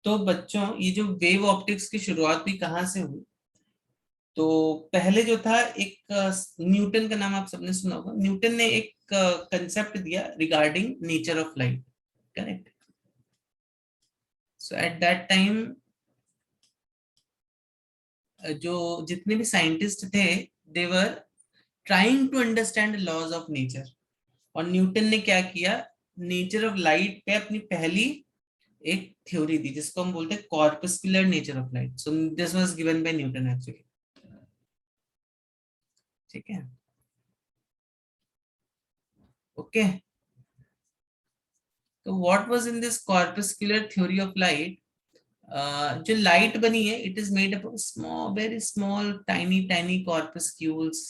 तो बच्चों ये जो वेव ऑप्टिक्स की शुरुआत भी कहाँ से हुई? तो पहले जो था एक न्यूटन का नाम आप सबने सुना होगा। न्यूटन ने एक कंसेप्ट दिया regarding nature of light, correct? So at that time जो जितने भी साइंटिस्ट थे, they were trying to understand laws of nature. और न्यूटन ने क्या किया, नेचर ऑफ लाइट पे अपनी पहली एक थ्योरी दी जिसको हम बोलते हैं corpuscular nature of light. So this was given by Newton actually, ठीक है? ओके, तो what was in this corpuscular theory of light? जो लाइट बनी है, it is made up of small, very small, tiny tiny corpuscles.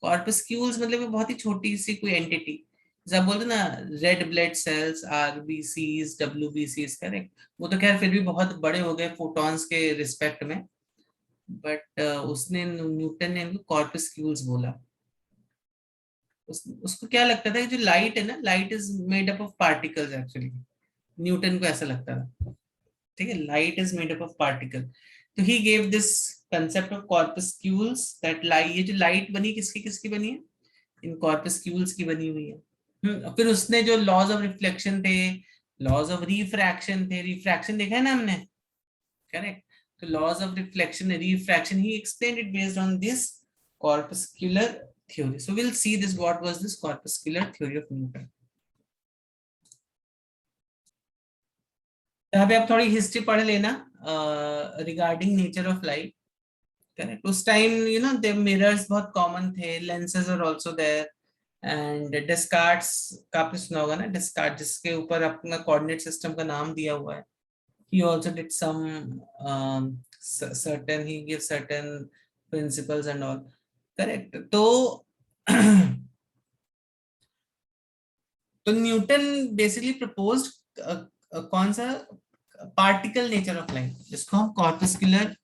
Corpuscles मतलब ये बहुत ही छोटी सी कोई एंटिटी, जैसे आप बोलते ना रेड ब्लड सेल्स, आरबीसीज, डब्ल्यूबीसीज, करेक्ट? वो तो खैर फिर भी बहुत बड़े हो गए फोटॉन्स के रिस्पेक्ट में, बट उसने, न्यूटन ने इनको कॉर्पस्क्यूल्स बोला। उसको क्या लगता था कि जो लाइट है ना, light is made up of particles actually. Newton को ऐसा लगता था, ठीक है? Light is made up of particle. तो he gave this concept of corpuscles that light, ये जो लाइट बनी किसकी किसकी बनी है? इन कॉर्पस्क्यूल्स की बनी हुई है। फिर उसने जो लॉज ऑफ रिफ्लेक्शन थे, लॉज ऑफ रिफ्रैक्शन थे, रिफ्रैक्शन देखा है ना हमने, करेक्ट? तो laws of reflection, refraction, he explained it based on this corpuscular theory. So we'll see this, what was this corpuscular theory of Newton. यहाँ पे आप थोड़ी हिस्ट्री पढ़ लेना regarding nature of light, correct? उस time you know they mirrors बहुत common थे, lenses are also there, and Descartes का आपने सुना होगा ना, डिस्कार्ड जिसके ऊपर अपना कोऑर्डिनेट सिस्टम का नाम दिया हुआ है। he also did some certain, he gives certain principles and all, correct? तो तो न्यूटन बेसिकली प्रपोज्ड कौन सा पार्टिकल नेचर ऑफ लाइट, जिसको हम कॉर्पस्कुलर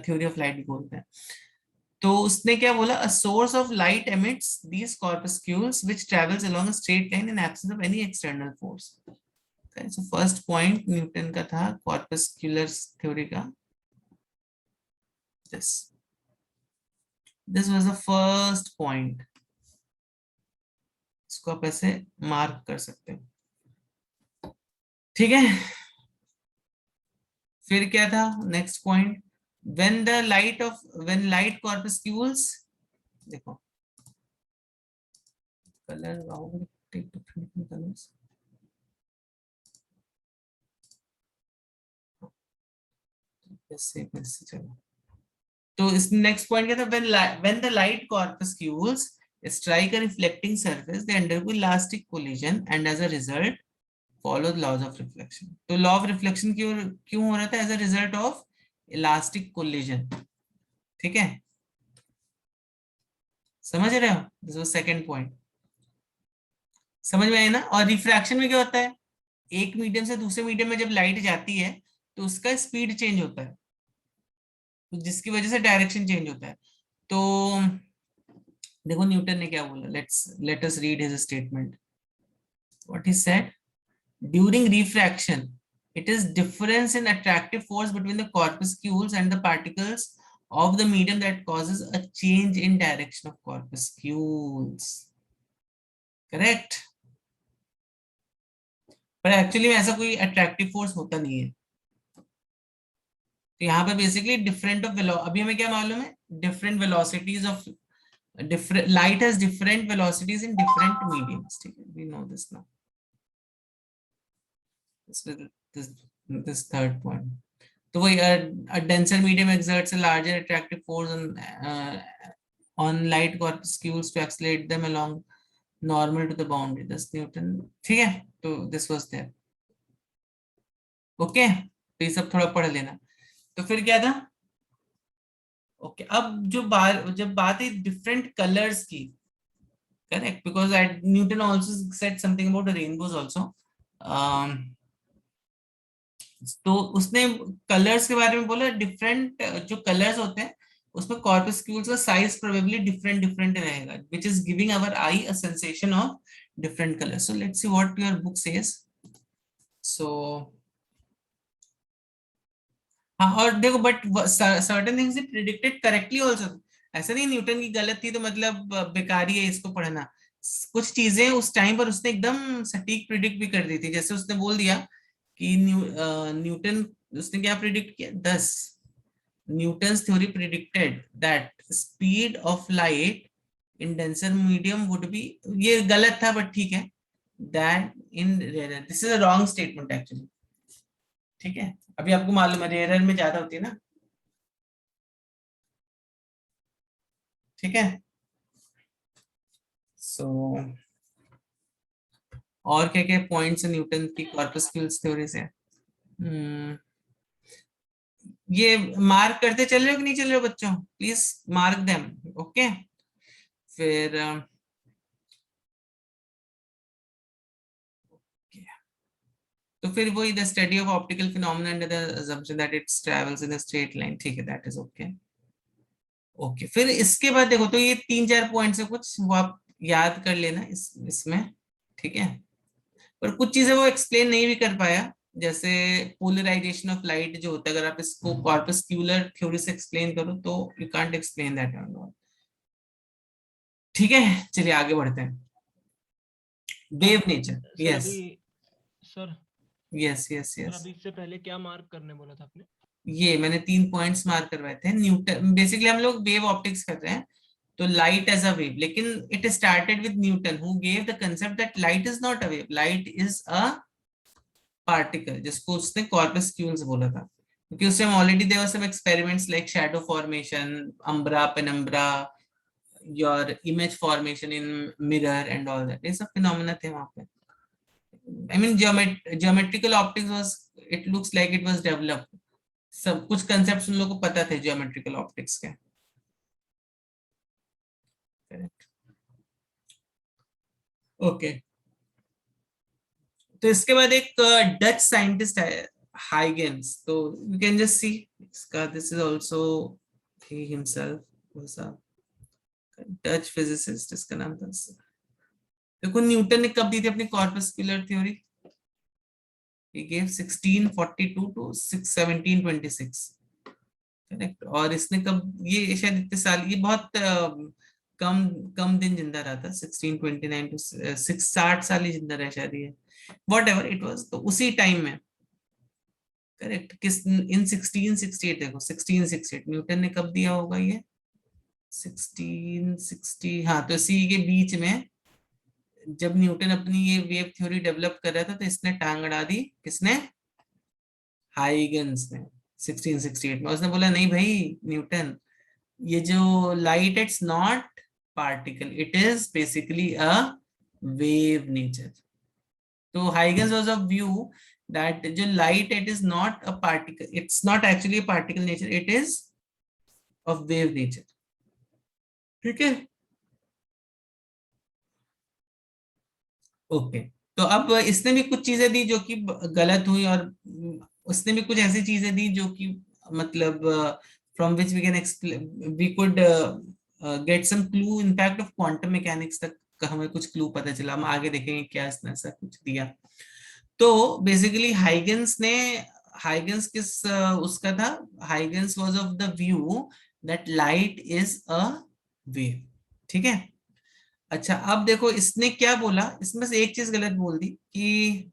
थ्योरी ऑफ लाइट बोलते हैं। तो उसने क्या बोला, a source of light emits these corpuscles which travels along a straight line in absence of any external force. So first point Newton का था कॉर्पस्कुलर थ्योरी का, this was the first point. इसको आप ऐसे मार्क कर सकते हो, ठीक है? फिर क्या था next point? When the light of, when light corpuscles, देखो कलर, टेक डिफरेंट कलर्स। ऐसे चलो, तो इस नेक्स्ट पॉइंट क्या था? When the light corpuscles strike a reflecting surface, they undergo elastic collision and as a result follow the laws of reflection. तो law of reflection क्यों क्यों हो रहा था? As a result of elastic collision, ठीक है? समझ रहे हो? दिस वाज सेकंड पॉइंट, समझ में आया ना? और रिफ्रैक्शन में क्या होता है, एक मीडियम से दूसरे मीडियम में जब लाइट जाती है तो उसका स्पीड चेंज होता है, तो जिसकी वजह से डायरेक्शन चेंज होता है। तो देखो न्यूटन ने क्या बोला, let us read his statement. What he said, during refraction it is difference in attractive force between the corpuscles and the particles of the medium that causes a change in direction of corpuscles, correct? पर actually में ऐसा कोई attractive force होता नहीं है। तो यहाँ पे बेसिकली डिफरेंट ऑफ अभी हमें क्या मालूम है, different velocities of different light has different velocities in different mediums, ठीक है? We know this now. this this third point. तो वही a denser medium exerts a larger attractive force on light corpuscles to accelerate them along normal to the boundary, that's Newton, ठीक है? तो this was there, okay? तो ये सब थोड़ा पढ़ लेना। तो फिर क्या था, ओके अब जो जब बात है डिफरेंट कलर्स की, correct? Because Newton also said something about rainbows also. तो उसने कलर्स के बारे में बोला, डिफरेंट जो कलर्स होते हैं उसमें कॉर्पस्क्यूल्स का साइज प्रोबेबली डिफरेंट डिफरेंट रहेगा, which is giving our eye a sensation of different colours. So let's see what your book says. So हाँ, और देखो but certain things predicted correctly also. ऐसा नहीं न्यूटन की गलत थी तो मतलब बेकार ही है इसको पढ़ना। कुछ चीजें उस टाइम पर उसने एकदम सटीक प्रिडिक्ट भी कर दी थी। जैसे उसने बोल दिया कि न्यूटन, उसने क्या प्रिडिक्ट किया, 10, Newton's theory predicted that speed of light in denser medium would be, ये गलत था बट ठीक है, that in rare, this is a wrong statement actually. ठीक है, अभी आपको मालूम है रेयर में ज्यादा होती है ना। ठीक है, सो और क्या क्या पॉइंट्स न्यूटन की कॉर्पस्कुलस थ्योरी से। हम्म, ये मार्क करते चल रहे हो कि नहीं चल रहे हो बच्चों, प्लीज मार्क देम। ओके, फिर तो फिर वही the study of optical phenomena under the assumption that it travels in a straight line, ठीक है, दैट इज ओके। ओके, फिर इसके बाद देखो तो ये तीन चार पॉइंट्स है कुछ, वो आप याद कर लेना इसमें। ठीक है, पर कुछ चीजें वो एक्सप्लेन नहीं भी कर पाया, जैसे पोलराइजेशन ऑफ लाइट जो होता है, अगर आप इसको कॉर्पस्क्यूलर थ्योरी से एक्सप्लेन करो तो यू कांट एक्सप्लेन दैट। ठीक है, चलिए आगे बढ़ते हैं। वेव नेचर, सर यस अभी sir yes yes sir yes, अभी इससे पहले क्या मार्क करने बोला था आपने? ये मैंने 3 पॉइंट्स मार्क करवाए थे। न्यूटन, बेसिकली हम लोग वेव ऑप्टिक्स कर रहे हैं, तो लाइट एज अ वेव, लेकिन it started with Newton who gave the concept that light is not a wave, light is a particle, जिसको उसने कॉर्पस्क्यूल्स बोला था, क्योंकि उस time already there were some experiments like shadow formation, umbra penumbra, your image formation in mirror and all that, ये सब phenomena थे वहां पे। I mean geometrical optics was, it looks like it was developed, सब कुछ concepts उन लोगों को पता थे ज्योमेट्रिकल ऑप्टिक्स के। ओके, तो इसके बाद एक डच साइंटिस्ट है हाइगेंस, तो यू कैन जस्ट सी इसका, this is also he himself was a Dutch physicist, इसका नाम था। देखो न्यूटन ने कब दी थी अपनी corpuscular theory, he gave 1642 to 1726, correct. और इसने कब, ये शायद इतने साल, ये बहुत कम कम दिन जिंदा रहा था, 1629 टू 60 साल ही जिंदा रहा शायद ये, वॉट एवर इट वॉज, तो उसी टाइम में, करेक्ट, किस इन 1668, देखो 1668 न्यूटन ने कब दिया होगा ये, 1660, हाँ, तो इसी के बीच में जब न्यूटन अपनी ये वेव थ्योरी डेवलप कर रहा था, तो इसने टांग अड़ा दी, किसने, हाइगन्स ने, 1668 में। उसने बोला नहीं भाई न्यूटन, ये जो light, it's not particle, it is basically a wave nature. तो Huygens was of view that जो light, it is not a particle, it's not actually a particle nature, it is of wave nature. ठीक है, okay. तो अब इसने भी कुछ चीजें दी जो कि गलत हुई, और उसने भी कुछ ऐसी चीजें दी जो कि मतलब from which we can explain, we could get some clue, in fact of quantum mechanics तक का हमें कुछ क्लू पता चला, हम आगे देखेंगे क्या इसने ऐसा कुछ दिया। तो बेसिकली हाइगन्स किस उसका था, Huygens was of the view that light is a wave. ठीक है, अच्छा अब देखो इसने क्या बोला, इसमें से एक चीज गलत बोल दी कि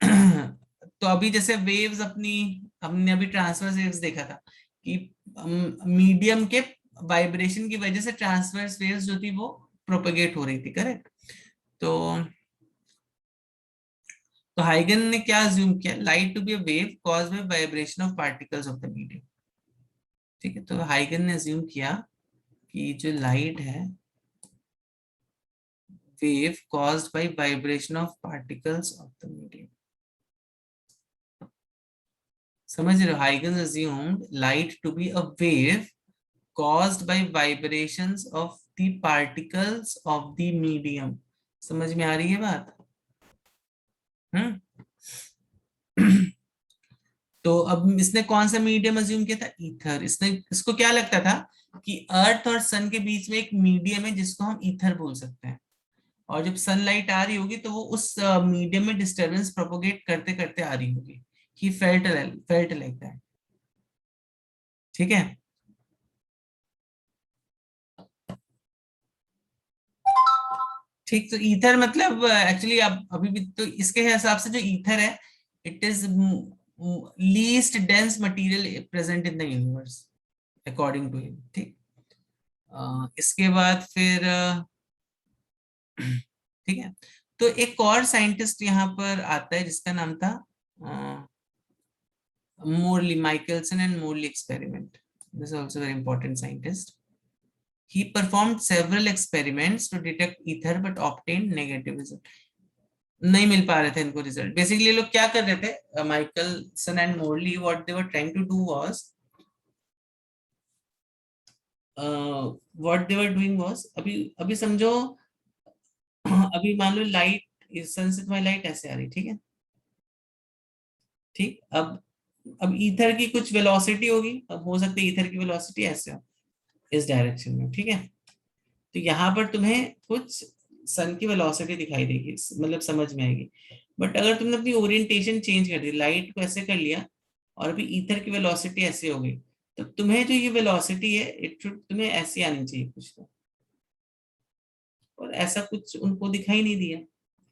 तो अभी जैसे वेव्स अपनी, हमने अभी ट्रांसवर्स वेव्स देखा था कि मीडियम के वाइब्रेशन की वजह से ट्रांसवर्स वेव्स जो थी वो प्रोपेगेट हो रही थी, करेक्ट। तो हाइगन ने क्या अज्यूम किया, light to be a wave caused by vibration of particles of the medium. ठीक है, तो हाइगन ने अज्यूम किया कि जो लाइट है, wave caused by vibration of particles of the medium। समझ रहे हो, Huygens assumed light to be a wave caused by vibrations of the particles of the medium। समझ में आ रही है बात? हम्म। तो अब इसने कौन सा मीडियम अज्यूम किया था, ईथर। इसने, इसको क्या लगता था कि अर्थ और सन के बीच में एक मीडियम है जिसको हम ईथर बोल सकते हैं, और जब सनलाइट आ रही होगी तो वो उस मीडियम में डिस्टरबेंस प्रोपोगेट करते करते आ रही होगी, he felt like that. ठीक है, ठीक। तो ईथर मतलब एक्चुअली आप अभी भी तो इसके हिसाब से जो ईथर है, it is least dense material present in the universe according to him. ठीक। इसके बाद फिर ठीक है, तो एक और साइंटिस्ट यहाँ पर आता है जिसका नाम था Morley, Michelson and Morley experiment. This is also very important scientist. He performed several experiments to detect ether but obtained negative result. नहीं मिल पा रहे थे इनको रिजल्ट। बेसिकली ये लोग क्या कर रहे थे, Michelson and Morley, what they were trying to do was, what they were doing was, अभी अभी समझो, अभी मान लो लाइट, सन से तुम्हारी लाइट ऐसे आ रही, ठीक है, ठीक। अब ईथर की कुछ वेलोसिटी होगी, अब हो सकता है ईथर की वेलोसिटी ऐसे हो, इस डायरेक्शन में, ठीक है। तो यहाँ पर तुम्हें कुछ सन की वेलोसिटी दिखाई देगी, मतलब समझ में आएगी। बट अगर तुमने अपनी ओरिएंटेशन चेंज कर दी, लाइट को ऐसे कर लिया और अभी ईथर की वेलोसिटी ऐसे हो गई, तो तुम्हें जो ये वेलोसिटी है, इट शुड तुम्हें ऐसी आनी चाहिए कुछ तो, और ऐसा कुछ उनको दिखाई नहीं दिया।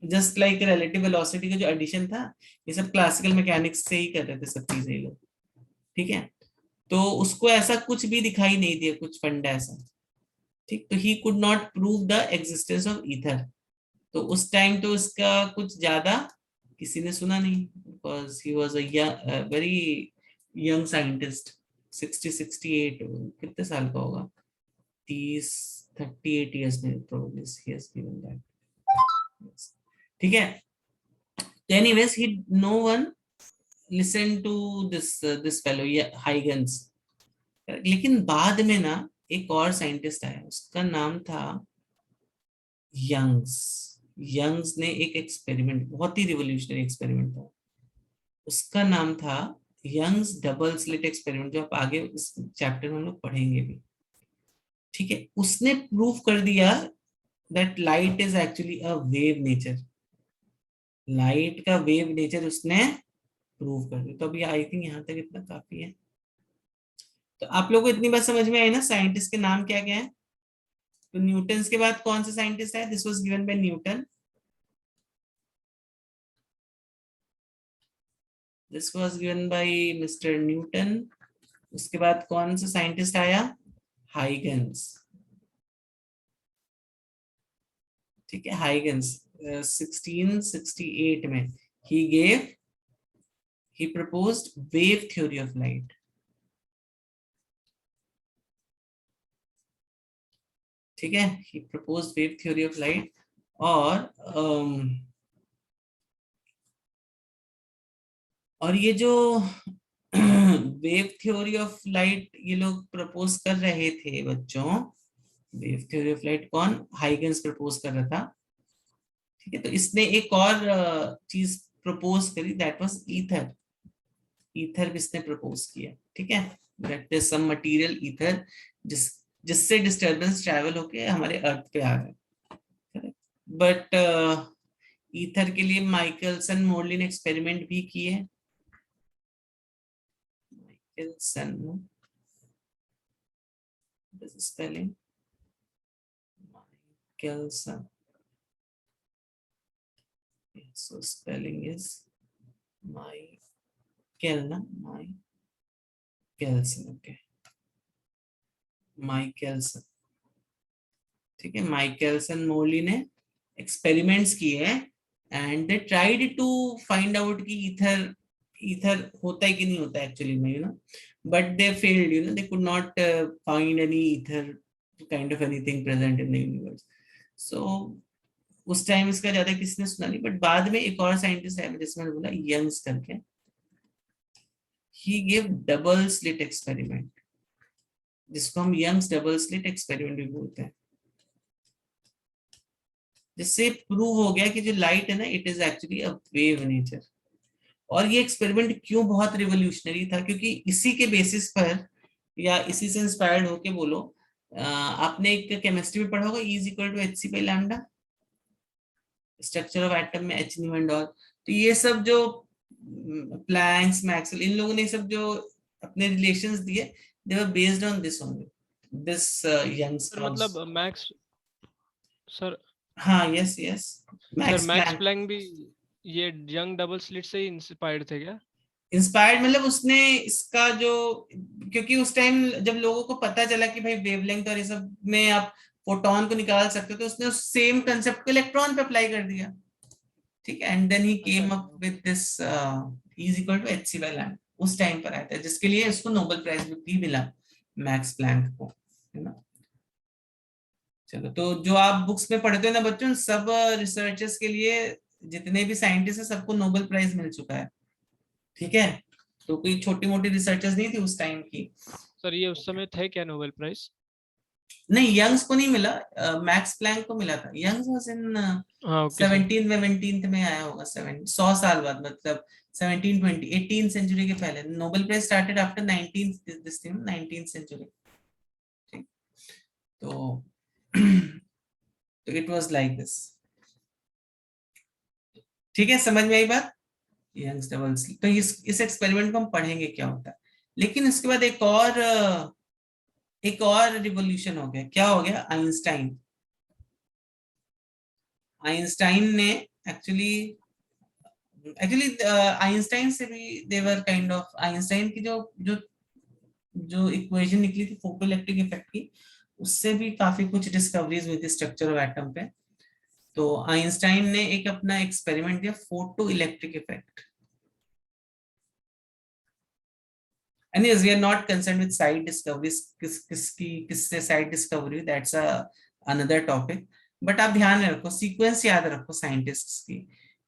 जस्ट लाइक रिलेटिव वेलोसिटी का जो एडिशन था, ये सब क्लासिकल मैकेनिक्स से ही कर रहे थे सब चीजें ये लोग, ठीक है। तो उसको ऐसा कुछ भी दिखाई नहीं दिया, कुछ फंडा ऐसा, ठीक। तो he could not prove the existence of ether. तो उस टाइम तो इसका कुछ ज्यादा किसी ने सुना नहीं, because he was a very young scientist, 68, कितने साल का होगा, 30, 38 ईयर्स में probably he has given that. ठीक है, anyways he, no one listen to this fellow Huygens. लेकिन बाद में ना एक और साइंटिस्ट आया, उसका नाम था यंग्स। यंग्स ने एक एक्सपेरिमेंट, बहुत ही रिवोल्यूशनरी एक्सपेरिमेंट था, उसका नाम था यंग्स डबल स्लिट एक्सपेरिमेंट, जो आप आगे इस चैप्टर में हम लोग पढ़ेंगे भी, ठीक है। उसने प्रूव कर दिया that light is actually a wave nature. Light का वेव नेचर उसने प्रूव कर दिया। तो अभी आई थिंक यहाँ तक इतना काफी है। तो आप लोगों को इतनी बात समझ में आई ना, साइंटिस्ट के नाम क्या क्या है। तो न्यूटन के बाद कौन सा साइंटिस्ट है, this was given by Newton, this was given bye mister Newton. उसके बाद कौन सा साइंटिस्ट आया, हाइगन्स, ठीक है। हाइगन्स 1668 में he proposed wave theory of light, ठीक है। he proposed wave theory of light। और ये जो वेव थ्योरी ऑफ लाइट ये लोग प्रपोज कर रहे थे बच्चों, वेव थ्योरी ऑफ लाइट कौन, हाइगन्स प्रपोज कर रहा था, ठीक है। तो इसने एक और चीज प्रपोज करी, दैट वाज ईथर। ईथर किसने प्रपोज किया, ठीक है, that is some material ether, जिससे डिस्टरबेंस ट्रैवल होके हमारे अर्थ पे आ रहा है। बट ईथर के लिए माइकलसन मोरली ने एक्सपेरिमेंट भी किए। Michelson, spelling Michelson, so spelling is Michelson, okay, Michelson, ठीक है। माइकलसन मोरली ने एक्सपेरिमेंट्स किए and they tried to find out कि ईथर ईथर होता है कि नहीं होता एक्चुअली में, but they failed, they could not find any ether kind of anything present in the universe. So उस टाइम इसका ज्यादा किसने सुना नहीं, बट बाद में एक और साइंटिस्ट है जिसमें बोला यंग्स करके, ही गिव डबल स्लिट एक्सपेरिमेंट, जिसको हम यंग्स डबल स्लिट एक्सपेरिमेंट भी बोलते हैं, जिससे प्रूव हो गया कि जो लाइट है ना, it is actually a wave nature. और ये एक्सपेरिमेंट क्यों बहुत रिवोल्यूशनरी था, क्योंकि इसी के बेसिस पर या इसी से इंस्पायर्ड होके बोलो, आपने एक केमिस्ट्री में पढ़ा होगा, E is equal to Hc by lambda, structure of atom में H न्यू एंड ऑल। तो ये सब जो प्लैंक्स, मैक्सवेल, इन लोगों ने सब जो अपने रिलेशंस दिए, they were based on this only, this Young's sir laws. मतलब मैक्स सर हाँ, yes yes, sir Max Max Planck. Planck भी ये यंग डबल स्लिट से ही इंस्पायर्ड थे क्या? इंस्पायर्ड मतलब उसने इसका जो, क्योंकि उस टाइम जब लोगों को पता चला कि भाई वेवलेंथ और ये सब में आप फोटोन को निकाल सकते हो, तो उसने उस सेम कंसेप्ट को इलेक्ट्रॉन पे अप्लाई कर दिया। ठीक है, एंड देन ही अच्छा केम अच्छा up with this is equal to H C by lambda. उस टाइम पर आया था, जिसके लिए उसको नोबेल प्राइज भी मिला, मैक्स प्लैंक को, है ना। चलो, तो जो आप बुक्स में पढ़ते हो ना बच्चों, सब रिसर्चर्स के लिए, जितने भी साइंटिस्ट है सबको नोबेल प्राइज मिल चुका है। ठीक है, तो कोई छोटी मोटी रिसर्चर्स नहीं थी उस टाइम की। सर ये उस समय थे क्या नोबेल प्राइज? नहीं, यंग्स को नहीं मिला, मैक्स प्लैंक को मिला था। यंग्स वाज इन हाँ ओके सर। 17 में आया होगा, 100 साल बाद, मतलब 1720 18 सेंचुरी के पहले। Nobel prize started after 19 this thing, 19 century. ठीक, तो तो इट वाज लाइक दिस। ठीक है, समझ में आई बात। यंग्स डबल स्लिट, तो इस एक्सपेरिमेंट को हम पढ़ेंगे क्या होता है। लेकिन उसके बाद एक और रिवोल्यूशन हो गया। क्या हो गया? आइंस्टाइन। आइंस्टाइन ने एक्चुअली एक्चुअली आइंस्टाइन से भी देवर काइंड ऑफ, आइंस्टाइन की जो जो जो इक्वेशन निकली थी फोटो इलेक्ट्रिक इफेक्ट की, उससे भी काफी कुछ डिस्कवरीज हुई थी स्ट्रक्चर ऑफ एटम पे। तो आइंस्टाइन ने एक अपना एक्सपेरिमेंट दिया, photo electric effect. Anyways, we are not concerned with side discoveries, किससे side discovery, that's another topic. But आप ध्यान में रखो, सीक्वेंस याद रखो साइंटिस्ट्स की।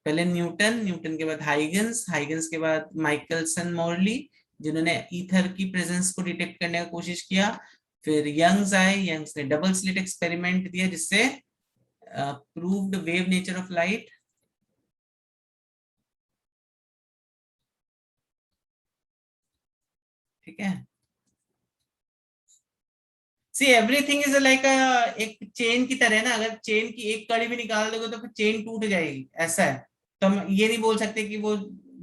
पहले न्यूटन, न्यूटन के बाद हाइगन्स, हाइगन्स के बाद माइकलसन मॉर्ली, जिन्होंने ईथर की प्रेजेंस को डिटेक्ट करने का कोशिश किया। फिर यंग्स आए, यंग्स ने डबल स्लिट एक्सपेरिमेंट दिया, जिससे proved wave nature of light. ठीक है, सी एवरीथिंग इज लाइक एक चेन की तरह ना, अगर चेन की एक कड़ी भी निकाल दोगे तो फिर चेन टूट जाएगी, ऐसा है। तो हम ये नहीं बोल सकते कि वो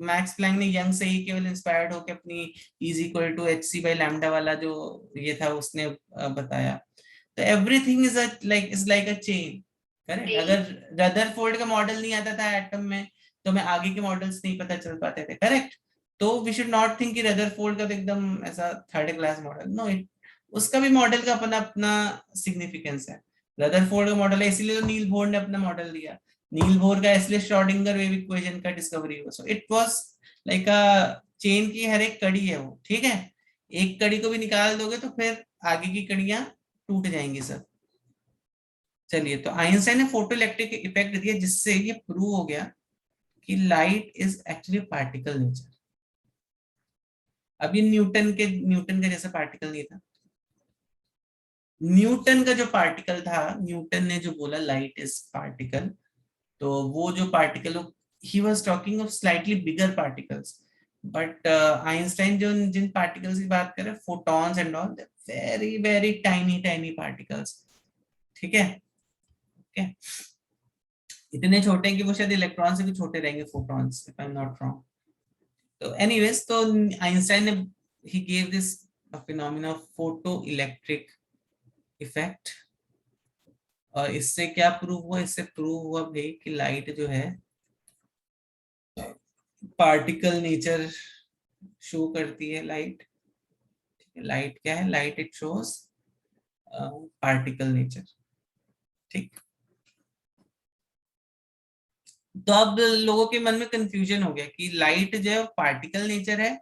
मैक्स प्लैंक ने यंग से ही केवल इंस्पायर्ड होकर अपनी is equal to H C by lambda वाला जो ये था उसने बताया। तो everything is like a chain. Correct, अगर रदरफोर्ड का मॉडल नहीं आता था एटम में, तो हमें आगे के मॉडल्स नहीं पता चल पाते थे। करेक्ट, तो वी शुड नॉट थिंक कि रदरफोर्ड का तो एकदम ऐसा थर्ड क्लास मॉडल, नो, उसका भी मॉडल का अपना अपना सिग्निफिकेंस है। रदरफोर्ड का मॉडल है, इसीलिए तो नील बोर ने अपना मॉडल दिया। नील बोर का इसलिए श्रोडिंगर वेव इक्वेशन का डिस्कवरी हुआ। So it was like a chain की हर एक कड़ी है वो। ठीक है, एक कड़ी को भी निकाल दोगे तो फिर आगे की कड़ियां टूट जाएंगी सब। चलिए, तो आइंस्टाइन ने फोटो इलेक्ट्रिक इफेक्ट दिया, जिससे ये प्रूव हो गया कि light is actually particle nature. अब ये न्यूटन का जैसा पार्टिकल नहीं था। न्यूटन का जो पार्टिकल था, न्यूटन ने जो बोला लाइट इज पार्टिकल, तो वो जो particle, he was talking of slightly bigger particles. But Einstein जो जिन पार्टिकल्स की बात कर रहे हैं, photons and all, very very tiny tiny particles. ठीक है, okay? इतने छोटे हैं कि वो शायद इलेक्ट्रॉन से भी छोटे रहेंगे, photons, if I am not wrong. तो एनीवेज, तो आइंस्टाइन ने, ही gave this phenomena of photo electric effect. और इससे क्या प्रूव हुआ? इससे प्रूव हुआ भाई कि लाइट जो है पार्टिकल नेचर शो करती है। लाइट, लाइट क्या है? Light it shows particle nature. ठीक, तो अब लोगों के मन में कंफ्यूजन हो गया कि लाइट जो है पार्टिकल नेचर है,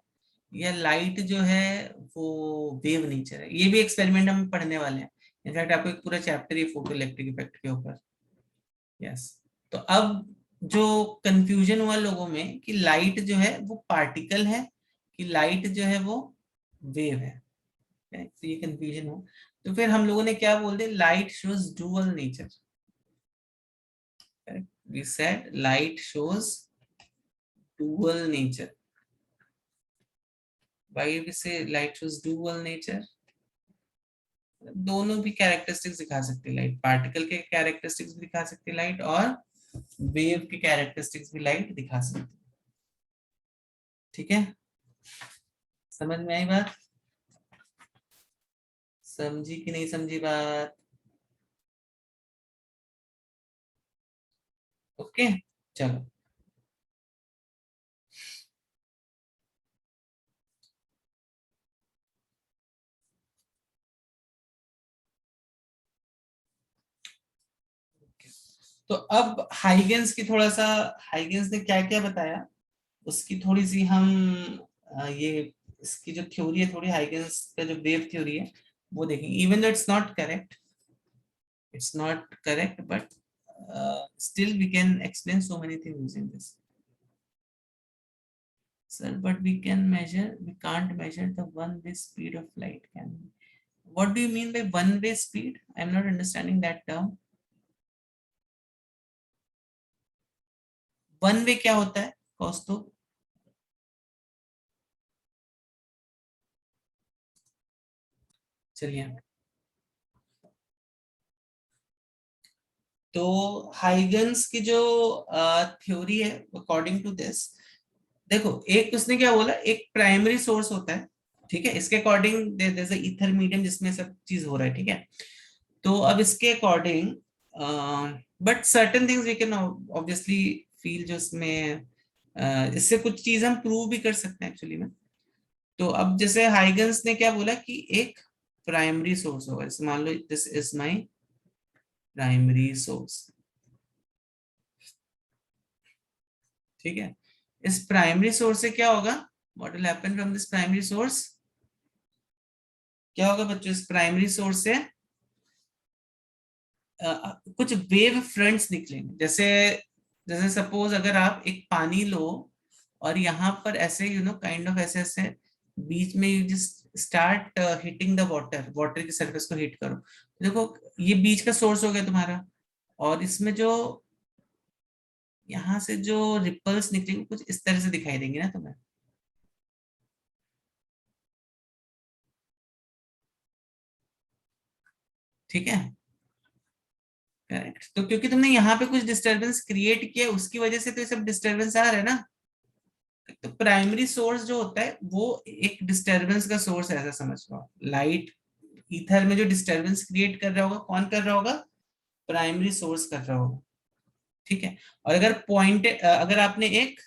या लाइट जो है वो वेव नेचर है। ये भी एक्सपेरिमेंट हम पढ़ने वाले हैं। इनफैक्ट आपको एक पूरा चैप्टर ही फोटो इलेक्ट्रिक इफेक्ट के ऊपर। यस, तो अब जो कंफ्यूजन हुआ लोगों में कि लाइट जो है वो पार्टिकल है, कि लाइट जो है वो वेव है, तो ये कंफ्यूजन हो। तो फिर हम लोगों ने क्या बोल दिया? Light shows dual nature. We said light shows dual nature. Why we say light shows dual nature? दोनों भी कैरेक्टरिस्टिक्स दिखा सकती है लाइट, पार्टिकल के कैरेक्टरिस्टिक्स भी दिखा सकती है लाइट, और वेव के कैरेक्टरिस्टिक्स भी लाइट दिखा सकती है। ठीक है, समझ में आई बात? समझी कि नहीं समझी बात? ओके, चलो। तो अब हाइगेंस की थोड़ा सा, हाइगेंस ने क्या क्या बताया उसकी थोड़ी सी हम ये इसकी जो थ्योरी है, थोड़ी हाइगेंस का जो वेव थ्योरी है वो देखेंगे। Even though it's not correct, it's not correct, but still we can explain so many things using this. Sir, but we can measure, we can't measure the one-way speed of light, can we? What do you mean by one-way speed? I'm not understanding that term. One way क्या होता है कौस्तुभ? चलिए, तो Huygens की जो theory है according to this, देखो एक उसने क्या बोला, एक प्राइमरी सोर्स होता है, ठीक है, इसके according there is a ether medium जिसमें सब चीज हो रहा है, ठीक है। तो अब इसके according but certain things we can obviously feel, जो इसमें इससे कुछ चीज हम प्रूव भी कर सकते हैं एक्चुअली में। तो अब जैसे हाइगन्स ने क्या बोला कि एक प्राइमरी सोर्स होगा, जैसे मान लो this is my primary source, ठीक है। इस प्राइमरी सोर्स से क्या होगा, what will happen from this primary source, क्या होगा बच्चों, इस प्राइमरी सोर्स से कुछ वेव फ्रंट्स निकलेंगे। जैसे जैसे सपोज अगर आप एक पानी लो और यहाँ पर ऐसे काइंड ऑफ ऐसे ऐसे बीच में you just start hitting the water, water की सरफेस को हिट करो, देखो ये बीच का सोर्स हो गया तुम्हारा, और इसमें जो यहाँ से जो रिपल्स निकलेंगे कुछ इस तरह से दिखाई देंगे ना तुम्हें, ठीक है, करेक्ट। तो क्योंकि तुमने यहाँ पे कुछ डिस्टरबेंस क्रिएट किया उसकी वजह से तो ये सब डिस्टरबेंस आ रहा है ना। तो प्राइमरी सोर्स जो होता है वो एक डिस्टरबेंस का सोर्स है, ऐसा समझ लो। लाइट ईथर में जो डिस्टरबेंस क्रिएट कर रहा होगा, कौन कर रहा होगा, प्राइमरी सोर्स कर रहा होगा, ठीक है। और अगर पॉइंट, अगर आपने एक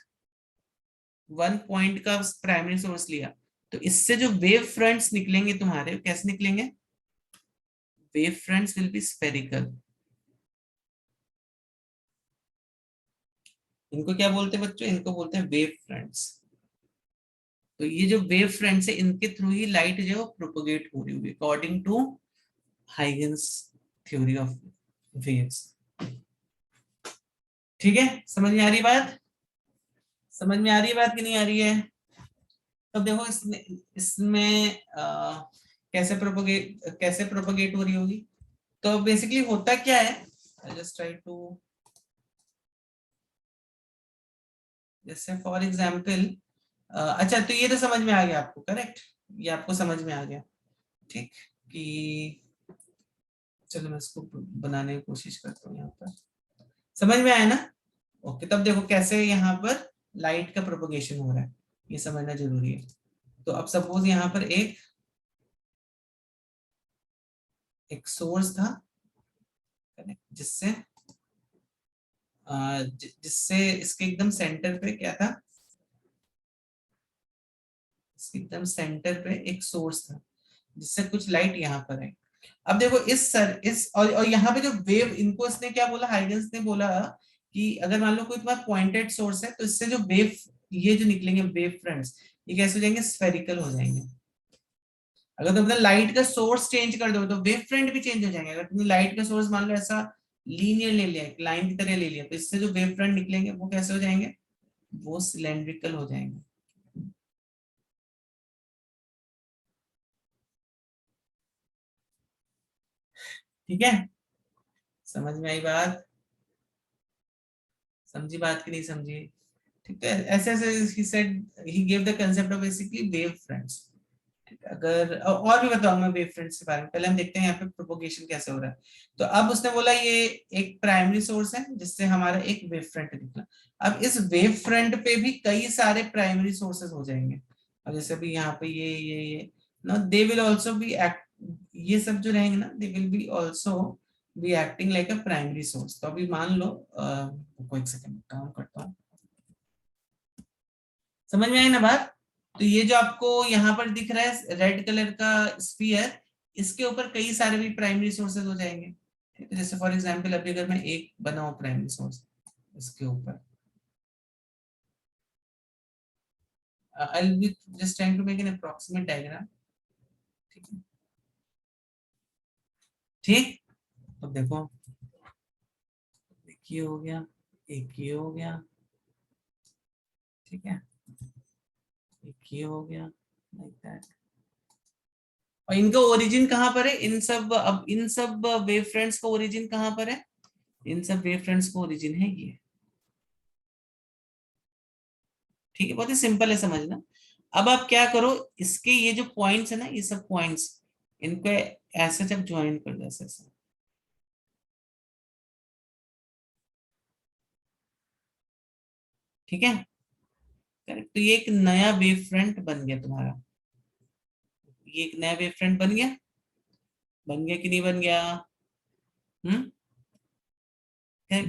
वन पॉइंट का प्राइमरी सोर्स लिया, तो इससे जो वेव फ्रंट्स निकलेंगे तुम्हारे, कैसे निकलेंगे, wave fronts will be spherical. इनको क्या बोलते हैं बच्चों, इनको बोलते हैं वेव फ्रंट्स। तो ये जो वेव फ्रंट्स है इनके थ्रू ही लाइट जो है प्रोपोगेट हो रही होगी according to Huygens theory of waves, ठीक है। समझ में आ रही बात, समझ में आ रही है बात कि नहीं आ रही है? तो देखो इसमें इसमें कैसे प्रोपोगेट हो रही होगी। तो बेसिकली होता क्या है, आई जस्ट ट्राई टू, जैसे फॉर एग्जांपल, अच्छा तो ये तो समझ में आ गया आपको, करेक्ट, ये आपको समझ में आ गया, ठीक। कि चलो मैं इसको बनाने की कोशिश करता हूँ, यहाँ पर समझ में आया ना। ओके, तब देखो कैसे यहाँ पर लाइट का प्रोपोगेशन हो रहा है, ये समझना जरूरी है। तो अब सपोज यहाँ पर एक एक सोर्स था, जिससे जिससे इसके एकदम सेंटर पे क्या था, इसके एकदम सेंटर पे एक सोर्स था जिससे कुछ लाइट यहाँ पर है। अब देखो इस और यहाँ पे जो वेव, इनको इसने क्या बोला, हाइगन्स ने बोला कि अगर मान लो कोई तुम्हारा पॉइंटेड सोर्स है, तो इससे जो वेव, ये जो निकलेंगे वेव फ्रंट्स, ये कैसे हो जाएंगे, स्फेरिकल हो जाएंगे। अगर तुम अपना लाइट का सोर्स चेंज कर दो तो वेव फ्रंट भी चेंज हो जाएंगे। अगर तुमने लाइट का सोर्स मान लो ऐसा लीनियर ले लिया, लाइन की तरह ले लिया, तो इससे जो वेव फ्रंट निकलेंगे वो कैसे हो जाएंगे, वो सिलेंड्रिकल हो जाएंगे, ठीक है। समझ में आई बात, समझी बात की नहीं समझी, ठीक है। ऐसे ऐसे he said, he gave the concept of basically wave fronts, अगर और भी बताऊंगा मैं वेव फ्रंट्स के बारे में, पहले हम देखते हैं यहाँ पे प्रोपोगेशन कैसे हो रहा है। तो अब उसने बोला ये एक प्राइमरी सोर्स है जिससे हमारा एक वेव फ्रंट निकला। अब इस वेव फ्रंट पे भी कई सारे प्राइमरी सोर्सेज हो जाएंगे। अब जैसे भी यहाँ पे ये ना they will also be act, ये सब जो रहेंगे ना they will be also be acting like a primary source. तो अभी मान लो कोई एक सेकंड काम करता हूँ, समझ में आई ना बात। तो ये जो आपको यहाँ पर दिख रहा है रेड कलर का स्फीयर, इसके ऊपर कई सारे भी प्राइमरी सोर्सेज हो जाएंगे। ठीक है, जैसे फॉर एग्जांपल अभी अगर मैं एक बनाऊं प्राइमरी सोर्स इसके ऊपर, I will be just trying to make an approximate diagram. ठीक है, ठीक। तो देखो एक ये हो गया, एक ये हो गया, ठीक है, एक ये हो गया लाइक दैट। और इनका ओरिजिन कहाँ पर है, इन सब, अब इन सब वेव फ्रंट्स का ओरिजिन कहाँ पर है, इन सब वेव फ्रंट्स का ओरिजिन है ये। ठीक है, बहुत ही सिंपल है समझना। अब आप क्या करो, इसके ये जो पॉइंट्स है ना, ये सब पॉइंट्स, इनको ऐसे जब ज्वाइन कर दो ऐसे ऐसे, ठीक है, करेक्ट। तो ये एक नया वेव फ्रंट बन गया तुम्हारा, ये एक नया वेव फ्रंट बन गया, बन गया कि नहीं बन गया। हम्म,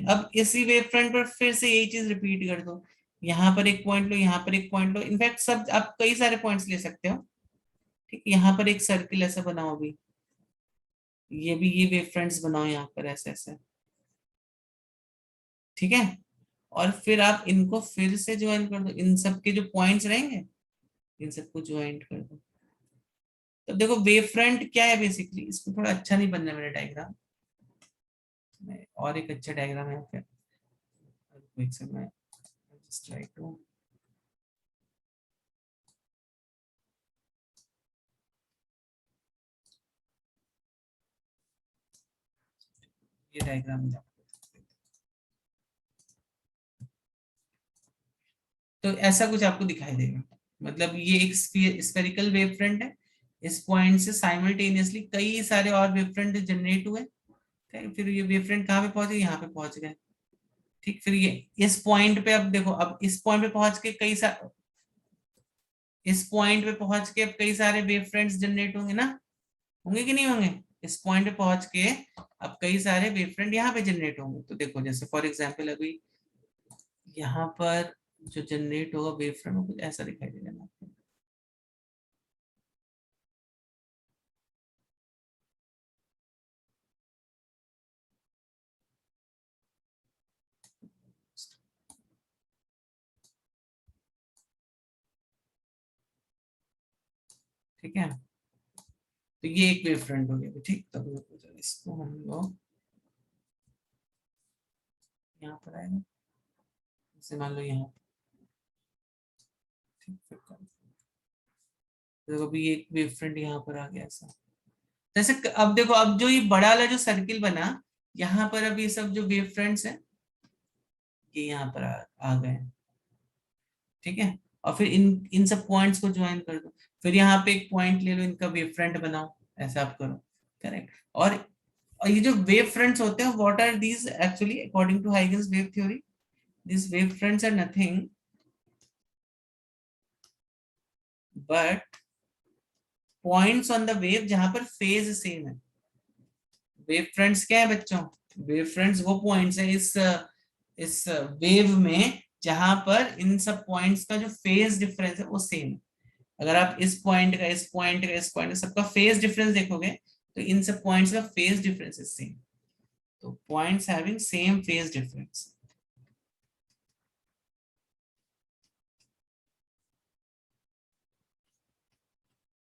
अब इसी वेव फ्रंट पर फिर से यही चीज रिपीट कर दो, यहाँ पर एक पॉइंट लो, यहाँ पर एक पॉइंट लो, इनफैक्ट सब आप कई सारे पॉइंट्स ले सकते हो। ठीक है, यहाँ पर एक सर्किल ऐसा बनाओ अभी, ये भी ये वेव फ्रंट्स बनाओ यहाँ पर ऐसे ऐसे, ठीक है। और फिर आप इनको फिर से ज्वाइन कर दो, इन सब के जो पॉइंट्स रहेंगे इन सबको ज्वाइन कर दो। तो देखो वेव फ्रंट क्या है बेसिकली, इसको थोड़ा अच्छा नहीं बनना मेरा डायग्राम, मैं और एक अच्छा डायग्राम है फिर एक समय जस्ट ट्राई टू, ये डायग्राम। तो ऐसा कुछ आपको दिखाई देगा, मतलब ये एक स्फेरिकल वेव फ्रंट है, इस पॉइंट से साइमल्टेनियसली कई सारे और वेव फ्रंट जनरेट हुए। ठीक है, फिर ये वेव फ्रंट कहाँ पे पहुंचे, यहाँ पे पहुंच गए। ठीक, फिर ये इस पॉइंट पे, अब देखो अब इस पॉइंट पे पहुंच के कई सारे, इस पॉइंट पे पहुंच के अब कई सारे वेव फ्रंट्स जनरेट होंगे ना, होंगे कि नहीं होंगे। इस पॉइंट पे पहुंच के अब कई सारे वेव फ्रंट यहाँ पे जनरेट होंगे। तो देखो जैसे फॉर एग्जांपल अभी यहाँ पर जो जनरेट होगा वेव फ्रंट, कुछ ऐसा दिखाई देगा ना आपको। ठीक है, तो ये एक वेव फ्रंट हो गया। ठीक, तब इसको हम लोग यहाँ पर आएगा, जैसे मान लो यहाँ, ठीक, फिर देखो अभी एक वेव फ्रंट यहाँ पर आ गया ऐसा। जैसे अब देखो, अब जो ये बड़ा वाला जो सर्किल बना, यहाँ पर अब ये सब जो वेव फ्रंट्स हैं ये यहाँ पर आ गए। ठीक है, और फिर इन इन सब पॉइंट्स को ज्वाइन कर दो, फिर यहाँ पे एक पॉइंट ले लो, इनका वेव फ्रंट बनाओ, ऐसा आप करो। करेक्ट। और ये जो वेव फ्रंट्स होते हैं, what are these actually according to Huygens wave theory, these wave fronts are nothing but points on the wave जहां पर फेज सेम है। वेव फ्रंट्स क्या है बच्चों, वेव फ्रंट्स वो पॉइंट्स है इस वेव में जहां पर इन सब पॉइंट्स का जो फेज डिफरेंस है वो सेम है। अगर आप इस पॉइंट का, इस पॉइंट का, इस पॉइंट का सबका फेज डिफरेंस देखोगे तो इन सब पॉइंट्स का फेज डिफरेंस इज सेम। तो points having same phase difference.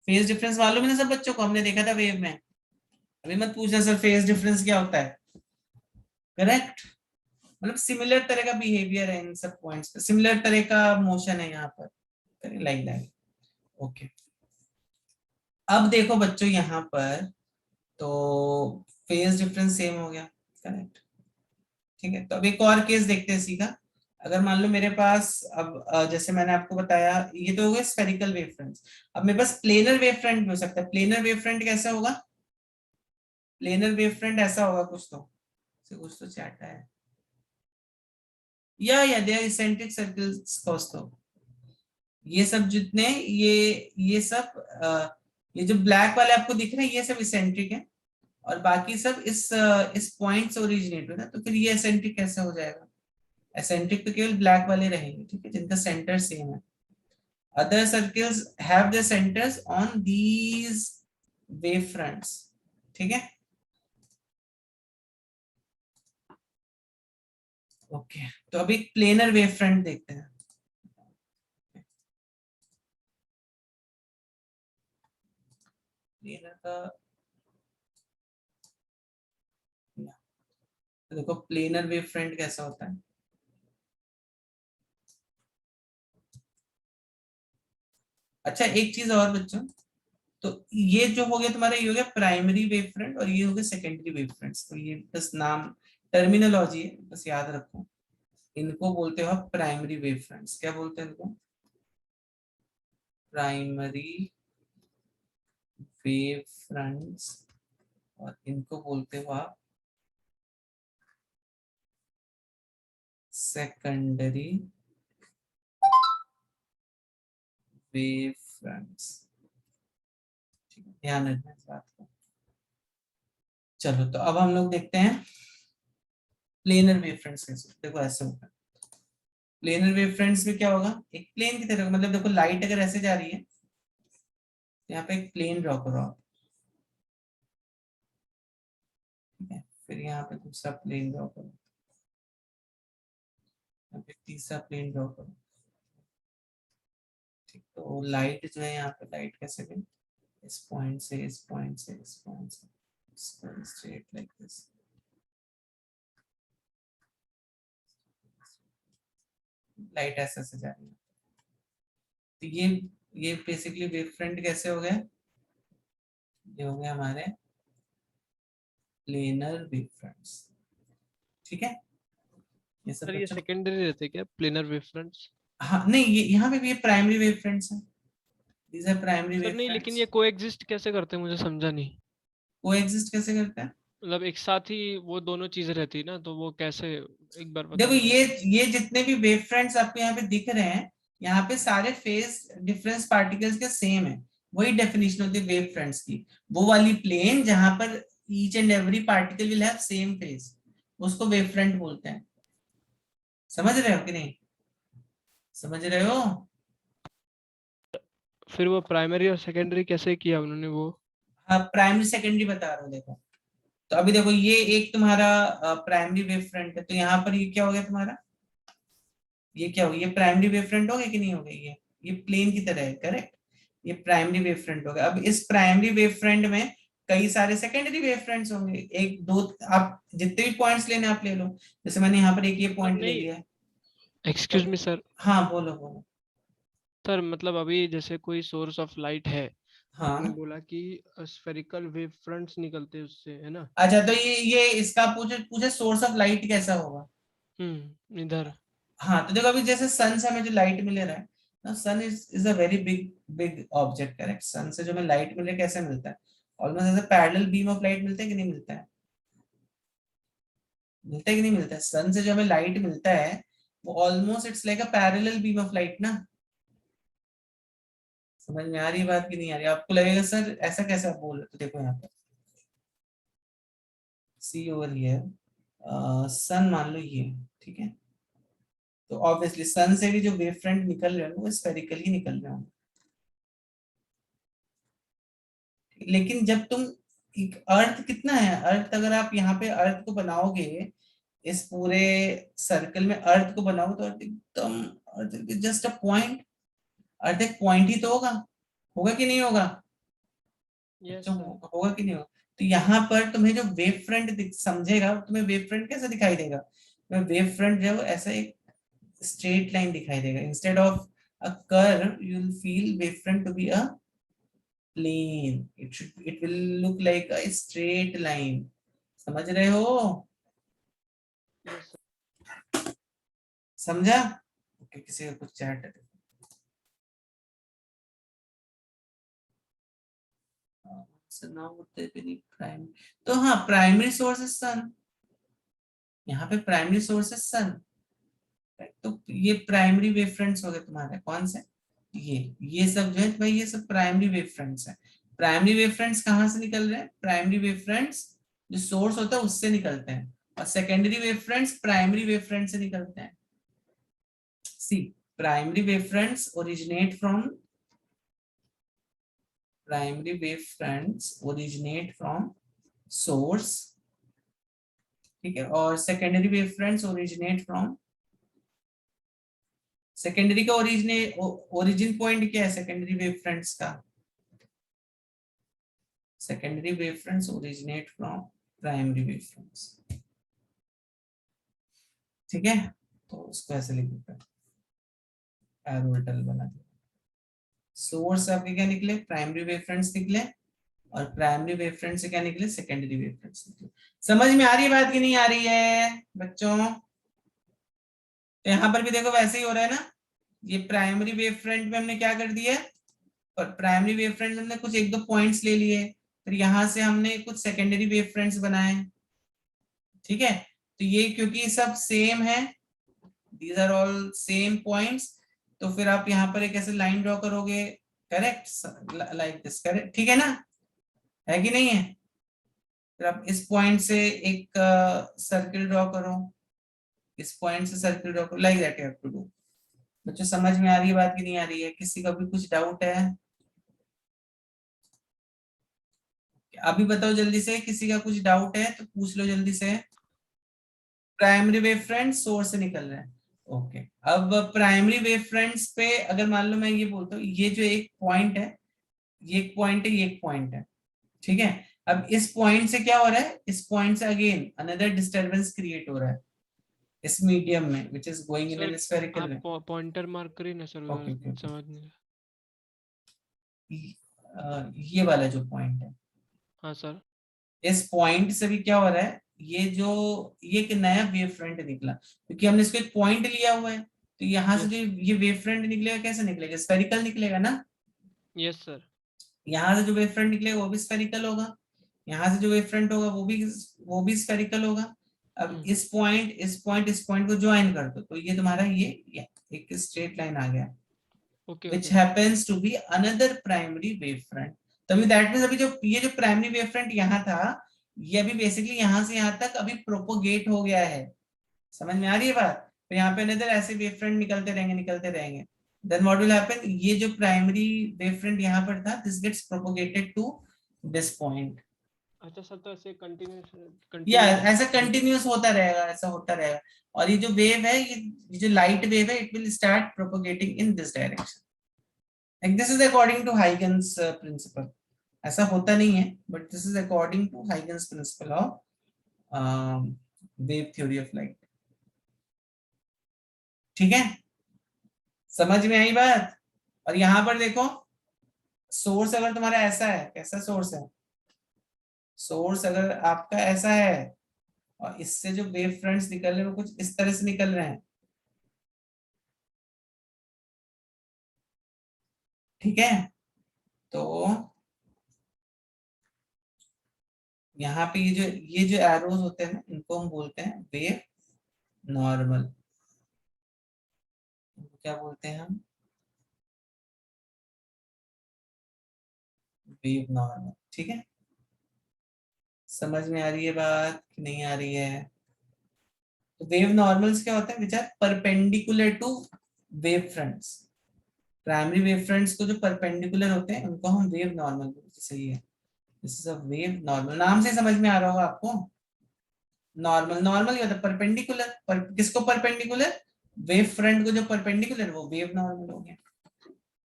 Phase difference मालूम है ना सब बच्चों को, हमने देखा था वेव में। अभी मत पूछना सर फेज डिफरेंस क्या होता है। करेक्ट, मतलब सिमिलर तरह का बिहेवियर है इन सब पॉइंट्स पे, सिमिलर तरह का मोशन है यहाँ पर, लाइक दैट। ओके, अब देखो बच्चों यहाँ पर, तो फेज डिफरेंस सेम हो गया। करेक्ट। ठीक है, तो अब एक और केस देखते हैं सीधा। अगर मान लो मेरे पास अब जैसे मैंने आपको बताया ये तो हो गया स्फेरिकल वेव फ्रंट्स, अब मेरे पास प्लेनर वेव फ्रंट भी हो सकता है। प्लेनर वेव फ्रंट कैसा होगा? प्लेनर वेव फ्रंट ऐसा होगा कुछ तो चाटा है या दे आर इसेंट्रिक सर्कल्स कॉस्तो। ये सब जितने ये सब ये जो ब्लैक वाले आपको दिख रहे हैं ये सब इसेंट्रिक है, और बाकी सब इस पॉइंट से ओरिजिनेट हुआ ना, तो फिर ये एसेंट्रिक कैसे हो जाएगा? एसेंट्रिक तो केवल ब्लैक वाले रहेंगे, ठीक है, जिनका सेंटर सेम है। Other circles have their centers on these wave fronts, ठीक है। ओके, तो अभी प्लेनर वेव फ्रंट देखते हैं। प्लेनर का तो देखो प्लेनर वेव फ्रंट कैसा होता है। अच्छा एक चीज और बच्चों, तो ये जो हो गया तुम्हारा, ये हो गया प्राइमरी वेव फ्रंट और ये हो गया सेकेंडरी वेव फ्रंट्स। तो ये बस नाम टर्मिनोलॉजी है, बस याद रखो। इनको बोलते हो प्राइमरी वेव फ्रंट्स। क्या बोलते हैं इनको? Primary wave fronts. और इनको बोलते हो आप सेकेंडरी वेव फ्रंट्स। ध्यान रखना इस बात को। चलो तो अब हम लोग देखते हैं प्लेनर वेव फ्रंट्स कैसे। देखो ऐसे होता है प्लेनर वेव फ्रंट्स में। क्या होगा? एक प्लेन की तरह, मतलब देखो लाइट अगर ऐसे जा रही है तो यहाँ पे एक प्लेन ड्रॉ करो आप, ठीक है। फिर यहाँ पे दूसरा प्लेन ड्रॉ करो, यहाँ पे तीसरा प्लेन ड्रॉ करो, ठीक। तो लाइट जो है यहाँ पे लाइट कैसे गई? इस पॉइंट से इस पॉइंट से इस पॉइंट से स्ट्रेट लाइक दिस। लाइट ऐसे से जा रही है। तो ये बेसिकली वेव फ्रंट कैसे हो गए? ये हो गए हमारे प्लेनर वेव फ्रंट्स, ठीक है। ये सब सर ये बच्चों, सेकेंडरी रहते क्या प्लेनर वेव फ्रंट्स? हाँ नहीं, ये यहाँ पे भी प्राइमरी वेव फ्रंट्स हैं। These are primary sir wave नहीं, लेकिन फ्रंट्स। ये कोएग्जिस्ट कैसे करते हैं, मुझे समझा नहीं। को एग्जिस्ट कैसे करते हैं? मतलब एक साथ ही वो दोनों चीजें रहती है ना, तो वो कैसे, एक बार बता देखो दीजिए। ये जितने भी वेव फ्रंट्स आपको यहाँ पे दिख रहे हैं, यहाँ पे सारे फेज डिफरेंस पार्टिकल्स के सेम है। वही डेफिनेशन होती है वेव फ्रंट्स की। वो वाली प्लेन जहां पर each and every particle will have same phase, उसको वेव फ्रंट बोलते हैं। समझ रहे हो कि नहीं? समझ रहे हो? फिर वो प्राइमरी और सेकेंडरी कैसे किया उन्होंने वो? हाँ प्राइमरी सेकेंडरी बता रहा हूँ देखो। तो अभी देखो ये एक तुम्हारा प्राइमरी वेव फ्रंट है, तो यहाँ पर ये क्या हो गया तुम्हारा? ये क्या हो गया? ये प्राइमरी वेव फ्रंट हो गया कि नहीं हो गया? ये प्लेन की तरह है, करेक्ट। ये प्राइमरी वेव फ्रंट हो गया। अब इस प्राइमरी वेव फ्रंट में कई सारे सेकेंडरी वेव फ्रंट्स होंगे, एक दो, आप जितने भी पॉइंट्स लेने आप ले लो। जैसे मैंने यहाँ पर एक ये सर पॉइंट ले नहीं, लिया है। तो एक्सक्यूज मी सर। हाँ बोलो बोलो। सर मतलब अभी जैसे कोई सोर्स ऑफ लाइट है, आपने हाँ बोला कि स्फेरिकल वेव फ्रंट्स निकलते हैं उससे, है ना? अच्छा, तो ये इसका पूछे पूछे सोर्स ऑफ लाइट कैसा होगा? इधर। हाँ तो देखो अभी जैसे सन से हमें जो लाइट मिल रहा है ना, sun is a very big big object, correct. Sun से जो हमें लाइट मिल रहा है कैसे मिलता है? ऑलमोस्ट ऐसे पैरेलल बीम ऑफ लाइट मिलता है कि नहीं मिलता है? मिलता है कि नहीं मिलता है? सन से जो हमें लाइट मिलता है वो almost it's like a parallel beam of light ना। समझ में आ रही है बात कि नहीं आ रही? आपको लगेगा सर ऐसा कैसे आप बोल रहे हो, तो देखो यहाँ पे सी ओवर हियर सन मान लो ये, ठीक है। तो ऑब्वियसली सन से भी जो वेव फ्रंट निकल रहे हैं वो स्फेरिकल ही निकल रहे होंगे। लेकिन जब तुम एक अर्थ कितना है, अर्थ अगर आप यहाँ पे अर्थ को बनाओगे, इस पूरे सर्कल में अर्थ को बनाओ तो अर्थ एकदम, अर्थ जस्ट अ पॉइंट। अर्थ एक पॉइंट ही तो होगा। होगा कि नहीं होगा यस बच्चों? सर। होगा कि नहीं होगा? तो यहाँ पर तुम्हें जो वेव फ्रंट समझेगा, तुम्हें वेव फ्रंट कैसे दिखाई देगा? तुम्हें वेव फ्रंट जो है वो ऐसा एक स्ट्रेट लाइन दिखाई देगा। Instead of a curve you will feel wave front to be a plane. It will look like a straight line. समझ रहे हो? Yes sir. समझा? ओके, किसी का कुछ चैट है? प्राइमरी, तो हाँ प्राइमरी सोर्स इज सन, यहाँ पे प्राइमरी सोर्स इज सन। तो ये प्राइमरी वेव फ्रंट्स हो गए तुम्हारे, कौन से? ये सब जो है भाई, ये सब प्राइमरी वेव फ्रंट्स है। प्राइमरी वेव फ्रंट्स कहाँ से निकल रहे हैं? प्राइमरी वेव फ्रंट्स जो सोर्स होता है उससे निकलते हैं, और secondary wave fronts primary wave front से निकलते हैं। See, primary wave fronts originate from, primary wave fronts originate from source, ठीक है, और secondary wave fronts originate from, secondary का ओरिजिन पॉइंट क्या है सेकेंडरी वेव फ्रंट्स का? Secondary wave fronts originate from primary wave fronts, ठीक है। तो उसको ऐसे लिख देते हैं, एरोटल बना दिया। सोर्स आपके क्या निकले? प्राइमरी वेव फ्रंट्स निकले, और प्राइमरी वेव फ्रंट से क्या निकले? सेकेंडरी वेव फ्रंट्स निकले। समझ में आ रही है बात कि नहीं आ रही है बच्चों? तो यहाँ पर भी देखो वैसे ही हो रहा है ना, ये प्राइमरी वेव फ्रंट में हमने क्या कर दिया, और प्राइमरी वेव फ्रंट हमने कुछ एक दो पॉइंट्स ले लिए, फिर यहाँ से हमने कुछ सेकेंडरी वेव फ्रंट्स बनाए, ठीक है। तो ये क्योंकि सब सेम है, these are all same points, तो फिर आप यहाँ पर एक ऐसे लाइन ड्रॉ करोगे, करेक्ट, लाइक दिस, करेक्ट, ठीक है ना, है कि नहीं है? फिर आप इस पॉइंट से एक सर्किल ड्रॉ करो, इस पॉइंट से सर्किल ड्रॉ करो, like that you have to do. बच्चों समझ में आ रही है बात कि नहीं आ रही है? किसी का भी कुछ डाउट है? अभी बताओ जल्दी से, किसी का कुछ डाउट है तो पूछ लो जल्दी से। प्राइमरी वेव फ्रंट सोर्स से निकल रहे हैं, ओके। अब प्राइमरी वेव फ्रंट्स पे अगर मान लो मैं ये बोलता हूँ, ये जो एक पॉइंट है, ये एक पॉइंट है, ये एक पॉइंट है, ठीक है। अब इस पॉइंट से क्या हो रहा है? इस पॉइंट से अगेन अनदर डिस्टरबेंस क्रिएट हो रहा है इस मीडियम में, which is going in sir an spherical आप वे। पॉइंटर मार्क करिए ना सर, ओके उधर ओके ओके, समझ नहीं। ये वाला जो पॉइंट है, हाँ सर। इस पॉइंट से भी क्या हो रहा है, ये एक नया वेव फ्रंट निकला, क्योंकि हमने इसको एक पॉइंट लिया हुआ है, तो यहाँ से जो यस ये वेव फ्रंट निकलेगा, कैसे निकलेगा? स्फेरिकल निकलेगा ना। Yes sir. यहाँ से जो वेव फ्रंट निकलेगा वो भी स्फेरिकल होगा, यहाँ से जो वेव फ्रंट होगा वो भी स्फेरिकल होगा। अब इस पॉइंट को ज्वाइन कर दो, तो ये तुम्हारा ये एक स्ट्रेट लाइन आ गया, okay which okay. happens to be another primary wavefront। तभी दैट मींस अभी जो ये जो प्राइमरी वेवफ्रंट यहाँ था, ये अभी बेसिकली यहाँ से यहाँ तक अभी प्रोपोगेट हो गया है। समझ में आ रही है बात? तो यहाँ पे अनदर ऐसे वेवफ्रंट निकलते रहेंगे, निकलते रहेंगे। देन व्हाट विल हैपन, ये जो प्राइमरी वेवफ्रंट यहाँ पर था, this gets propagated to this point. अच्छा सर, तो ऐसे कंटिन्यूस या कंटिन्यूस ऐसा होता। कंटिन्यूस होता रहेगा, ऐसा होता रहेगा। और ये जो वेव है, ये जो लाइट वेव है, it will start propagating in this direction. Like this is according to Huygens principle। ऐसा होता नहीं है, but this is according to Huygens principle of wave theory of light। ठीक है, समझ में आई बात? और यहाँ पर देखो, सोर्स अगर तुम्हारा ऐसा है, कैसा सोर्स है? सोर्स अगर आपका ऐसा है, और इससे जो वेव फ्रंट्स निकल रहे हैं वो कुछ इस तरह से निकल रहे हैं, ठीक है। तो यहाँ पे ये जो एरोज होते हैं ना, इनको हम बोलते हैं वेव नॉर्मल। क्या बोलते हैं हम? वेव नॉर्मल, ठीक है। समझ में आ रही है बात कि नहीं आ रही है? तो वेव नॉर्मल्स क्या होता है? Which are perpendicular to wave fronts. Primary wave fronts को जो परपेंडिकुलर होते हैं उनको हम वेव नॉर्मल बोलते हैं। सही है, this is a wave normal, नाम से समझ में आ रहा होगा आपको। नॉर्मल, नॉर्मल क्या होता है? परपेंडिकुलर, किसको परपेंडिकुलर? वेव फ्रंट को जो परपेंडिकुलर, वो वेव नॉर्मल हो गया,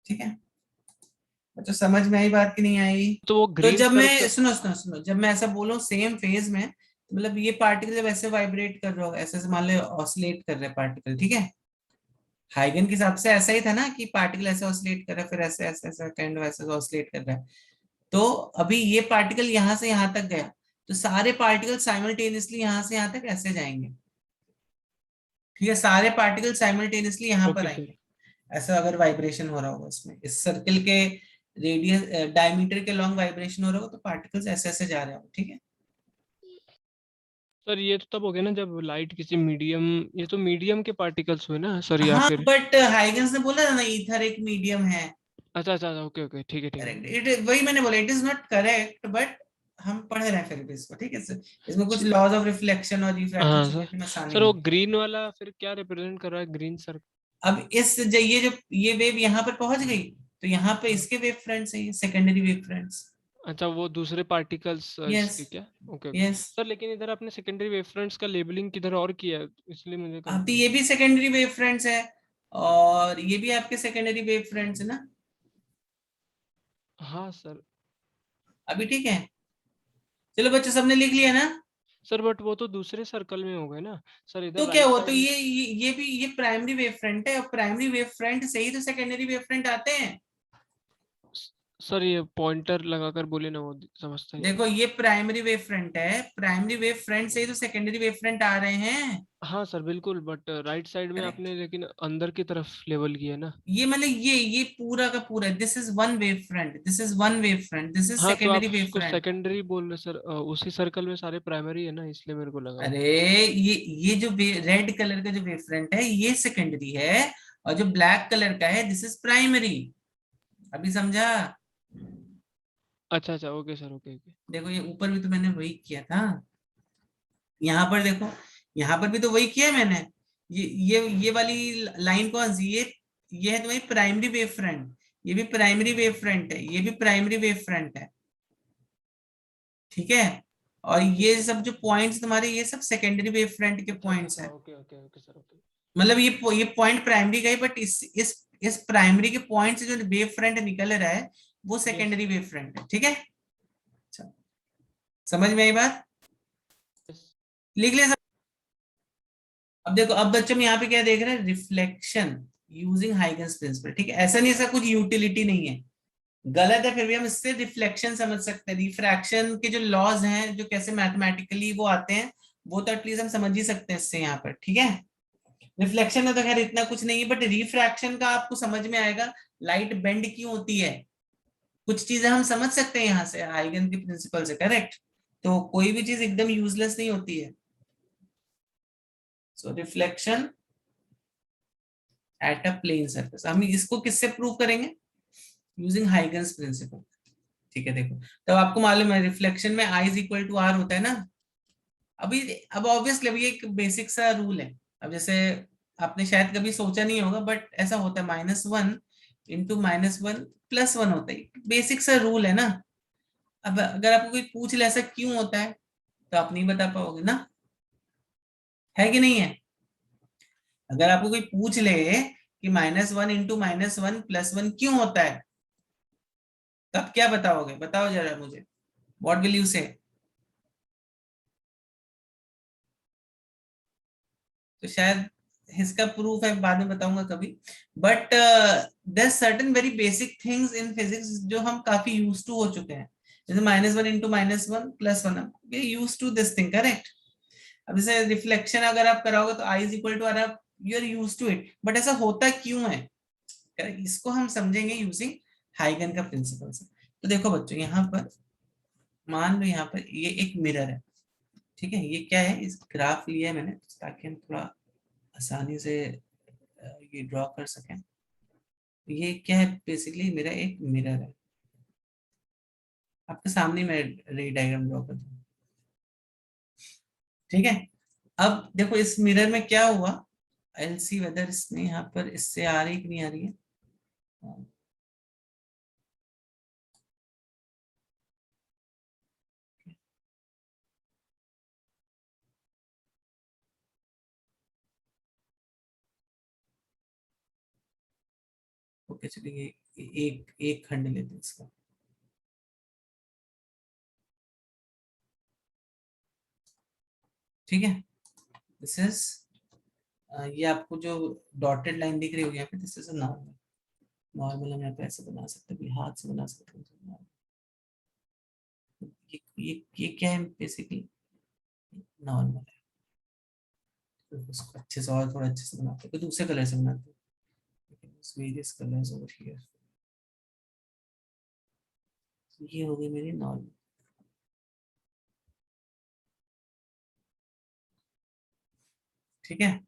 ठीक है। तो समझ में आई बात कि नहीं आई? तो वो तो ग्रीन जब कर्व मैं तो। सुनो सुनो सुनो, जब मैं ऐसा बोलूं सेम फेज में, मतलब ये पार्टिकल जब ऐसे वाइब्रेट कर रहा हो, ऐसे ऐसे मान लो ऑसिलेट कर रहे हैं पार्टिकल, ठीक है। हाइगन के हिसाब से ऐसा ही था ना, कि पार्टिकल ऐसे ऑसिलेट कर रहा है, फिर ऐसे ऐसे ऐसे काइंड ऑफ ऐसे ऑसिलेट कर रहा है। तो अभी ये पार्टिकल यहाँ से यहाँ तक गया, तो सारे पार्टिकल साइमल्टेनियसली यहाँ से यहाँ तक ऐसे जाएंगे, ठीक है, सारे पार्टिकल साइमल्टेनियसली यहाँ पर ओके सर। आएंगे। ऐसा अगर वाइब्रेशन हो रहा होगा इसमें, इस सर्कल के रेडियस डायमीटर के लॉन्ग वाइब्रेशन हो रहा होगा, तो पार्टिकल्स ऐसे ऐसे जा रहे होंगे। ठीक है, सर ये तो तब हो गया ना जब लाइट किसी मीडियम, ये तो मीडियम के पार्टिकल्स हुए ना सर, या हाँ फिर? बट हाइगन्स ने बोला था ना ईथर एक मीडियम है। अच्छा अच्छा अच्छा, ओके ओके, ठीक है ठीक है। करेक्ट, इट वही मैंने बोला, it is not correct, but हम पढ़ रहे हैं फिर भी इसको। ठीक है सर, इसमें कुछ लॉज ऑफ रिफ्लेक्शन और रिफ्रैक्शन हाँ सर। सिचुएशन आसानी सर वो नहीं है। ग्रीन वाला फिर क्या रिप्रेजेंट कर रहा है, ग्रीन सर? अब ये जो ये वेव यहाँ पर पहुंच गई, तो यहाँ पे इसके वेव फ्रंट्स है, ये सेकेंडरी वेव फ्रंट्स। अच्छा, वो दूसरे पार्टिकल्स यस, इसके क्या? Okay okay yes. सर, लेकिन इधर आपने सेकेंडरी वेवफ्रंट्स का लेबलिंग किधर और किया है, इसलिए मुझे अब तो कंफ्यूज। ये भी सेकेंडरी वेव फ्रंट्स है, और ये भी आपके सेकेंडरी वेव फ्रंट्स है ना। हाँ सर। अभी ठीक है, चलो बच्चों सबने लिख लिया ना। सर बट वो तो दूसरे सर्कल में हो गए ना सर, इधर तो क्या राइट हुआ, तो साइड में। ये भी ये प्राइमरी वेव फ्रंट है, और प्राइमरी वेव फ्रंट से ही तो सेकेंडरी वेव फ्रंट आते हैं। सर ये पॉइंटर लगाकर बोले ना, वो समझता नहीं देखो था। ये प्राइमरी वेव फ्रंट है, प्राइमरी वेव फ्रंट से ही तो सेकेंडरी वेव फ्रंट आ रहे हैं। हाँ सर बिल्कुल, बट राइट साइड में करेक्ट, आपने लेकिन अंदर की तरफ लेबल किया ना। ये मतलब ये पूरा का पूरा, this is one wave front, this is one wave front, this is हाँ तो आप सेकेंडरी वेव उसको फ्रंट। सेकेंडरी बोल रहे सर, उसी सर्कल में सारे प्राइमरी है ना, इसलिए मेरे को लगा वो। अरे ये जो रेड कलर का जो वेव फ्रंट है ये सेकेंडरी है, और जो ब्लैक कलर का है दिस इज प्राइमरी। अभी समझा? अच्छा अच्छा, ओके सर, ओके ओके। देखो ये ऊपर भी तो मैंने वही किया था, यहाँ पर देखो, यहाँ पर भी तो वही किया है मैंने। ये वाली लाइन कौन सी, ये है तुम्हारी प्राइमरी वेव फ्रंट, ये भी प्राइमरी वेव फ्रंट है, ये भी प्राइमरी वेव फ्रंट है। ठीक है, और ये सब जो पॉइंट्स तुम्हारे, ये सब सेकेंडरी वेव फ्रंट के अच्छा अच्छा पॉइंट्स अच्छा, हैं। Okay okay okay sir, okay. मतलब ये पॉइंट प्राइमरी का ही, बट इस प्राइमरी के पॉइंट से जो वेव फ्रंट निकल रहा है वो यस सेकेंडरी वेव फ्रंट है। ठीक है, अच्छा, समझ में आई बात? यस। लिख लिया सब? अब देखो, अब बच्चों में यहाँ पे क्या देख रहे हैं, रिफ्लेक्शन यूजिंग हाइगन्स प्रिंसिपल। ठीक है, ऐसा नहीं, ऐसा कुछ यूटिलिटी नहीं है, गलत है, फिर भी हम इससे रिफ्लेक्शन समझ सकते हैं। रिफ्रैक्शन के जो लॉज हैं, जो कैसे मैथमेटिकली वो आते हैं, वो तो एटलीस्ट हम समझ ही सकते हैं इससे यहाँ पर। ठीक है, रिफ्लेक्शन में तो खैर इतना कुछ नहीं है, बट रिफ्रैक्शन का आपको समझ में आएगा, लाइट बेंड क्यों होती है, कुछ चीजें हम समझ सकते हैं यहाँ से हाइगन के प्रिंसिपल से। करेक्ट, तो कोई भी चीज एकदम यूजलेस नहीं होती है। So reflection at a plane surface, हम इसको किससे प्रूव करेंगे, यूजिंग हाइगन्स प्रिंसिपल। ठीक है, देखो, तब आपको मालूम है रिफ्लेक्शन में आई इज इक्वल टू आर होता है ना। अभी अब ऑब्वियसली अभी एक बेसिक सा रूल है, अब जैसे आपने शायद कभी सोचा नहीं होगा, बट ऐसा होता है, -1 इंटू -1 +1 होता है, बेसिक सा रूल है ना। अब अगर आपको कोई पूछ ले ऐसा क्यों होता है, तो आप नहीं बता पाओगे ना, है कि नहीं है? अगर आपको कोई पूछ ले कि -1 इंटू -1 +1 क्यों होता है, तो आप क्या बताओगे, बताओ जरा मुझे, व्हाट विल यू से? तो शायद इसका प्रूफ है बाद में बताऊंगा कभी, but there certain very basic things in physics जो हम काफी यूज टू हो चुके हैं, जैसे -1 into -1 +1, we use to this thing. Correct, अब जैसे रिफ्लेक्शन अगर आप कराओगे तो I is equal to R, आप you are use to it, but ऐसा होता क्यों है, करेक्ट, इसको हम समझेंगे यूजिंग हाइगन का प्रिंसिपल से। तो देखो बच्चों, यहाँ पर मान लो यहाँ पर ये एक मिरर है। ठीक है, ये क्या है, इस ग्राफ लिया है मैंने ताकि हम थोड़ा आसानी से ये ड्रॉ कर सकें। ये क्या है, बेसिकली मेरा एक मिरर है, आपके सामने मैं रे डायग्राम ड्रॉ कर दूँ। ठीक है, अब देखो इस मिरर में क्या हुआ, आई सी वेदर इसमें यहाँ पर इससे आ रही कि नहीं आ रही है। ओके चलिए, एक एक खंड लेते हैं इसका। ठीक है, दिस इज, ये आपको जो डॉटेड लाइन दिख रही होगी यहाँ पे, दिस इज नॉर्मल। नॉर्मल हम यहाँ पे ऐसे बना सकते हैं, हाथ से बना सकते हैं। ये क्या है, बेसिकली नॉर्मल है। उसको अच्छे से और थोड़ा अच्छे से बनाते हैं, तो दूसरे कलर से बनाते हैं, वेरियस कलर्स ओवर हियर। ये हो गई मेरी नॉर्मल। ठीक है,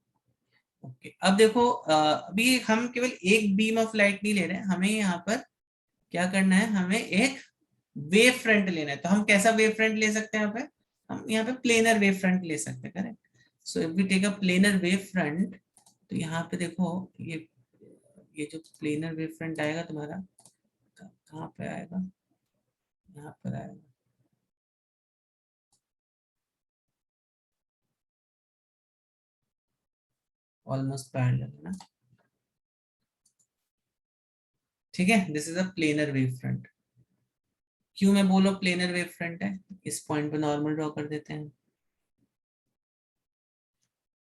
ओके। अब देखो अभी हम केवल एक बीम ऑफ लाइट नहीं ले रहे हैं, हमें यहाँ पर क्या करना है, हमें एक वेव फ्रंट लेना है। तो हम कैसा वेव फ्रंट ले सकते हैं यहाँ पे, हम यहाँ पे प्लेनर वेव फ्रंट ले सकते हैं, correct. So if we take a planar wave front, तो यहाँ पे देखो ये जो प्लेनर वेव फ्रंट आएगा तुम्हारा, कहाँ पे आएगा, यहाँ पर आएगा। ऑलमोस्ट पैरेलल है ना, ठीक है। This is a planar wave front. क्यों मैं बोलो प्लेनर वेव फ्रंट है, इस पॉइंट पे नॉर्मल ड्रॉ कर देते हैं।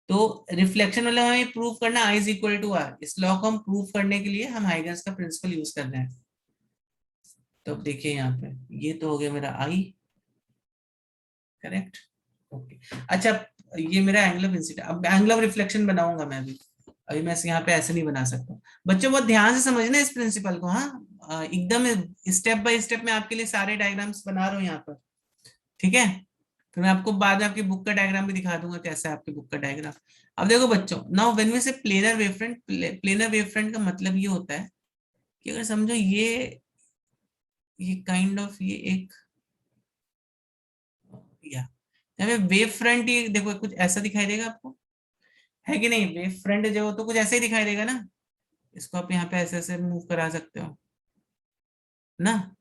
तो रिफ्लेक्शन वाला हमें प्रूव करना I is equal to R, इस लॉ को हम प्रूव करने के लिए हम हाइगन्स का प्रिंसिपल यूज कर रहे हैं। तो अब देखिए यहाँ पे ये तो हो गया मेरा I, करेक्ट, ओके। अच्छा, ये मेरा एंगल ऑफ इंसिडेंस, अब एंगल ऑफ रिफ्लेक्शन बनाऊंगा मैं अभी मैं यहाँ पे ऐसे नहीं बना सकता। बच्चों बहुत ध्यान से समझना इस प्रिंसिपल को, हाँ एकदम स्टेप बाय स्टेप मैं आपके लिए सारे डायग्राम्स बना रहा हूँ यहाँ पर, ठीक है। फिर मैं आपको बाद में आपकी बुक का डायग्राम भी दिखा दूंगा कैसा है आपकी बुक का डायग्राम। अब देखो बच्चों, नाउ व्हेन वी से प्लेनर वेवफ्रंट, प्लेनर वेवफ्रंट का मतलब ये होता है कि अगर समझो ये काइंड ऑफ ये एक या यहाँ पे वेव फ्रंट, ये देखो कुछ ऐसा दिखाई देगा आपको, है कि नहीं। वेव फ्रंट जो तो कुछ ऐसा ही दिखाई देगा ना, इसको आप यहाँ पे ऐसे ऐसे मूव करा सकते हो ना।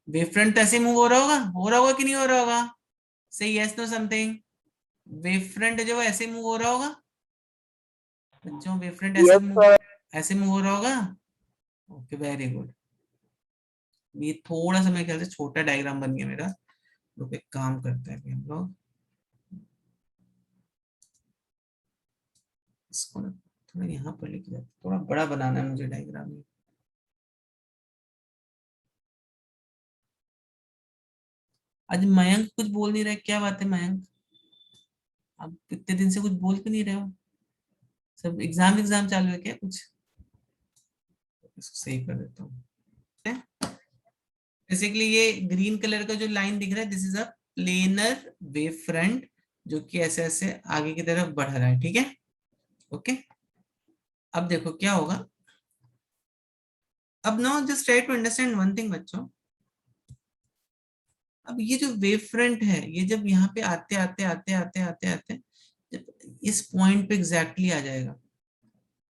वेव फ्रंट तो ऐसे मूव हो रहा होगा कि नहीं हो रहा होगा, सही, yes know something. Wave front जो है ऐसे मूव हो रहा होगा बच्चों, वेव फ्रंट ऐसे मूव हो रहा होगा, ओके वेरी गुड। ये थोड़ा सा मेरे ख्याल से छोटा डायग्राम बन गया मेरा, तो एक काम करते हैं अभी हम लोग इसको ना थोड़ा यहाँ पर लेके जाते, थोड़ा बड़ा बनाना है मुझे डायग्राम में। आज मयंक कुछ बोल नहीं रहे, क्या बात है मयंक, आप कितने दिन से कुछ बोल क्यों नहीं रहे हो, सब एग्जाम चालू है क्या कुछ, इसको सही कर देता हूँ। बेसिकली ये ग्रीन कलर का जो लाइन दिख रहा है, this is a planar wave front, जो कि ऐसे ऐसे आगे की तरफ बढ़ रहा है, ठीक है, ओके। अब देखो क्या होगा, अब now just try to understand one thing बच्चों। अब ये जो वेव फ्रंट है, ये जब यहाँ पे आते आते आते आते आते आते जब इस पॉइंट पे एग्जैक्टली आ जाएगा,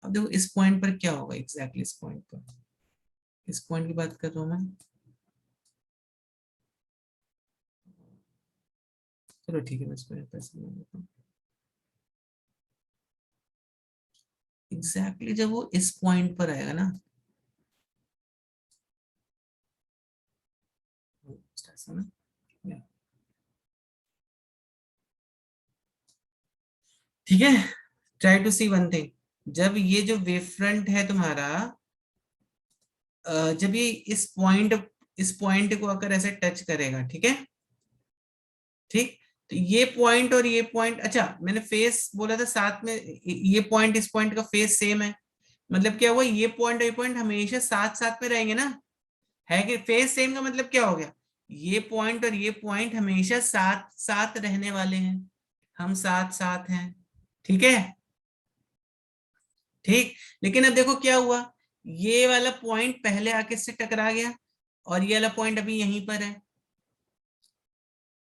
अब देखो इस पॉइंट पर क्या होगा, एग्जैक्टली इस पॉइंट पर, इस पॉइंट की बात कर रहा हूँ मैं, चलो ठीक है मैं इसको पैसे बना देता हूँ। एग्जैक्टली जब वो इस पॉइंट पर आएगा ना, ऐसा ना, ठीक है। Try to see one thing, जब ये जो वेव फ्रंट है तुम्हारा, जब ये इस पॉइंट को अगर ऐसे टच करेगा, ठीक है, ठीक। तो ये पॉइंट और ये पॉइंट, अच्छा मैंने फेस बोला था साथ में, ये पॉइंट इस पॉइंट का फेस सेम है, मतलब क्या हुआ, ये पॉइंट और ये पॉइंट हमेशा साथ साथ में रहेंगे ना, है कि फेस सेम का मतलब क्या हो गया, ये पॉइंट और ये पॉइंट हमेशा साथ साथ रहने वाले हैं, हम साथ साथ हैं, ठीक है, ठीक। लेकिन अब देखो क्या हुआ, ये वाला पॉइंट पहले आके से टकरा गया और ये वाला पॉइंट अभी यहीं पर है,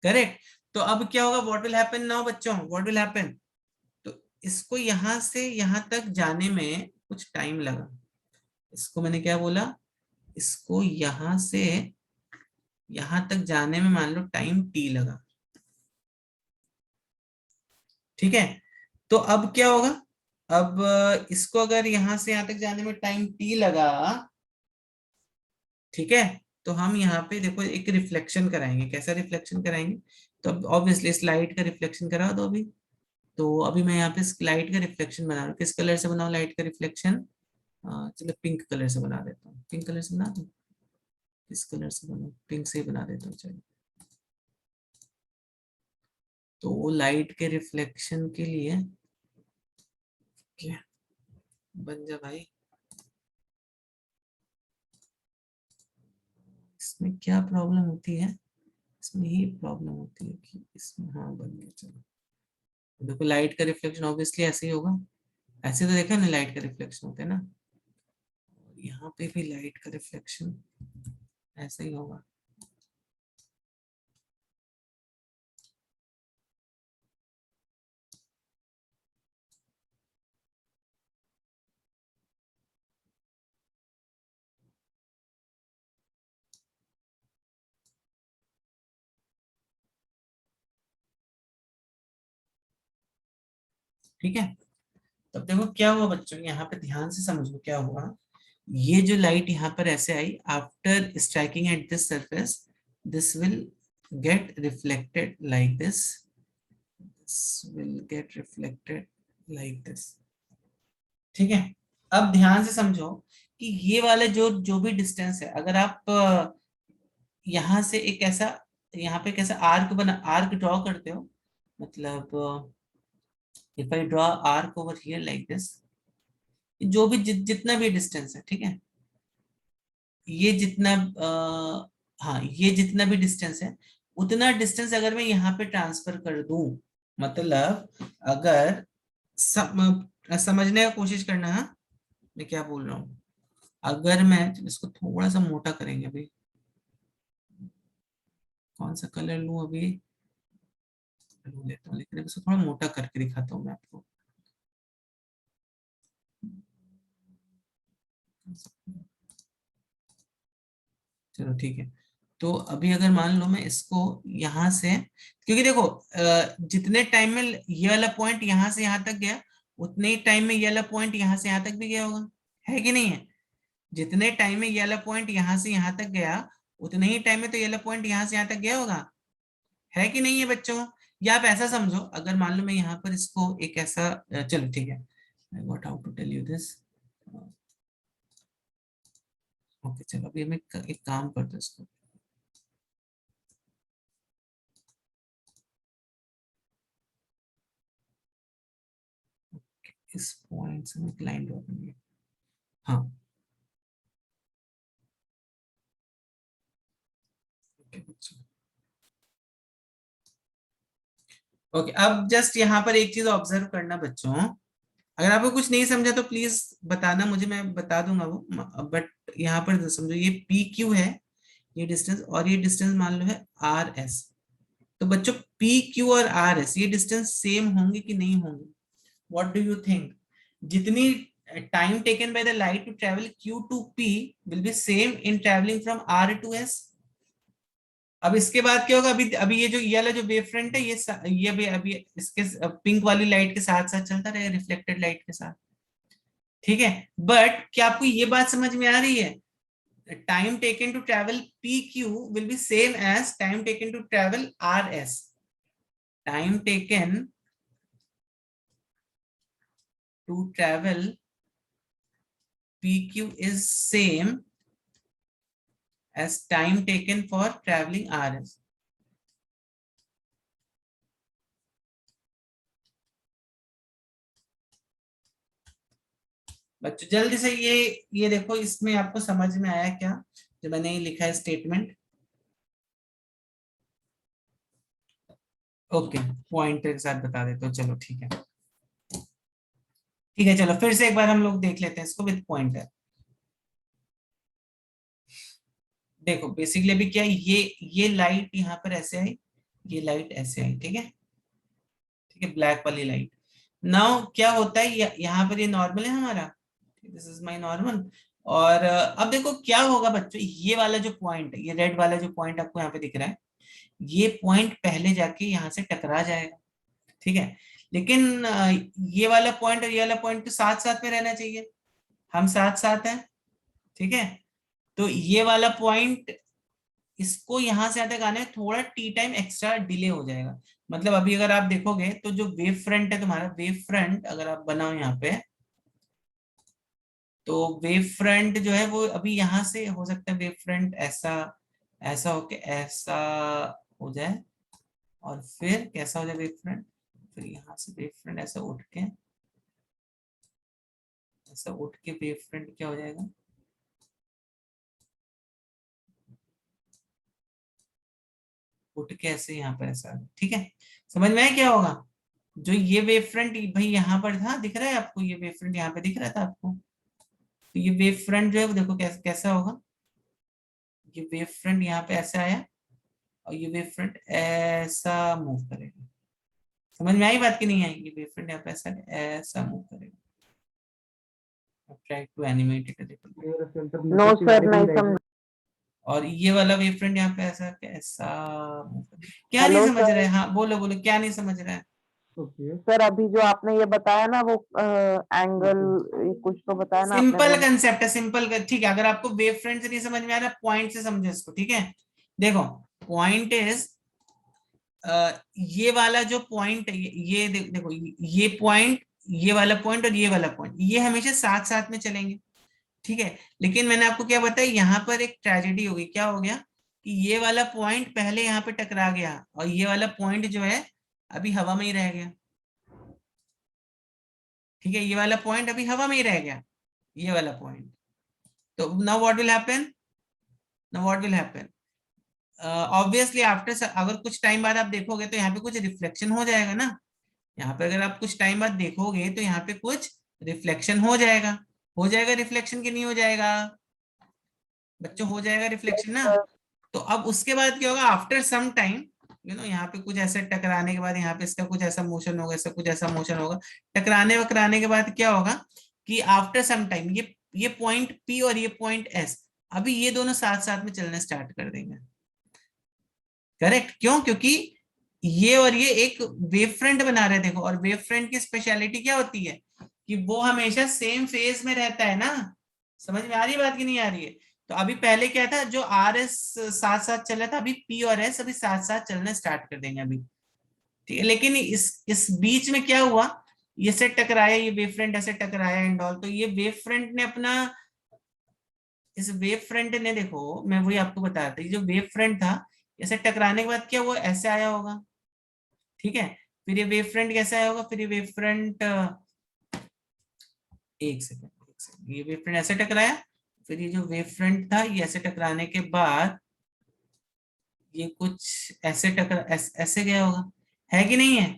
करेक्ट। तो अब क्या होगा, व्हाट विल हैपन नाउ बच्चों, व्हाट विल हैपन, तो इसको यहां से यहां तक जाने में कुछ टाइम लगा, इसको मैंने क्या बोला, इसको यहां से यहां तक जाने में मान लो टाइम टी लगा, ठीक है। तो अब क्या होगा, अब इसको अगर यहां से यहां तक जाने में टाइम टी लगा, ठीक है, तो हम यहाँ पे देखो एक रिफ्लेक्शन कराएंगे, कैसा रिफ्लेक्शन कराएंगे, तो अब ऑब्वियसली इस लाइट का रिफ्लेक्शन करा दो अभी। तो अभी मैं यहाँ पे लाइट का रिफ्लेक्शन बना रहा हूँ, किस कलर से बनाऊँ लाइट का रिफ्लेक्शन, चलो पिंक कलर से बना देता हूँ, पिंक कलर से बना दूँ, किस कलर से बनाऊँ, पिंक से ही बना देता हूँ चलो। तो लाइट के रिफ्लेक्शन के लिए क्या बन जा भाई, इसमें क्या प्रॉब्लम होती है, इसमें ही प्रॉब्लम होती है कि इसमें, हाँ बन गया। चलो देखो लाइट का रिफ्लेक्शन ऑब्वियसली ऐसे ही होगा, ऐसे तो देखा ना लाइट का रिफ्लेक्शन होता है ना, यहाँ पे भी लाइट का रिफ्लेक्शन ऐसा ही होगा। ठीक है, तब देखो क्या हुआ बच्चों, यहाँ पे ध्यान से समझो क्या हुआ। ये जो लाइट यहाँ पर ऐसे आई, after striking at this surface, this will get reflected like this, will get reflected like this। ठीक है, अब ध्यान से समझो कि ये वाला जो जो भी डिस्टेंस है, अगर आप यहाँ से एक ऐसा, यहाँ पे कैसा आर्क बना, आर्क ड्रॉ करते हो, मतलब if I draw arc over here like this, जो भी जितना भी डिस्टेंस है, ठीक है, ये जितना हाँ ये जितना भी डिस्टेंस है, उतना डिस्टेंस अगर मैं यहाँ पे ट्रांसफर कर दूं, मतलब अगर समझने का कोशिश करना, हाँ मैं क्या बोल रहा हूँ। अगर मैं इसको थोड़ा सा मोटा करेंगे अभी, कौन सा कलर लूं अभी, लू लेता हूँ, लेकिन अभी इसको थोड़ा मोटा करके दिखाता हूँ मैं आपको। चलो ठीक है, तो अभी अगर मान लो मैं इसको यहाँ से, क्योंकि देखो जितने टाइम में ये वाला पॉइंट यहाँ से यहाँ तक गया, उतने ही टाइम में ये वाला पॉइंट यहाँ से यहाँ तक भी गया होगा, है कि नहीं है। जितने टाइम में ये वाला पॉइंट यहाँ से यहाँ तक गया, उतने ही टाइम में तो ये वाला पॉइंट यहाँ से यहाँ तक गया होगा, है कि नहीं है बच्चों। या आप ऐसा समझो, अगर मान लो मैं यहाँ पर इसको एक ऐसा चलो ठीक है, I got how to tell you this. Okay चलो अभी मैं एक काम करता हूँ इसको, इस पॉइंट से मैं एक लाइन ड्रॉ करूंगी। हाँ ओके बच्चों, ओके अब जस्ट यहाँ पर एक चीज ऑब्जर्व करना बच्चों, अगर आपको कुछ नहीं समझा तो प्लीज बताना मुझे, मैं बता दूंगा वो, बट यहाँ पर समझो ये पी क्यू है, ये डिस्टेंस, और ये डिस्टेंस मान लो है आर एस। तो बच्चों पी क्यू और आर एस ये डिस्टेंस सेम होंगे कि नहीं होंगे, व्हाट डू यू थिंक। जितनी time taken by the light to travel Q to P will be same in travelling from R to S. अब इसके बाद क्या होगा, अभी अभी ये वाला जो वेव फ्रंट है, ये अभी इसके पिंक वाली लाइट के साथ साथ चलता रहेगा, रिफ्लेक्टेड लाइट के साथ, ठीक है। बट क्या आपको ये बात समझ में आ रही है, time taken to travel P Q will be same as time taken to travel R S. Time taken to travel pq is same as time taken for traveling rs। बच्चों जल्दी से ये देखो, इसमें आपको समझ में आया क्या जो मैंने ये लिखा है स्टेटमेंट। ओके पॉइंटर के साथ बता देता हूँ, चलो ठीक है, ठीक है चलो फिर से एक बार हम लोग देख लेते हैं इसको विद पॉइंटर। देखो बेसिकली अभी क्या, ये लाइट यहाँ पर ऐसे आई, ये लाइट ऐसे आई, ठीक है, ठीक है ब्लैक वाली लाइट। नाउ क्या होता है, यहाँ पर ये नॉर्मल है हमारा, दिस इज माय नॉर्मल। और अब देखो क्या होगा बच्चों, ये वाला जो पॉइंट है, ये रेड वाला जो पॉइंट आपको यहाँ पे दिख रहा है, ये पॉइंट पहले जाके यहाँ से टकरा जाएगा, ठीक है। लेकिन ये वाला पॉइंट और ये वाला पॉइंट तो साथ साथ में रहना चाहिए, हम साथ साथ हैं, ठीक है। तो ये वाला पॉइंट, इसको यहां से यहाँ तक आने में थोड़ा टी टाइम एक्स्ट्रा डिले हो जाएगा। मतलब अभी अगर आप देखोगे तो जो वेव फ्रंट है तुम्हारा, वेव फ्रंट अगर आप बनाओ यहाँ पे, तो वेव फ्रंट जो है वो अभी यहाँ से हो सकता है वेव फ्रंट ऐसा, ऐसा होके ऐसा हो जाए, और फिर कैसा हो जाए वेव फ्रंट, फिर यहाँ से वेव फ्रंट ऐसा उठ के ऐसा उठ के वेव फ्रंट क्या हो जाएगा, उठ के ऐसे यहाँ पर ऐसा, ठीक है। समझ में आया क्या होगा, जो ये वेव फ्रंट भाई यहाँ पर था, दिख रहा है आपको, ये वेव फ्रंट यहाँ पे दिख रहा था आपको, तो ये वेव फ्रंट जो है वो देखो कैसा कैसा होगा, ये वेव फ्रंट यहाँ पे ऐसे आया और ये वेव फ्रंट ऐसा मूव करेगा। समझ में आई बात की नहीं आई, ये वेव फ्रंट यहाँ पे ऐसा ऐसा मूव करेगा। Try to animate it, no sir नहीं समझ। और ये वाला वेव फ्रंट यहाँ पे ऐसा कैसा move करेगा। क्या नहीं हेलो समझ सर। रहे, हाँ बोलो बोलो, क्या नहीं समझ रहा है। सर अभी जो आपने ये बताया ना वो एंगल कुछ तो बताया ना आपने सिंपल वो। कंसेप्ट है, सिंपल, ठीक है। अगर आपको वेव फ्रंट से नहीं समझ में आ रहा, पॉइंट से समझो इसको, ठीक है। देखो पॉइंट इज, ये वाला जो पॉइंट है, ये देखो, ये पॉइंट, ये वाला पॉइंट और ये वाला पॉइंट, ये हमेशा साथ साथ में चलेंगे, ठीक है। लेकिन मैंने आपको क्या बताया, यहाँ पर एक ट्रेजेडी हो गई, क्या हो गया कि ये वाला पॉइंट पहले यहाँ पे टकरा गया और ये वाला पॉइंट जो है अभी हवा में ही रह गया, ठीक है। ये वाला पॉइंट अभी हवा में ही रह गया, ये वाला पॉइंट। तो now what will happen, now what will happen, obviously after, अगर कुछ टाइम बाद आप देखोगे तो यहाँ पे कुछ रिफ्लेक्शन हो जाएगा ना, यहाँ पे अगर आप कुछ टाइम बाद देखोगे तो यहाँ पे कुछ रिफ्लेक्शन हो जाएगा रिफ्लेक्शन, की नहीं हो जाएगा बच्चों, हो जाएगा रिफ्लेक्शन ना। तो अब उसके बाद क्या होगा, आफ्टर सम टाइम, यहाँ पे कुछ ऐसे टकराने के बाद यहाँ पे इसका कुछ ऐसा मोशन होगा, इसका कुछ ऐसा मोशन होगा, टकराने वकराने के बाद क्या होगा कि आफ्टर सम टाइम ये पॉइंट P और ये पॉइंट S, अभी ये दोनों साथ साथ में चलना स्टार्ट कर देंगे। करेक्ट, क्यों, क्योंकि ये और ये एक वेव फ्रंट बना रहे, देखो। और वेव फ्रंट की स्पेशलिटी क्या होती है कि वो हमेशा सेम फेज में रहता है ना। समझ में आ रही है बात की नहीं आ रही है। तो अभी पहले क्या था, जो RS साथ साथ चल रहा था, अभी P और S अभी साथ साथ चलना स्टार्ट कर देंगे अभी, ठीक है। लेकिन इस बीच में क्या हुआ, ये से टकराया, ये वेव फ्रंट ऐसे टकराया एंड ऑल, तो ये वेव फ्रंट ने अपना, इस वेव फ्रंट ने, देखो मैं वही आपको बता रहा था, ये जो वेव फ्रंट था, ऐसे टकराने के बाद क्या वो ऐसे आया होगा, ठीक है। फिर ये वेव फ्रंट कैसा आया होगा, फिर ये वेव फ्रंट, एक सेकंड, ये वेव फ्रंट ऐसे टकराया, फिर ये जो वेव फ्रंट था ये ऐसे टकराने के बाद ये कुछ ऐसे ऐसे गया होगा, है कि नहीं है।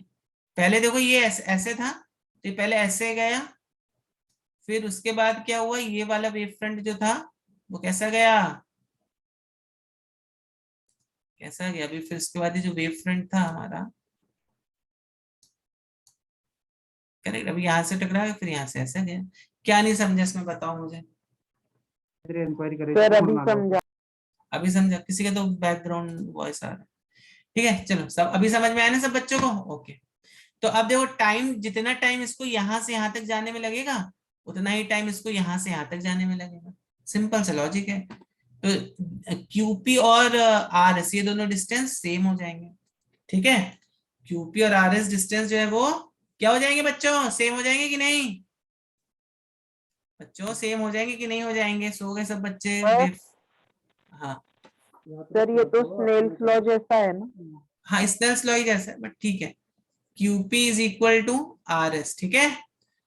पहले देखो ये ऐसे था, तो ये पहले ऐसे गया, फिर उसके बाद क्या हुआ, ये वाला वेव फ्रंट जो था वो कैसा गया, कैसा गया अभी, फिर उसके बाद ये जो वेव फ्रंट था हमारा, करेक्ट, अभी यहाँ से टकरा, फिर यहाँ से ऐसे गया। क्या नहीं समझा इसमें, बताओ मुझे। सर अभी समझा। अभी समझा, किसी का तो बैकग्राउंड वॉइस आ रहा है, ठीक है। चलो सब अभी समझ में आया ना सब बच्चों को, ओके। तो अब देखो टाइम, जितना टाइम इसको यहाँ से यहाँ तक जाने में लगेगा, उतना ही टाइम इसको यहाँ से यहाँ तक जाने में लगेगा। सिंपल सा लॉजिक है। तो QP और RS ये दोनों डिस्टेंस सेम हो जाएंगे, ठीक है। QP और RS डिस्टेंस जो है वो क्या हो जाएंगे बच्चों, सेम हो जाएंगे कि नहीं, बच्चों सेम हो जाएंगे कि नहीं हो जाएंगे, सो गए सब बच्चे। हाँ सर ये तो स्नेल्स लॉ जैसा है ना। हाँ, स्नेल्स लॉ ही जैसा है, बट ठीक है। QP is equal to RS, ठीक है।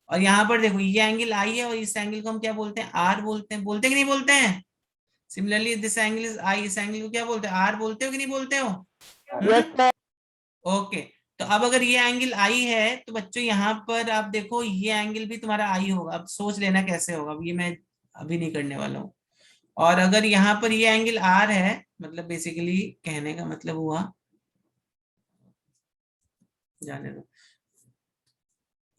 और यहाँ पर देखो ये एंगल I है और इस एंगल को हम क्या बोलते हैं, R बोलते हैं, बोलते कि नहीं बोलते हैं। Similarly this angle is I, इस एंगल को क्या बोलते हैं, R बोलते हो कि नहीं बोलते हो। Yes sir. ओके, तो अब अगर ये एंगल I है तो बच्चों यहाँ पर आप देखो ये एंगल भी तुम्हारा I होगा। अब सोच लेना कैसे होगा, अब ये मैं अभी नहीं करने वाला हूँ। और अगर यहाँ पर ये एंगल R है, मतलब बेसिकली कहने का मतलब हुआ, जाने दो,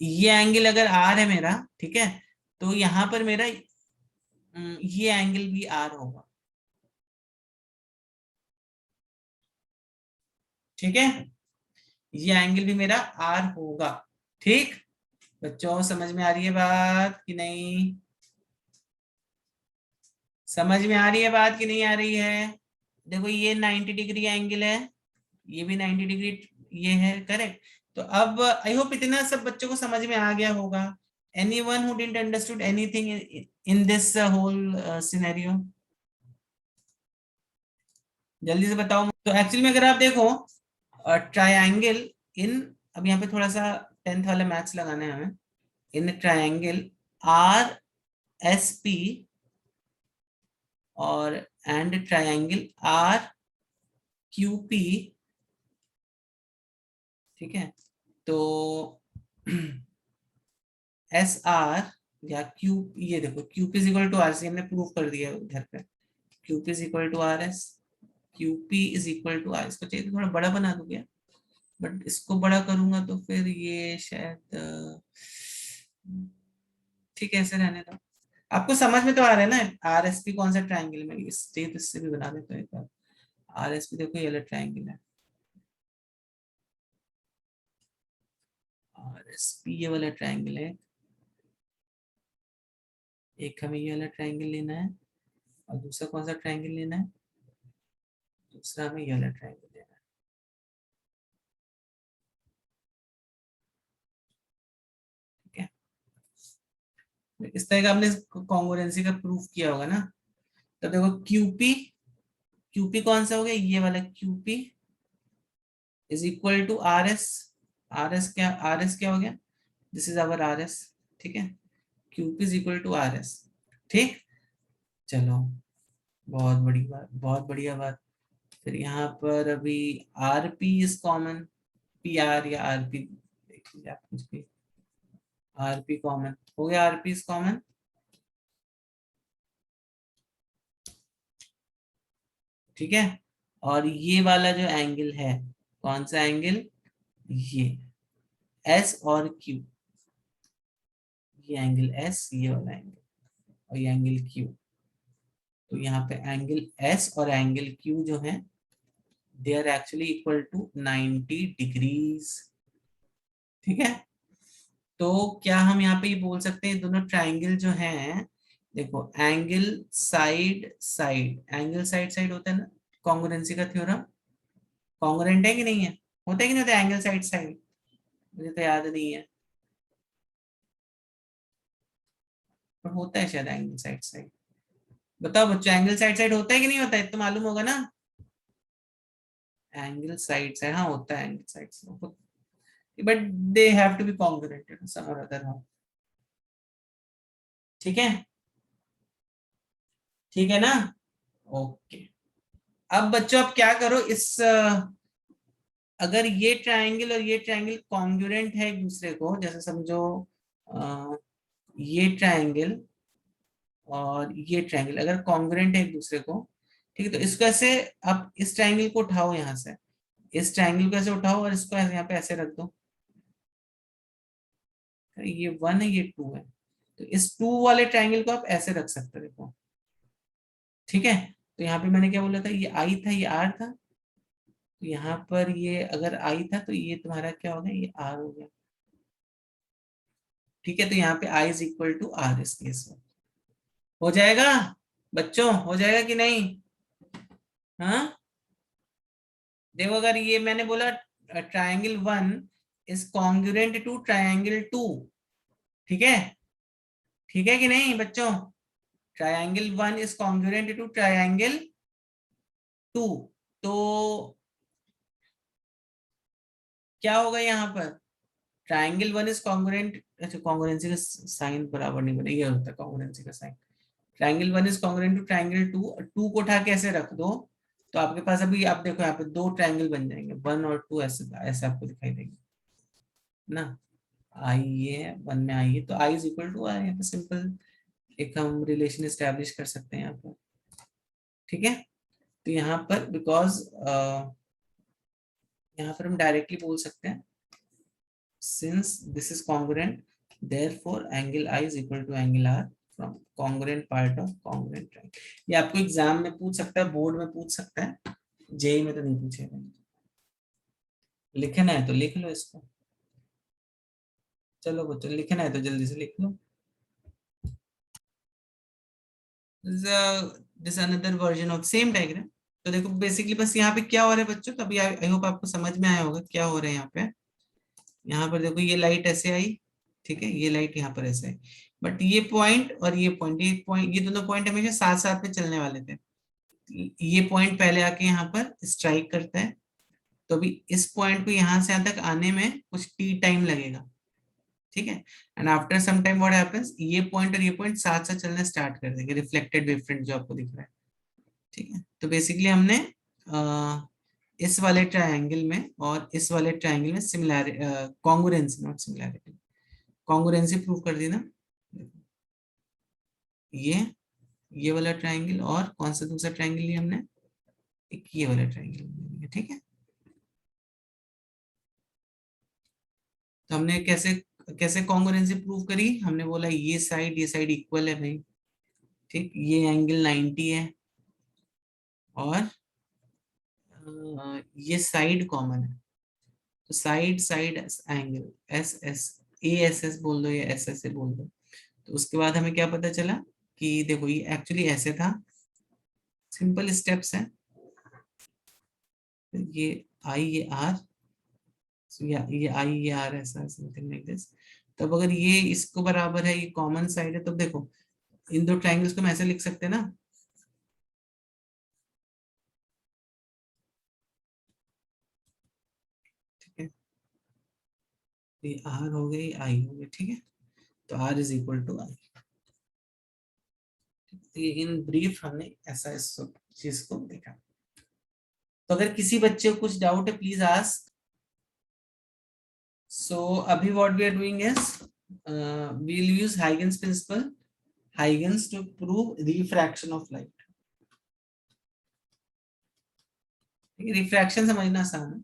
ये एंगल अगर R है मेरा, ठीक है, तो यहाँ पर मेरा ये एंगल भी R होगा, ठीक है। ये एंगल भी मेरा R होगा, ठीक। बच्चों समझ में आ रही है बात कि नहीं, समझ में आ रही है बात कि नहीं आ रही है। देखो ये 90 डिग्री एंगल है, ये भी 90 डिग्री ये है, करेक्ट। तो अब आई होप इतना सब बच्चों को समझ में आ गया होगा। Anyone who didn't understood anything in this whole scenario, जल्दी से बताओ। तो एक्चुअली में अगर आप देखो ट्रायंगल इन, अब यहाँ पे थोड़ा सा 10th वाला मैथ्स लगाना है हमें। In triangle R S P और and triangle R Q P, ठीक है। तो एस आर या क्यू, ये देखो Q P is equal to R C, हमने प्रूव कर दिया उधर पे, Q P is equal to R S, Q P is equal to R. इसको चाहिए तो थोड़ा बड़ा बना दूं क्या, बट इसको बड़ा करूंगा तो फिर ये शायद ठीक है ऐसे रहने दो। आपको समझ में तो आ रहा है ना आर एस पी कौन सा ट्राइंगल में, इससे भी बना देता हूँ एक बार। आर एस पी देखो ये वाला ट्राइंगल है, आर एस पी ये वाला ट्राइंगल है, एक हमें ये वाला ट्राइंगल लेना है और दूसरा कौन सा ट्राइंगल लेना है, दूसरा हमें ये वाला ट्राइंगल लेना है, ठीक है। इस तरह का आपने कॉन्ग्रुएंसी का प्रूफ किया होगा ना। तो देखो क्यूपी, क्यूपी कौन सा हो गया, ये वाला QP is equal to R S, R S क्या, आर एस क्या हो गया, this is our R S, ठीक है। QP is equal to R S, ठीक। चलो बहुत बड़ी बात, बहुत बढ़िया बात। फिर यहाँ पर अभी R P is common, P R या आर पी देख लीजिए आप कुछ भी, आर पी कॉमन हो गया, आर पी इज कॉमन, ठीक है। और ये वाला जो एंगल है, कौन सा एंगल, ये एस और क्यू, ये एंगल एस, ये वाला एंगल और ये एंगल क्यू। तो यहाँ पे एंगल एस और एंगल क्यू जो है they are actually equal to 90 degrees, ठीक है। तो क्या हम यहाँ पे ये बोल सकते हैं दोनों ट्राइंगल जो हैं, देखो angle side side, angle side side होता है ना, कॉन्ग्रुएंसी का थ्योरम, कॉन्ग्रुएंट है कि नहीं है, होता है कि नहीं होता एंगल साइड साइड, मुझे तो याद नहीं है पर होता है शायद एंगल साइड साइड। बताओ बच्चों एंगल साइड साइड होता है कि नहीं होता है, तो मालूम होगा ना, एंगल साइड साइड, हाँ होता है angle side side, but they have to be congruent some और अदर हाउ, ठीक है, ठीक है ना। ओके, अब बच्चों आप क्या करो, इस अगर ये ट्रायंगल और ये ट्रायंगल कॉन्ग्रुएंट है एक दूसरे को, जैसे समझो ये ट्रायंगल और ये ट्रायंगल अगर कॉन्ग्रुएंट है एक दूसरे को, ठीक है, तो इसको ऐसे आप इस ट्रायंगल को उठाओ यहाँ से, इस ट्रायंगल को ऐसे उठाओ और इसको यहाँ पे ऐसे रख दो, ये 1 है ये 2 है, तो इस 2 वाले ट्रायंगल को आप ऐसे रख सकते हो, देखो, ठीक है। तो यहाँ पे मैंने क्या बोला था, ये आई था ये आर था, तो यहाँ पर ये अगर आई था तो ये तुम्हारा क्या हो गया, ये आर हो गया, ठीक है। तो यहाँ पे आई इज इक्वल टू आर इस केस में हो जाएगा, बच्चों हो जाएगा कि नहीं, हाँ। देखो अगर ये मैंने बोला triangle 1 is congruent to triangle 2, ठीक है, ठीक है कि नहीं बच्चों, triangle 1 is congruent to triangle 2, तो क्या होगा यहाँ पर, ट्रायंगल 1 इज कॉन्ग्रुएंट, अच्छा कॉन्ग्रुएंसी का साइन बराबर नहीं बना, ये होता है कॉन्ग्रुएंसी का sign, triangle 1 is congruent to triangle 2, 2 को उठा के ऐसे रख दो, तो आपके पास अभी आप देखो यहाँ पे 2 ट्रायंगल बन जाएंगे, 1 और 2 ऐसे ऐसे आपको दिखाई देंगे ना, आई ये है 1 में आई है, तो आई इज इक्वल टू आई, यहाँ पे सिंपल एक हम रिलेशन एस्टेब्लिश कर सकते हैं यहाँ पर, ठीक है। तो यहाँ पर बिकॉज यहाँ पर हम डायरेक्टली बोल सकते हैं since this is congruent therefore angle I is equal to angle R from congruent part of congruent triangle। ये आपको एग्जाम में पूछ सकता है, बोर्ड में पूछ सकता है, जेई में तो नहीं पूछेगा, लिखना है तो लिख लो इसको, चलो बच्चों लिखना है तो जल्दी से लिख लो, this another version of same diagram. तो देखो बेसिकली बस यहाँ पे क्या हो रहा है बच्चों, तभी आई होप आपको समझ में आया होगा क्या हो रहा है यहाँ पे, यहाँ पर देखो ये लाइट ऐसे आई, ठीक है, ये लाइट यहाँ पर ऐसे आई, बट ये पॉइंट और ये पॉइंट ये दोनों पॉइंट हमेशा साथ साथ में चलने वाले थे, ये पॉइंट पहले आके यहाँ पर स्ट्राइक करता है, तो अभी इस पॉइंट को यहाँ से यहाँ तक आने में कुछ टी टाइम लगेगा, ठीक है। And after some time what happens, ये पॉइंट और ये पॉइंट साथ साथ चलना स्टार्ट कर देंगे, रिफ्लेक्टेड वेव फ्रंट जो आपको दिख रहा है, ठीक है। तो बेसिकली हमने इस वाले ट्रायंगल में और इस वाले ट्रायंगल में similarity, congruency not similarity, congruency prove कर दी ना। ये वाला ट्रायंगल और कौन सा दूसरा ट्रायंगल लिया हमने, एक ये वाला ट्रायंगल, ठीक है। तो हमने कैसे कैसे कॉन्ग्रुएंसी प्रूव करी, हमने बोला ये साइड इक्वल है भाई, ठीक, ये एंगल 90 है और ये साइड कॉमन है, तो side side angle S S, A S S बोल दो या एस एस ए बोल दो। तो उसके बाद हमें क्या पता चला कि देखो ये एक्चुअली ऐसे था, सिंपल स्टेप्स है, ये आई ये आर, ये आई ये आर, ऐसा समथिंग लाइक दिस। तब अगर ये इसको बराबर है, ये कॉमन साइड है, तब देखो इन दो ट्रायंगल्स को हम ऐसे लिख सकते हैं ना, ठीक है, ये आर हो गई आई हो गई, ठीक है। तो R is equal to I. In brief हमने ऐसा इस चीज को देखा। तो अगर किसी बच्चे को कुछ डाउट है प्लीज आस्क। सो अभी what we are doing is we will use Huygens principle, Huygens to prove refraction of light. Refraction समझना आसान है।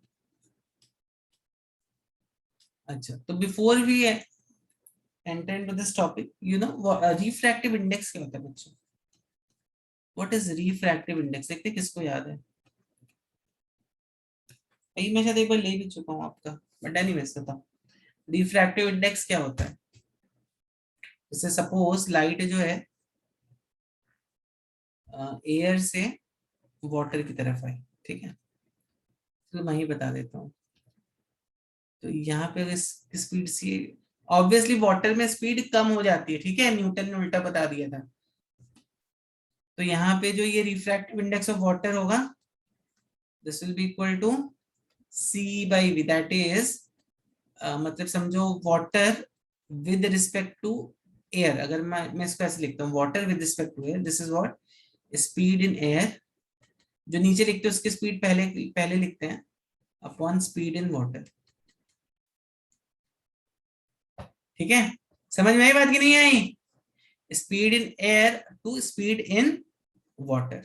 अच्छा, तो before we enter into this topic, you know refractive index क्या होता है बच्चों? What is refractive index? देखते हैं किसको याद है। मैं शायद एक बार ले भी चुका हूँ आपका, बट एनीवेज बताओ रिफ्रैक्टिव इंडेक्स क्या होता है। जैसे सपोज लाइट जो है एयर से वाटर की तरफ आई, ठीक है, तो मैं ही बता देता हूँ। तो यहाँ पे इस स्पीड से ऑब्वियसली वाटर में स्पीड कम हो जाती है, ठीक है, न्यूटन ने उल्टा बता दिया था। तो यहाँ पे जो ये रिफ्रैक्टिव इंडेक्स ऑफ वाटर होगा, this will be equal to c by v, that is मतलब समझो water with respect to air. अगर मैं इसको ऐसे लिखता हूँ, water with respect to air, this is what speed in air, जो नीचे लिखते हैं उसकी स्पीड पहले पहले लिखते हैं, अपॉन स्पीड इन वाटर। ठीक है, समझ में आई बात की नहीं आई? Speed in air to speed in water.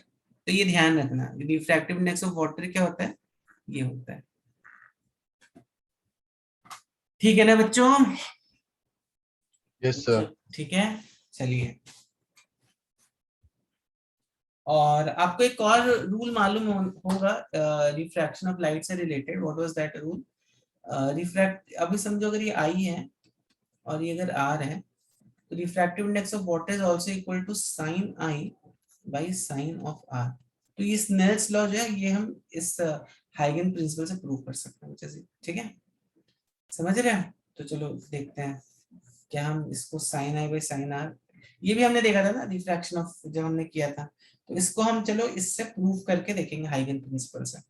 तो ये ध्यान रखना, रिफ्रैक्टिव इंडेक्स ऑफ वाटर क्या होता है, ये होता है। ठीक है ना बच्चों? Yes sir. ठीक है, चलिए। और आपको एक और रूल मालूम होगा रिफ्रैक्शन ऑफ लाइट से related. What was that rule? Refract, अभी समझो अगर ये आई है और ये अगर आर है, तो refractive index of water is also equal to sine i by sine of r. तो ये स्नेल्स लॉ जो है, ये हम इस हाइगन प्रिंसिपल से प्रूव कर सकते हैं, ठीक है, समझ रहे हैं? तो चलो देखते हैं क्या हम इसको sine i by sine r, ये भी हमने देखा था ना रिफ्रैक्शन ऑफ, जब हमने किया था। तो इसको हम चलो इससे प्रूव करके देखेंगे हाइगन प्रिंसिपल से,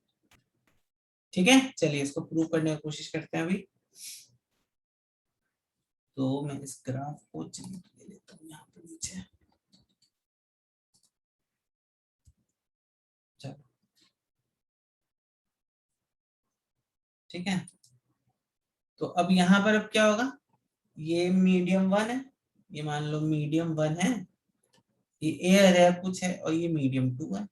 ठीक है। चलिए इसको प्रूव करने की कोशिश करते हैं अभी। तो मैं इस ग्राफ को ले लेता हूँ यहाँ पे नीचे, चलो ठीक है। तो अब यहाँ पर अब क्या होगा, ये मीडियम 1 है, ये मान लो मीडियम 1 है, ये एयर है कुछ है, और ये मीडियम 2 है,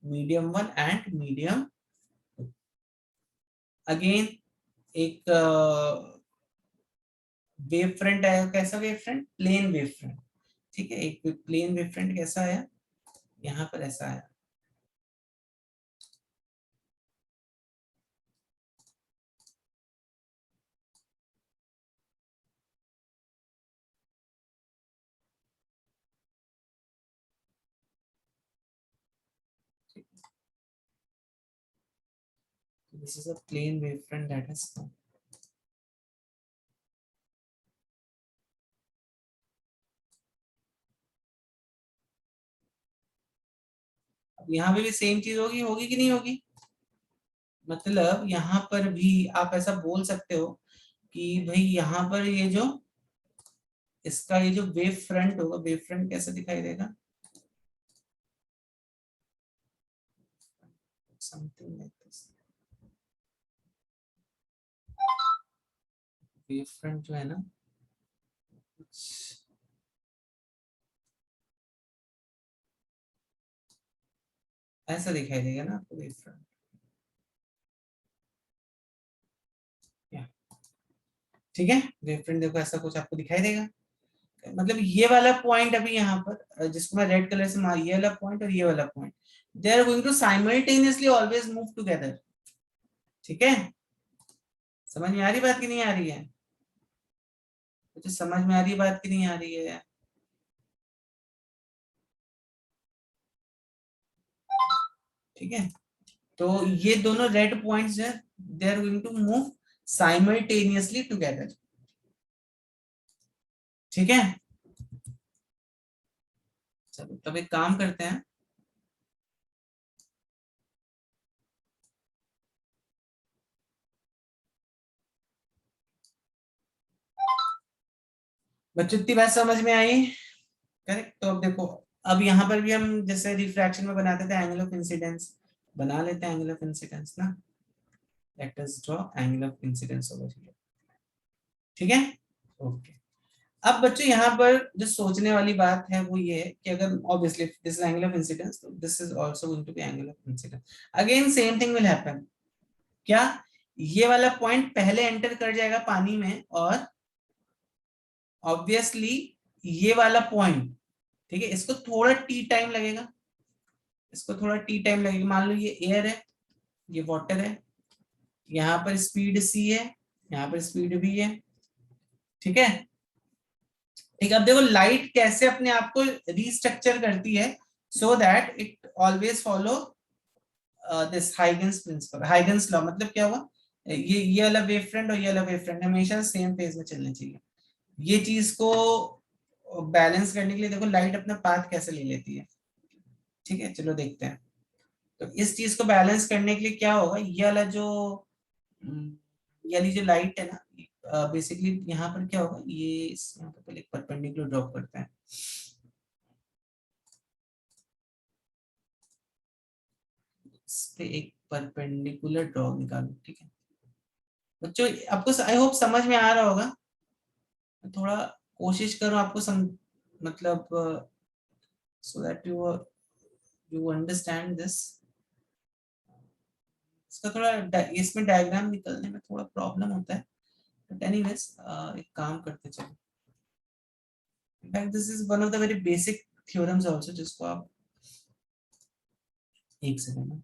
मीडियम 1 एंड मीडियम 2। अगेन एक वेव फ्रंट आया, कैसा wave front? Plane wave front, ठीक है। एक प्लेन वेव फ्रंट कैसा आया, यहाँ पर ऐसा आया, this is a plane wavefront that has come. अब यहाँ पे भी सेम चीज होगी, होगी कि नहीं होगी? मतलब यहाँ पर भी आप ऐसा बोल सकते हो कि भाई यहाँ पर ये जो इसका ये जो वेव फ्रंट होगा, वेव फ्रंट कैसे दिखाई देगा, something like this. Wave front जो है ना, ऐसा दिखाई देगा ना आपको वेव फ्रंट। ठीक है, वेव फ्रंट देखो ऐसा कुछ आपको दिखाई देगा। मतलब ये वाला पॉइंट अभी यहाँ पर जिसको मैं रेड कलर से मार, ये वाला पॉइंट और ये वाला point, they are going to simultaneously always move together. ठीक है, समझ में आ रही बात की नहीं आ रही है? मुझे समझ में आ रही बात की नहीं आ रही है? ठीक है, तो ये दोनों रेड पॉइंट्स है, they are going to move simultaneously together. ठीक है, चलो तब एक काम करते हैं, बच्चों इतनी बात समझ में आई? करेक्ट। तो अब देखो, अब यहाँ पर भी हम जैसे रिफ्रैक्शन में बनाते थे एंगल ऑफ इंसिडेंस, बना लेते हैं एंगल ऑफ इंसिडेंस ना। Let us draw angle of incidence over here. ठीक है, ओके। अब बच्चों यहाँ पर जो सोचने वाली बात है वो ये है कि अगर obviously this is angle of incidence, तो this is also going to be angle of incidence. Again same thing will happen. क्या ये वाला पॉइंट पहले एंटर कर जाएगा पानी में, और ऑब्वियसली ये वाला पॉइंट, ठीक है, इसको थोड़ा टी टाइम लगेगा, इसको थोड़ा टी टाइम लगेगा। मान लो ये एयर है, ये वाटर है, यहाँ पर स्पीड सी है, यहाँ पर स्पीड भी है। ठीक है, ठीक। अब देखो लाइट कैसे अपने आप को रिस्ट्रक्चर करती है, so that it always follow this Huygens principle, Huygens law. मतलब क्या हुआ, ये वाला वेव फ्रंट और ये वाला वेव फ्रंट हमेशा सेम फेज में चलने चाहिए। ये चीज को बैलेंस करने के लिए देखो लाइट अपना पाथ कैसे ले लेती है। ठीक है, चलो देखते हैं। तो इस चीज को बैलेंस करने के लिए क्या होगा, ये वाला जो ये वाली जो लाइट है ना, बेसिकली यहाँ पर क्या होगा, ये यहाँ पर पहले परपेंडिकुलर ड्रॉप करते हैं। इस पे एक परपेंडिकुलर ड्रॉ निकालो। ठीक है बच्चों, आपको आई होप समझ में आ रहा होगा। थोड़ा कोशिश करो आपको मतलब so that you understand this। इसका थोड़ा इसमें डायग्राम निकलने में थोड़ा प्रॉब्लम होता है, बट एनीवेज एक काम करते चलो। In fact this is one of the very basic theorems also, जिसको आप एक second.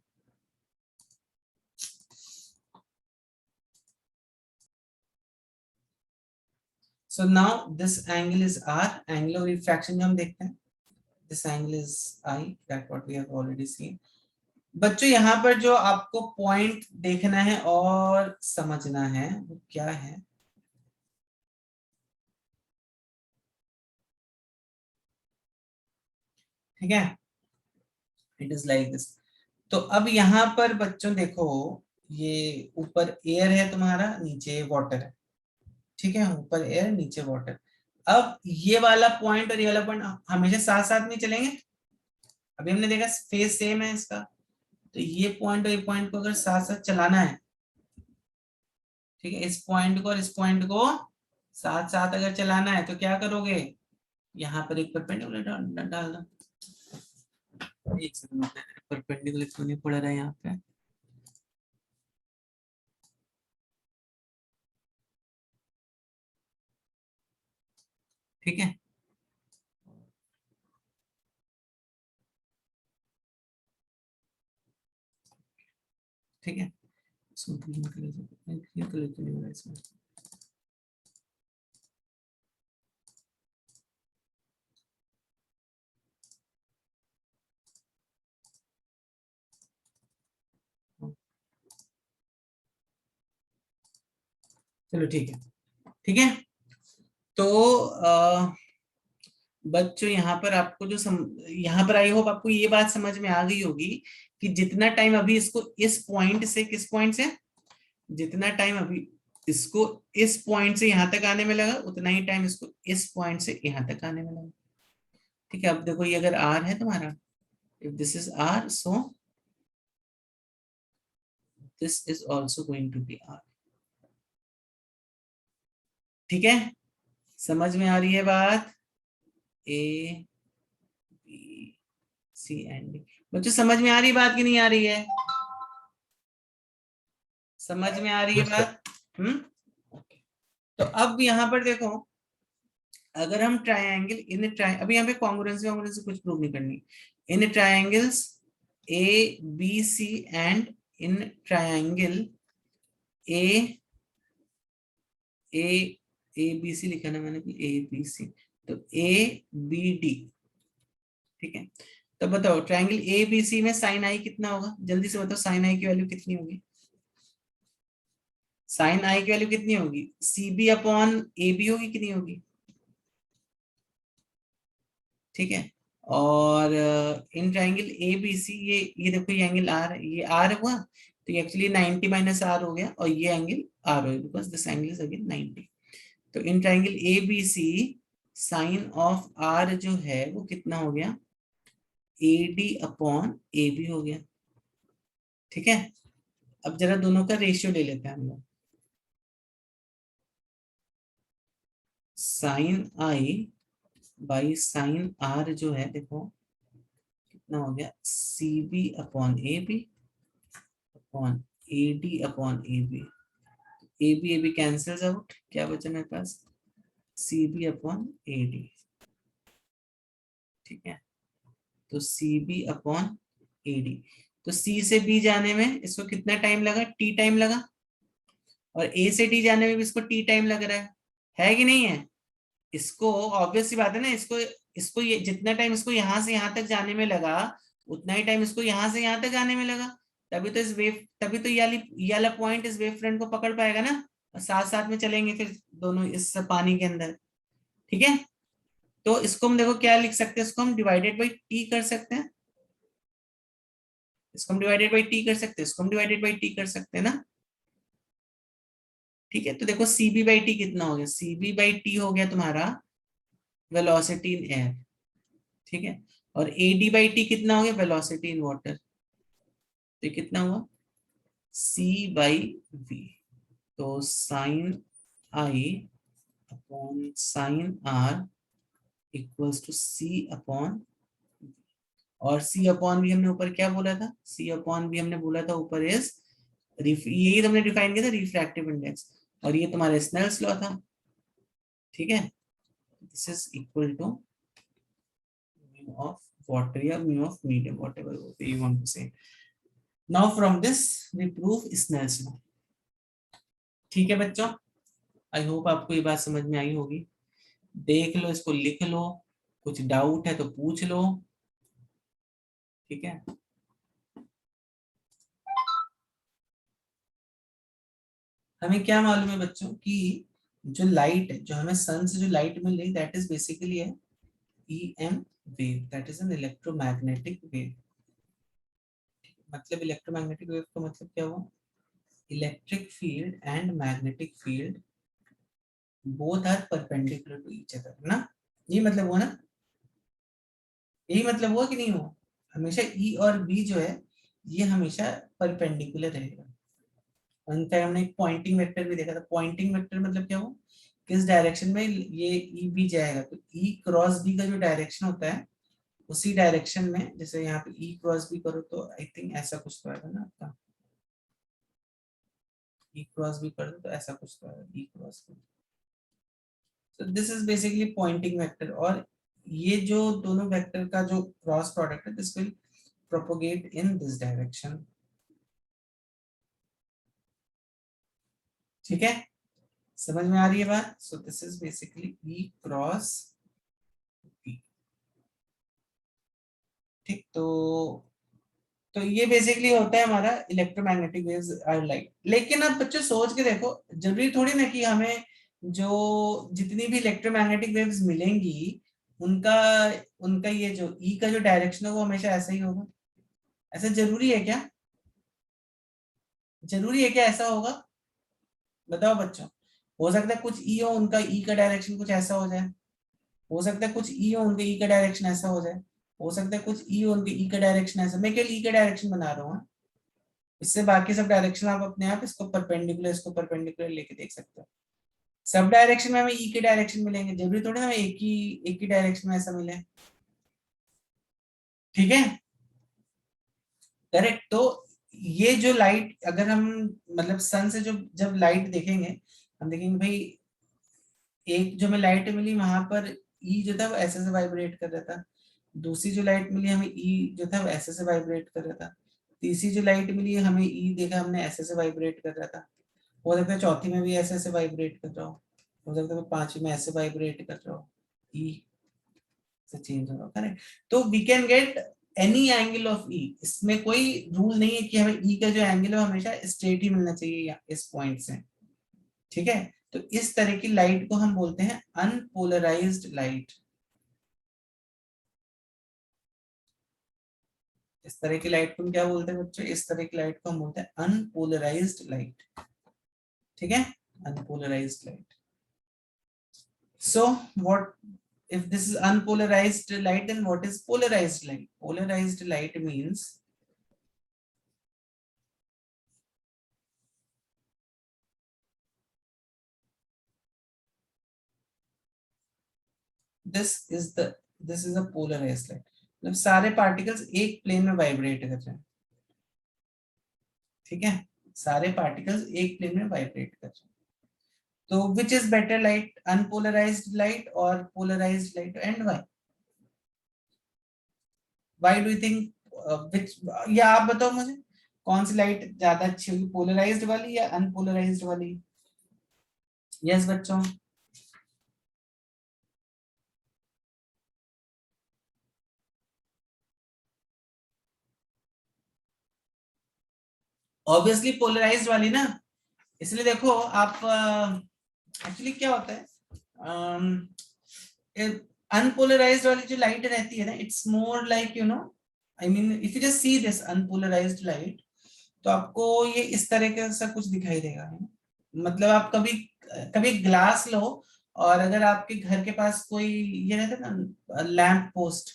So now this angle is R, angle of refraction जो हम देखते हैं, this angle is I, that what we have already seen। बच्चों यहाँ पर जो आपको पॉइंट देखना है और समझना है वो क्या है, ठीक है, इट इज लाइक दिस। तो अब यहाँ पर बच्चों देखो, ये ऊपर एयर है तुम्हारा, नीचे वाटर है। ठीक है, ऊपर एयर नीचे वाटर। अब ये वाला पॉइंट और ये वाला पॉइंट हमेशा साथ साथ में चलेंगे। अभी हमने देखा फेज सेम है इसका, तो ये पॉइंट और ये पॉइंट को अगर साथ साथ चलाना है, ठीक है, इस पॉइंट को और इस पॉइंट को साथ साथ अगर चलाना है तो क्या करोगे, यहाँ पर एक परपेंडिकुलर डाल दो। एक सेकंड, परपेंडिकुलर क्यों नहीं पड़ रहा है यहाँ पे? ठीक है, ठीक है, ग्रीन कलर क्यों नहीं हो रहा इसमें? चलो ठीक है, ठीक है। तो बच्चों यहाँ पर आपको जो यहाँ पर आई होप आपको ये बात समझ में आ गई होगी कि जितना टाइम अभी इसको इस पॉइंट से, किस पॉइंट से, जितना टाइम अभी इसको इस पॉइंट से यहां तक आने में लगा, उतना ही टाइम इसको इस पॉइंट से यहां तक आने में लगा। ठीक है, अब देखो ये अगर r है तुम्हारा, if this is r, so this is also going to be r। ठीक है, समझ में आ रही है बात? A B C and D. बच्चों समझ में आ रही बात कि नहीं आ रही है? समझ में आ रही है बात? तो अब यहाँ पर देखो, अगर हम ट्रायंगल इन अभी यहाँ पे कॉन्ग्रुएंसी कुछ प्रूव नहीं करनी। In triangles A B C and in triangle A B C लिखा ना मैंने, ए बी सी, तो ए बी डी। ठीक है, तो बताओ ट्रायंगल ए बी सी में साइन आई कितना होगा? जल्दी से बताओ, साइन आई की वैल्यू कितनी होगी? साइन आई की वैल्यू कितनी होगी? C B upon A B होगी कि नहीं होगी? ठीक है, और इन ट्रायंगल ए बी सी, ये देखो ये एंगल आर है, ये आर हुआ, तो ये एक्चुअली 90 माइनस आर हो गया, और ये एंगल आर हो गया because this angle is again 90। तो in triangle A B C sine of r जो है वो कितना हो गया? A D upon A B हो गया। ठीक है, अब जरा दोनों का रेशियो ले लेते हैं हम लोग। Sine i by sine r जो है देखो कितना हो गया? C B upon A B upon A D upon A B. A B cancels out, क्या बचा मेरे पास? C B upon A D. ठीक है, तो C B upon A D, तो सी से बी जाने में इसको कितना टाइम लगा? टी टाइम लगा, और ए से डी जाने में भी इसको टी टाइम लग रहा है कि नहीं है? इसको ऑब्वियस सी बात है ना, इसको इसको ये जितना टाइम इसको यहां से यहां तक जाने में लगा, उतना ही टाइम इसको यहां से यहां तक जाने में लगा। तभी तो ये वाला पॉइंट इस वेव फ्रंट को पकड़ पाएगा ना, और साथ साथ में चलेंगे फिर दोनों इस पानी के अंदर। ठीक है, तो इसको हम देखो क्या लिख सकते हैं, इसको हम डिवाइडेड बाई टी कर सकते हैं, इसको हम डिवाइडेड बाई टी कर सकते हैं, इसको हम डिवाइडेड बाई टी कर सकते हैं ना। ठीक है, तो देखो सी बी बाई टी कितना हो गया? सी बी बाई टी हो गया तुम्हारा वेलोसिटी इन एयर। ठीक है, और ए डी बाई टी कितना हो गया? Velocity in water. तो ये कितना हुआ? C by v. तो sine i upon sine r equals to c upon, और सी अपॉन भी हमने ऊपर क्या बोला था? सी अपॉन भी हमने बोला था ऊपर इज, यही हमने डिफाइन किया था, रिफ्रैक्टिव इंडेक्स, और ये तुम्हारा स्नेल्स लॉ था। ठीक है, this is equal to mu of water या mu of medium, whatever you want to say. Now from this we prove Snell's law. ठीक है बच्चों, आई होप आपको ये बात समझ में आई होगी। देख लो, इसको लिख लो, कुछ डाउट है तो पूछ लो। ठीक है, हमें क्या मालूम है बच्चों कि जो लाइट है, जो हमें सन से जो लाइट मिल रही, दैट इज बेसिकली है EM wave, that is an electromagnetic wave. मतलब इलेक्ट्रोमैग्नेटिक वेव का मतलब क्या हुआ? Electric field and magnetic field both are perpendicular to each other ना। ये मतलब हुआ ना, यही मतलब हुआ कि नहीं हुआ? हमेशा E और B जो है ये हमेशा परपेंडिकुलर रहेगा। इनफैक्ट हमने एक पॉइंटिंग वेक्टर भी देखा था। पॉइंटिंग वेक्टर मतलब क्या हुआ? किस डायरेक्शन में ये E B जाएगा, तो E क्रॉस B का जो डायरेक्शन होता है उसी डायरेक्शन में, जैसे यहाँ पे E क्रॉस B करो तो आई थिंक ऐसा कुछ तो आएगा ना आपका, E क्रॉस B कर दो तो ऐसा कुछ तो आएगा, E क्रॉस B। तो this is basically Poynting vector, और ये जो दोनों वेक्टर का जो क्रॉस प्रोडक्ट है this will propagate in this direction. ठीक है, समझ में आ रही है बात? सो this is basically E cross B। ठीक, तो ये बेसिकली होता है हमारा इलेक्ट्रोमैग्नेटिक वेव्स आर लाइट। लेकिन अब बच्चे सोच के देखो, जरूरी थोड़ी ना कि हमें जो जितनी भी इलेक्ट्रोमैग्नेटिक वेव्स मिलेंगी उनका उनका ये जो ई का जो डायरेक्शन है वो हमेशा ऐसा ही होगा। ऐसा जरूरी है क्या? जरूरी है क्या ऐसा होगा? बताओ बच्चों, हो सकता है कुछ ई हो, उनका ई का डायरेक्शन कुछ ऐसा हो जाए, हो सकता है कुछ ई हो उनके ई का डायरेक्शन ऐसा हो जाए, हो सकता है कुछ ई हो उनके ई का डायरेक्शन ऐसा, मैं केवल ई का डायरेक्शन बना रहा हूँ हाँ? इससे बाकी सब डायरेक्शन आप अपने आप इसको परपेंडिकुलर लेके देख सकते हो। सब डायरेक्शन में हमें ई के डायरेक्शन मिलेंगे, जरूरी थोड़ी ना हमें एक ही डायरेक्शन में ऐसा मिले, ठीक है, करेक्ट। तो ये जो लाइट अगर हम मतलब सन से जो जब लाइट देखेंगे, हम देखेंगे भाई एक जो हमें लाइट मिली वहां पर ई जो था वो ऐसे से वाइब्रेट कर रहा था, दूसरी जो लाइट मिली हमें ई जो था वो ऐसे से वाइब्रेट कर रहा था, तीसरी जो लाइट मिली हमें ई देखा हमने ऐसे से वाइब्रेट कर रहा था, हो सकता है चौथी में भी ऐसे ऐसे वाइब्रेट कर रहा हो सकता है पांचवी में ऐसे वाइब्रेट कर रहा हो, ई से चेंज हो रहा हो, करेक्ट। तो we can get any angle of E, इसमें कोई रूल नहीं है कि हमें ई का जो एंगल है हमेशा स्ट्रेट ही मिलना चाहिए या इस पॉइंट से, ठीक है। तो इस तरह की लाइट को हम बोलते हैं अनपोलराइज्ड लाइट, इस तरह की लाइट को हम क्या बोलते हैं बच्चों, इस तरह की लाइट को हम बोलते हैं अनपोलराइज्ड लाइट, ठीक है, unpolarised light. So what if this is unpolarized light, then what is polarized light? Polarized light means this is a polarized light, मतलब सारे पार्टिकल्स एक प्लेन में वाइब्रेट कर रहे हैं, ठीक है, सारे पार्टिकल्स एक प्लेन में वाइब्रेट कर रहे हैं। तो which is better light, unpolarized light or polarized light, and why do you think which, या आप बताओ मुझे कौन सी लाइट ज्यादा अच्छी होगी, पोलराइज्ड वाली या अनपोलराइज्ड वाली? यस बच्चों, ऑब्वियसली पोलराइज्ड वाली ना, इसलिए देखो आप एक्चुअली क्या होता है अनपोलराइज्ड वाली जो लाइट रहती है ना, it's more like you know, I mean if you just see this unpolarised light, तो आपको ये इस तरह का सा कुछ दिखाई देगा, है ना? मतलब आप कभी कभी ग्लास लो, और अगर आपके घर के पास कोई ये रहता है ना लैंप पोस्ट,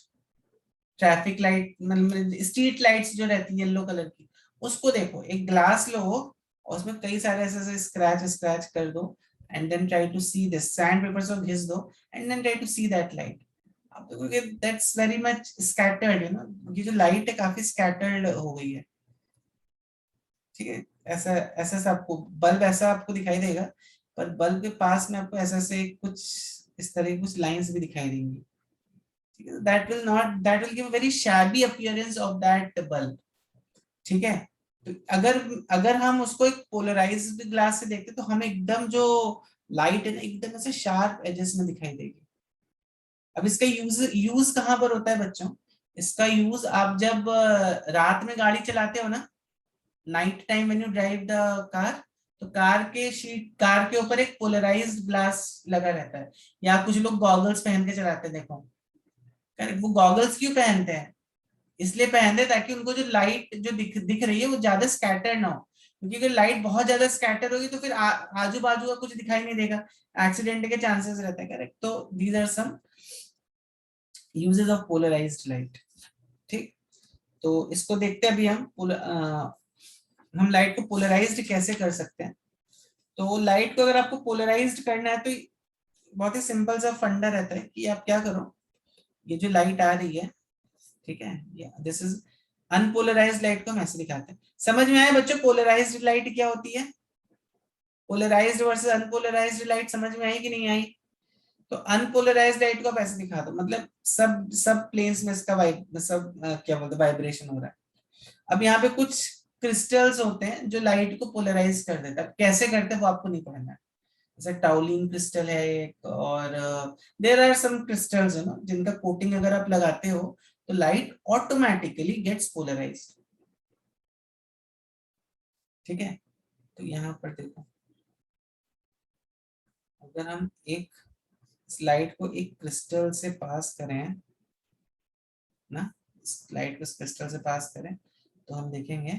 ट्रैफिक लाइट मतलब स्ट्रीट लाइट्स जो रहती है येलो कलर की, उसको देखो, एक ग्लास लो और उसमें कई सारे ऐसे ऐसे स्क्रैच स्क्रैच कर दो, and then try to see this, sandpaper से घिस दो, and then try to see that light, आप देखोगे that's very much scattered, you know, ये जो लाइट है काफी स्कैटर्ड हो गई है, ठीक है। ऐसा ऐसा सा आपको बल्ब ऐसा आपको दिखाई देगा, पर बल्ब के पास में आपको ऐसा से कुछ इस तरह की कुछ लाइंस भी दिखाई देंगी, ठीक है, that will give very shabby appearance of that bulb, ठीक है। तो अगर अगर हम उसको एक पोलराइज्ड ग्लास से देखते तो हमें एकदम जो लाइट है ना एकदम ऐसे शार्प एजेस में दिखाई देगी। अब इसका यूज यूज कहाँ पर होता है बच्चों, इसका यूज आप जब रात में गाड़ी चलाते हो ना, night time when you drive the car, तो कार के ऊपर एक पोलराइज्ड ग्लास लगा रहता है, या कुछ लोग गॉगल्स पहन के चलाते हैं, देखो करेक्ट, वो गॉगल्स क्यों पहनते हैं, इसलिए पहनते हैं ताकि उनको जो लाइट जो दिख रही है वो ज्यादा स्कैटर ना हो, क्योंकि अगर लाइट बहुत ज्यादा स्कैटर होगी तो फिर आजू बाजू का कुछ दिखाई नहीं देगा, एक्सीडेंट के चांसेस रहते हैं, करेक्ट। तो these are some uses of polarised light, ठीक। तो इसको देखते हैं अभी हम लाइट को पोलराइज्ड कैसे कर सकते हैं। तो लाइट को अगर आपको पोलराइज्ड करना है तो बहुत ही सिंपल सा फंडा रहता है कि आप क्या करो, ये जो लाइट आ रही है, ठीक है, दिस इज अनपोलराइज्ड लाइट को हम ऐसे दिखाते हैं। समझ में आया बच्चों पोलराइज्ड लाइट क्या होती है, पोलराइज्ड वर्सेस अनपोलराइज्ड लाइट समझ में आई कि नहीं आई? तो अनपोलराइज्ड लाइट को आप ऐसे दिखा दो, मतलब सब सब प्लेन्स में इसका क्या बोलते हैं वाइब्रेशन हो रहा है। अब यहाँ पे कुछ क्रिस्टल्स होते हैं जो लाइट को पोलराइज कर देता है, कैसे करते हैं वो आपको नहीं पढ़ना है, जैसे टाउलिन क्रिस्टल है एक, और देयर आर सम क्रिस्टल्स है ना जिनका कोटिंग अगर आप लगाते हो तो लाइट ऑटोमेटिकली गेट्स पोलराइज्ड, ठीक है। तो यहाँ पर देखो, अगर हम एक स्लाइड को एक क्रिस्टल से पास करें ना, स्लाइड को क्रिस्टल से पास करें, तो हम देखेंगे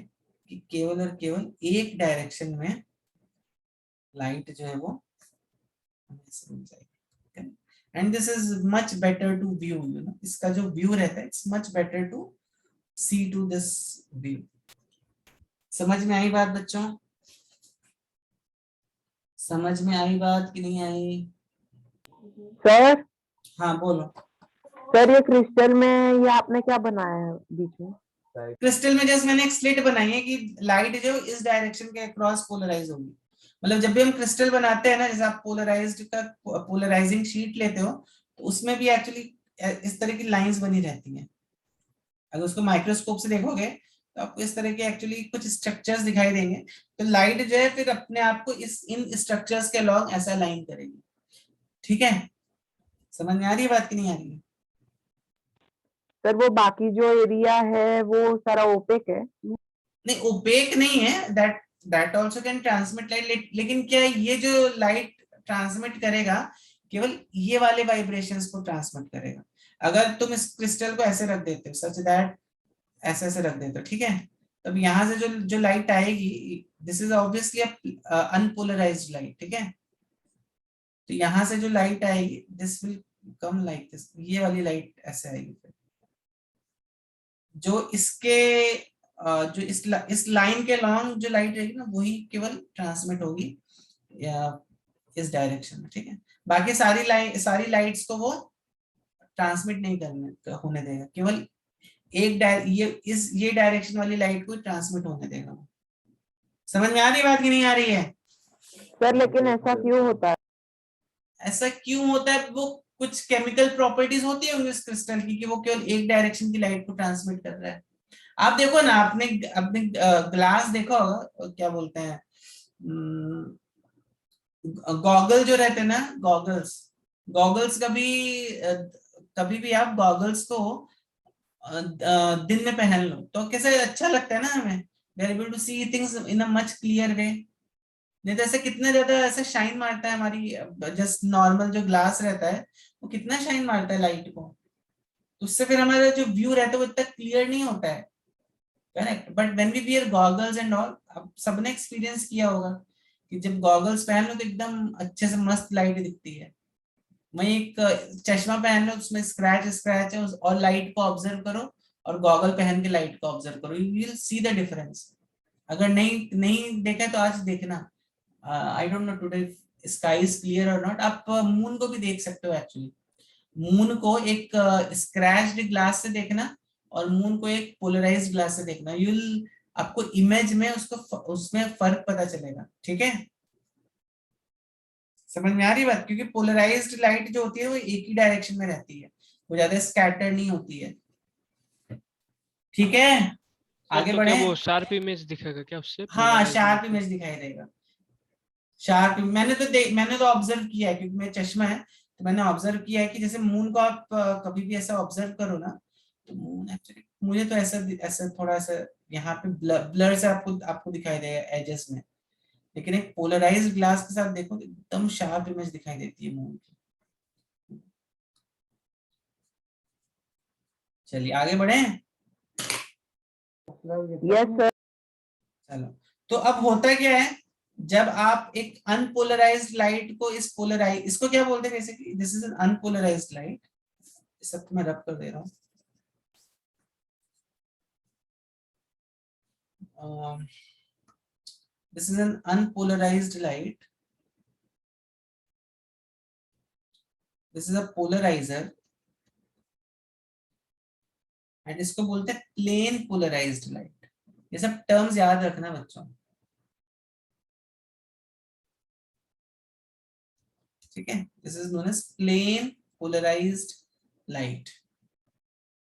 कि केवल और केवल एक डायरेक्शन में लाइट जो है वो ऐसे मिल जाएगी। And this is much better to view, you know, इसका जो व्यू रहता है it's much better to see to this view. समझ में आई बात बच्चों? समझ में आई बात कि नहीं आई? सर हाँ बोलो। सर ये क्रिस्टल में ये आपने क्या बनाया है बीच में? क्रिस्टल में जैसे मैंने एक स्लिट बनाई है कि लाइट जो इस डायरेक्शन के अक्रॉस पोलराइज होगी। मतलब जब भी हम क्रिस्टल बनाते हैं ना, जैसे आप पोलराइज्ड का पोलराइजिंग शीट लेते हो तो उसमें भी एक्चुअली इस तरह की लाइंस बनी रहती हैं। अगर उसको माइक्रोस्कोप से देखोगे तो आपको इस तरह के एक्चुअली कुछ स्ट्रक्चर्स दिखाई देंगे। तो लाइट जो है फिर अपने आप को इन स्ट्रक्चर्स के अलॉन्ग ऐसा लाइन करेगी। ठीक है, समझ में आ रही है बात कि नहीं आ रही है? सर वो बाकी जो एरिया है वो सारा ओपेक है? नहीं, ओपेक नहीं है, that also can transmit light, लेकिन क्या है, ये जो लाइट ट्रांसमिट करेगा केवल ये वाले वाइब्रेशंस को ट्रांसमिट करेगा। अगर तुम इस क्रिस्टल को ऐसे रख देते हो सच दैट ऐसे ऐसे रख देते हो, ठीक है, तब यहाँ से जो जो लाइट आएगी, this is obviously unpolarised light, ठीक है। तो यहाँ से जो लाइट आएगी this will come like this, ये वाली लाइट ऐसे आएगी। जो इसके जो इस लाइन के लॉन्ग जो लाइट रहेगी ना वही केवल ट्रांसमिट होगी या इस डायरेक्शन में, ठीक है। बाकी सारी लाइट्स को वो ट्रांसमिट नहीं करने होने देगा, केवल एक ये डायरेक्शन वाली लाइट को ट्रांसमिट होने देगा। समझ में आ रही है बात कि नहीं आ रही है? सर लेकिन ऐसा क्यों होता है? ऐसा क्यों होता है? वो कुछ केमिकल प्रॉपर्टीज होती है इस क्रिस्टल की कि वो केवल एक डायरेक्शन की लाइट को ट्रांसमिट कर रहा है। आप देखो ना, आपने अपने ग्लास देखा होगा, क्या बोलते हैं, गॉगल जो रहते हैं ना, गॉगल्स कभी भी आप गॉगल्स को दिन में पहन लो तो कैसे अच्छा लगता है ना हमें, we are able to see things in a much clear way. नहीं तो ऐसे कितने ज्यादा ऐसे शाइन मारता है हमारी जस्ट नॉर्मल जो ग्लास रहता है वो कितना शाइन मारता है लाइट को, तो उससे फिर हमारा जो व्यू रहता है वो इतना क्लियर नहीं होता है, correct. But when we wear goggles and all, अब सबने एक्सपीरियंस किया होगा कि जब गॉगल्स पहन लो तो एकदम अच्छे से मस्त लाइट दिखती है। वही एक चश्मा पहन लो उसमें स्क्रैच स्क्रैच है और लाइट को ऑब्जर्व करो, और गॉगल पहन के लाइट को ऑब्जर्व करो, you will see the difference. अगर नहीं नहीं देखा तो आज देखना। I don't know today sky is clear और नॉट। आप मून को भी देख सकते हो एक्चुअली। मून को एक स्क्रैच्ड ग्लास से देखना और मून को एक पोलराइज्ड ग्लास से देखना, यूल आपको इमेज में उसमें फर्क पता चलेगा, ठीक है। समझ में आ रही बात? क्योंकि पोलराइज्ड लाइट जो होती है वो एक ही डायरेक्शन में रहती है, वो ज्यादा स्कैटर नहीं होती है, ठीक है। सर आगे तो बढ़े। क्या वो शार्प इमेज दिखेगा क्या उससे हाँ, पोलराइज्ड लाइट शार्प में? इमेज दिखाई देगा। शार्प मैंने तो ऑब्जर्व किया है क्योंकि मेरा चश्मा है, तो मैंने ऑब्जर्व किया है कि जैसे मून को आप कभी भी ऐसा ऑब्जर्व करो ना, तो मून एक्चुअली मुझे तो ऐसा ऐसा थोड़ा सा यहाँ पे ब्लर से आपको आपको दिखाई देगा एजेस में, लेकिन एक पोलराइज्ड ग्लास के साथ देखो तो एकदम शार्प इमेज दिखाई देती है मून की। चलिए आगे बढ़े। Yes sir. चलो, तो अब होता क्या है, जब आप एक अनपोलराइज्ड लाइट को इसको क्या बोलते हैं, जैसे कि this is an unpolarised light, सब मैं रब कर दे रहा हूँ। This is an unpolarized light. This is a polarizer. And इसको बोलते हैं प्लेन पोलराइज्ड लाइट। ये सब टर्म्स याद रखना बच्चों, ठीक है। This is known as plane polarised light.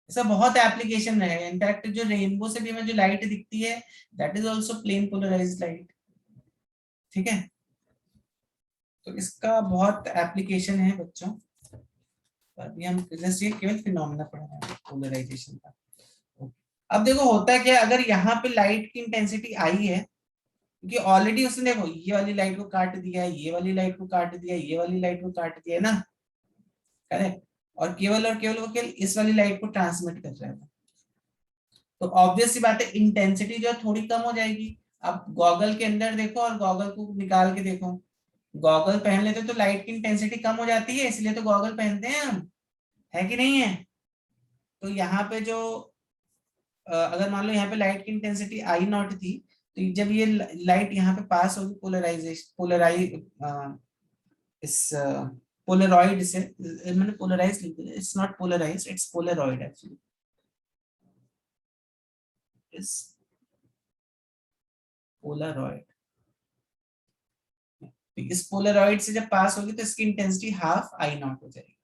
ऐसा बहुत एप्लीकेशन है, इनफैक्ट जो रेनबो से भी हमें जो लाइट दिखती है that is also plane polarised light, ठीक है। तो इसका बहुत एप्लीकेशन है बच्चों, अभी हम जस्ट ये केवल फिनोमेना पढ़ रहे हैं पोलराइजेशन का। अब देखो होता है क्या, अगर यहाँ पे लाइट की इंटेंसिटी आई है, क्योंकि ऑलरेडी उसने देखो ये वाली लाइट को काट दिया, ये वाली लाइट को काट दिया, ये वाली लाइट को काट दिया है ना, करेक्ट। और केवल वो केवल इस वाली लाइट को ट्रांसमिट कर रहा है, तो ऑब्वियस सी बात है इंटेंसिटी जो है थोड़ी कम हो जाएगी। अब गॉगल के अंदर देखो और गॉगल को निकाल के देखो, गॉगल पहन लेते तो लाइट की इंटेंसिटी कम हो जाती है, इसलिए तो गॉगल पहनते हैं हम, है कि नहीं है? तो यहाँ पे जो अगर मान लो यहाँ पे लाइट की इंटेंसिटी आई नॉट थी, तो जब ये लाइट यहाँ पे पास होगी इस पोलरॉइड से, मैंने पोलराइज लिख दिया, it's not polarise, it's polaroid actually, इस पोलरॉइड, इस पोलरॉइड से जब पास होगी तो इसकी इंटेंसिटी हाफ आई नॉट हो जाएगी।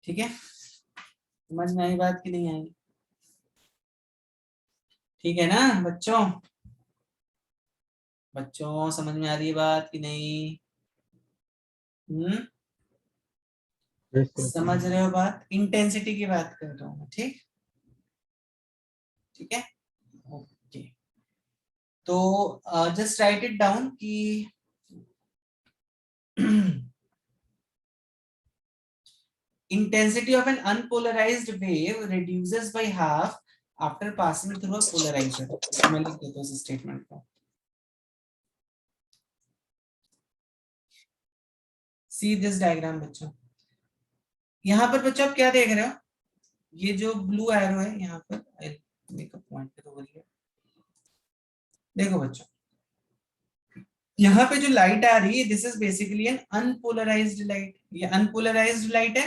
ठीक है, समझ में आई बात कि नहीं आई? ठीक है ना बच्चों? बच्चों समझ में आ रही है बात कि नहीं? समझ रहे हो बात? इंटेंसिटी की बात कर रहा हूँ, ठीक ठीक है, ओके। तो जस्ट राइट इट डाउन कि intensity of an unpolarized wave reduces by half after passing through a polarizer। मैं लिख देता हूँ इस स्टेटमेंट को। See this diagram बच्चों, यहाँ पर बच्चों आप क्या देख रहे हो? ये जो ब्लू एरो है यहाँ पर, मेकअप पॉइंट पे तो बोलिए, देखो बच्चों यहाँ पे जो लाइट आ रही है, this is basically an unpolarised light. ये अनपोलराइज्ड लाइट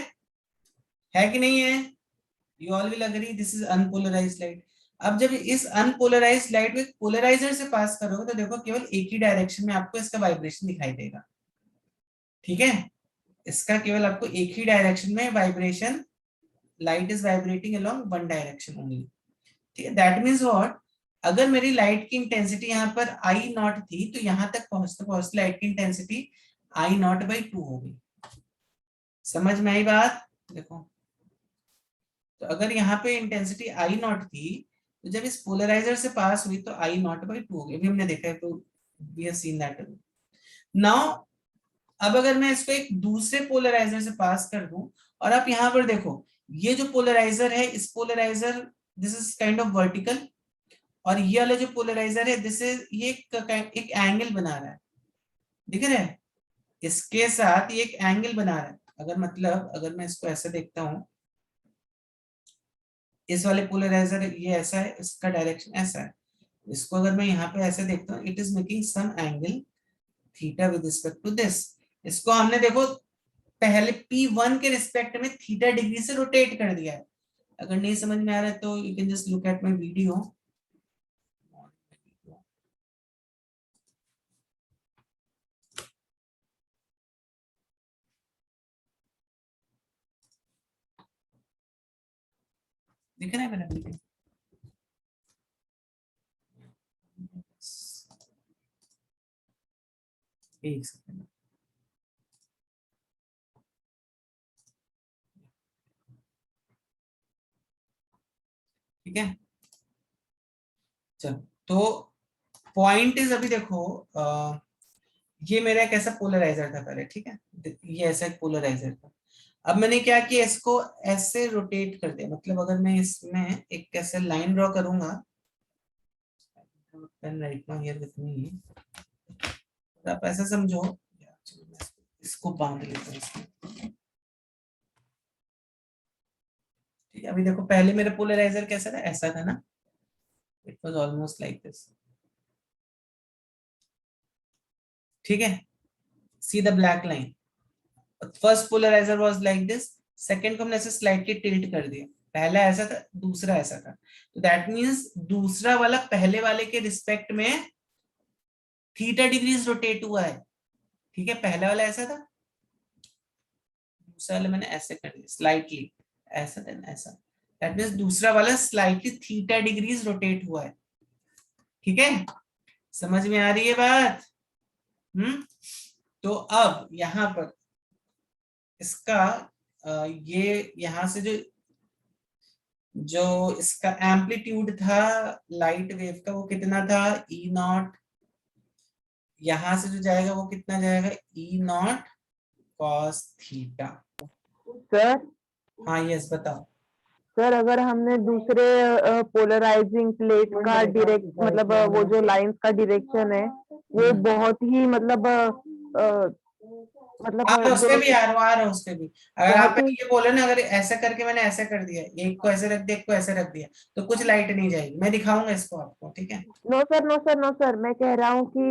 है कि नहीं है? You all will agree this is unpolarised light. अब जब इस अनपोलराइज्ड लाइट को पोलराइजर से पास करोगे तो देखो केवल एक ही डायरेक्शन में आपको इसका वाइब्रेशन दिखाई देगा। ठीक है, इसका केवल आपको एक ही डायरेक्शन में vibration, light is vibrating along one direction only. ठीक है, दैट मीन्स व्हाट, अगर मेरी लाइट की इंटेंसिटी यहाँ पर आई नॉट थी तो यहाँ तक पहुंचते पहुंचते लाइट की इंटेंसिटी आई नॉट बाई 2 हो गई। समझ में आई बात? देखो, तो अगर यहाँ पे इंटेंसिटी आई नॉट थी तो जब इस पोलराइजर से पास हुई तो आई नॉट बाई 2 हो गई। अभी हमने देखा है, तो we have seen that. Now अब अगर मैं इसको एक दूसरे पोलराइजर से पास कर दूं, और आप यहाँ पर देखो, ये जो पोलराइजर है, इस polariser, this is kind of vertical, और ये वाला जो पोलराइजर है, दिस इज, ये एक एंगल बना रहा है, दिख रहा है? इसके साथ ये एक एंगल बना रहा है। अगर मतलब अगर मैं इसको ऐसे देखता हूं, इस वाले पोलराइजर ये ऐसा है, इसका डायरेक्शन ऐसा है, इसको अगर मैं यहाँ पे ऐसे देखता हूँ, it is making some angle theta with respect to this. इसको हमने देखो पहले P1 के रिस्पेक्ट में थीटा डिग्री से रोटेट कर दिया है। अगर नहीं समझ में आ रहा है तो you can just look at my video. दिख रहा है मेरा वीडियो? एक सेकंड, ठीक है। चलो, तो पॉइंट इज, अभी देखो ये मेरा एक ऐसा पोलराइजर था पहले, ठीक है, ये ऐसा एक पोलराइजर था। अब मैंने क्या किया, इसको ऐसे रोटेट कर दिया। मतलब अगर मैं इसमें एक ऐसे लाइन ड्रॉ करूंगा, आप ऐसा समझो, इसको बांध लेते हैं इसमें। ठीक है, अभी देखो पहले मेरा पोलराइजर कैसा था, ऐसा था ना, it was almost like this. ठीक है, see the black line, first polariser was like this, second को हमने ऐसे स्लाइडली टिल्ट कर दिया। पहला ऐसा था, दूसरा ऐसा था, तो दैट मींस दूसरा वाला पहले वाले के रिस्पेक्ट में थीटा डिग्रीज रोटेट हुआ है। ठीक है, पहला वाला ऐसा था, दूसरा वाला मैंने ऐसे कर दिया स्लाइटली, ऐसा देन ऐसा, दैट मींस दूसरा वाला स्लाइटली थीटा डिग्रीज रोटेट हुआ है। ठीक है, समझ में आ रही है बात? तो अब यहां पर इसका ये यहां से जो इसका एम्पलीट्यूड था लाइट वेव का, वो कितना था, ई नॉट। यहां से जो जाएगा वो कितना जाएगा, ई नॉट कॉस थीटा। सर हाँ यस बताओ। सर अगर हमने दूसरे पोलराइजिंग प्लेट का डायरेक्ट मतलब वो जो लाइंस का डायरेक्शन है वो बहुत ही मतलब मतलब आ रहा उस पे दोनों भी आ रहा उस पे भी। अगर आप बहुत ही ये बोले ना, अगर ऐसा करके मैंने ऐसा कर दिया, एक को ऐसे रख दिया, एक को ऐसे रख दिया, तो कुछ लाइट नहीं जाएगी। मैं दिखाऊंगा इसको आपको, ठीक है। No sir, no sir, no sir, मैं कह रहा हूँ कि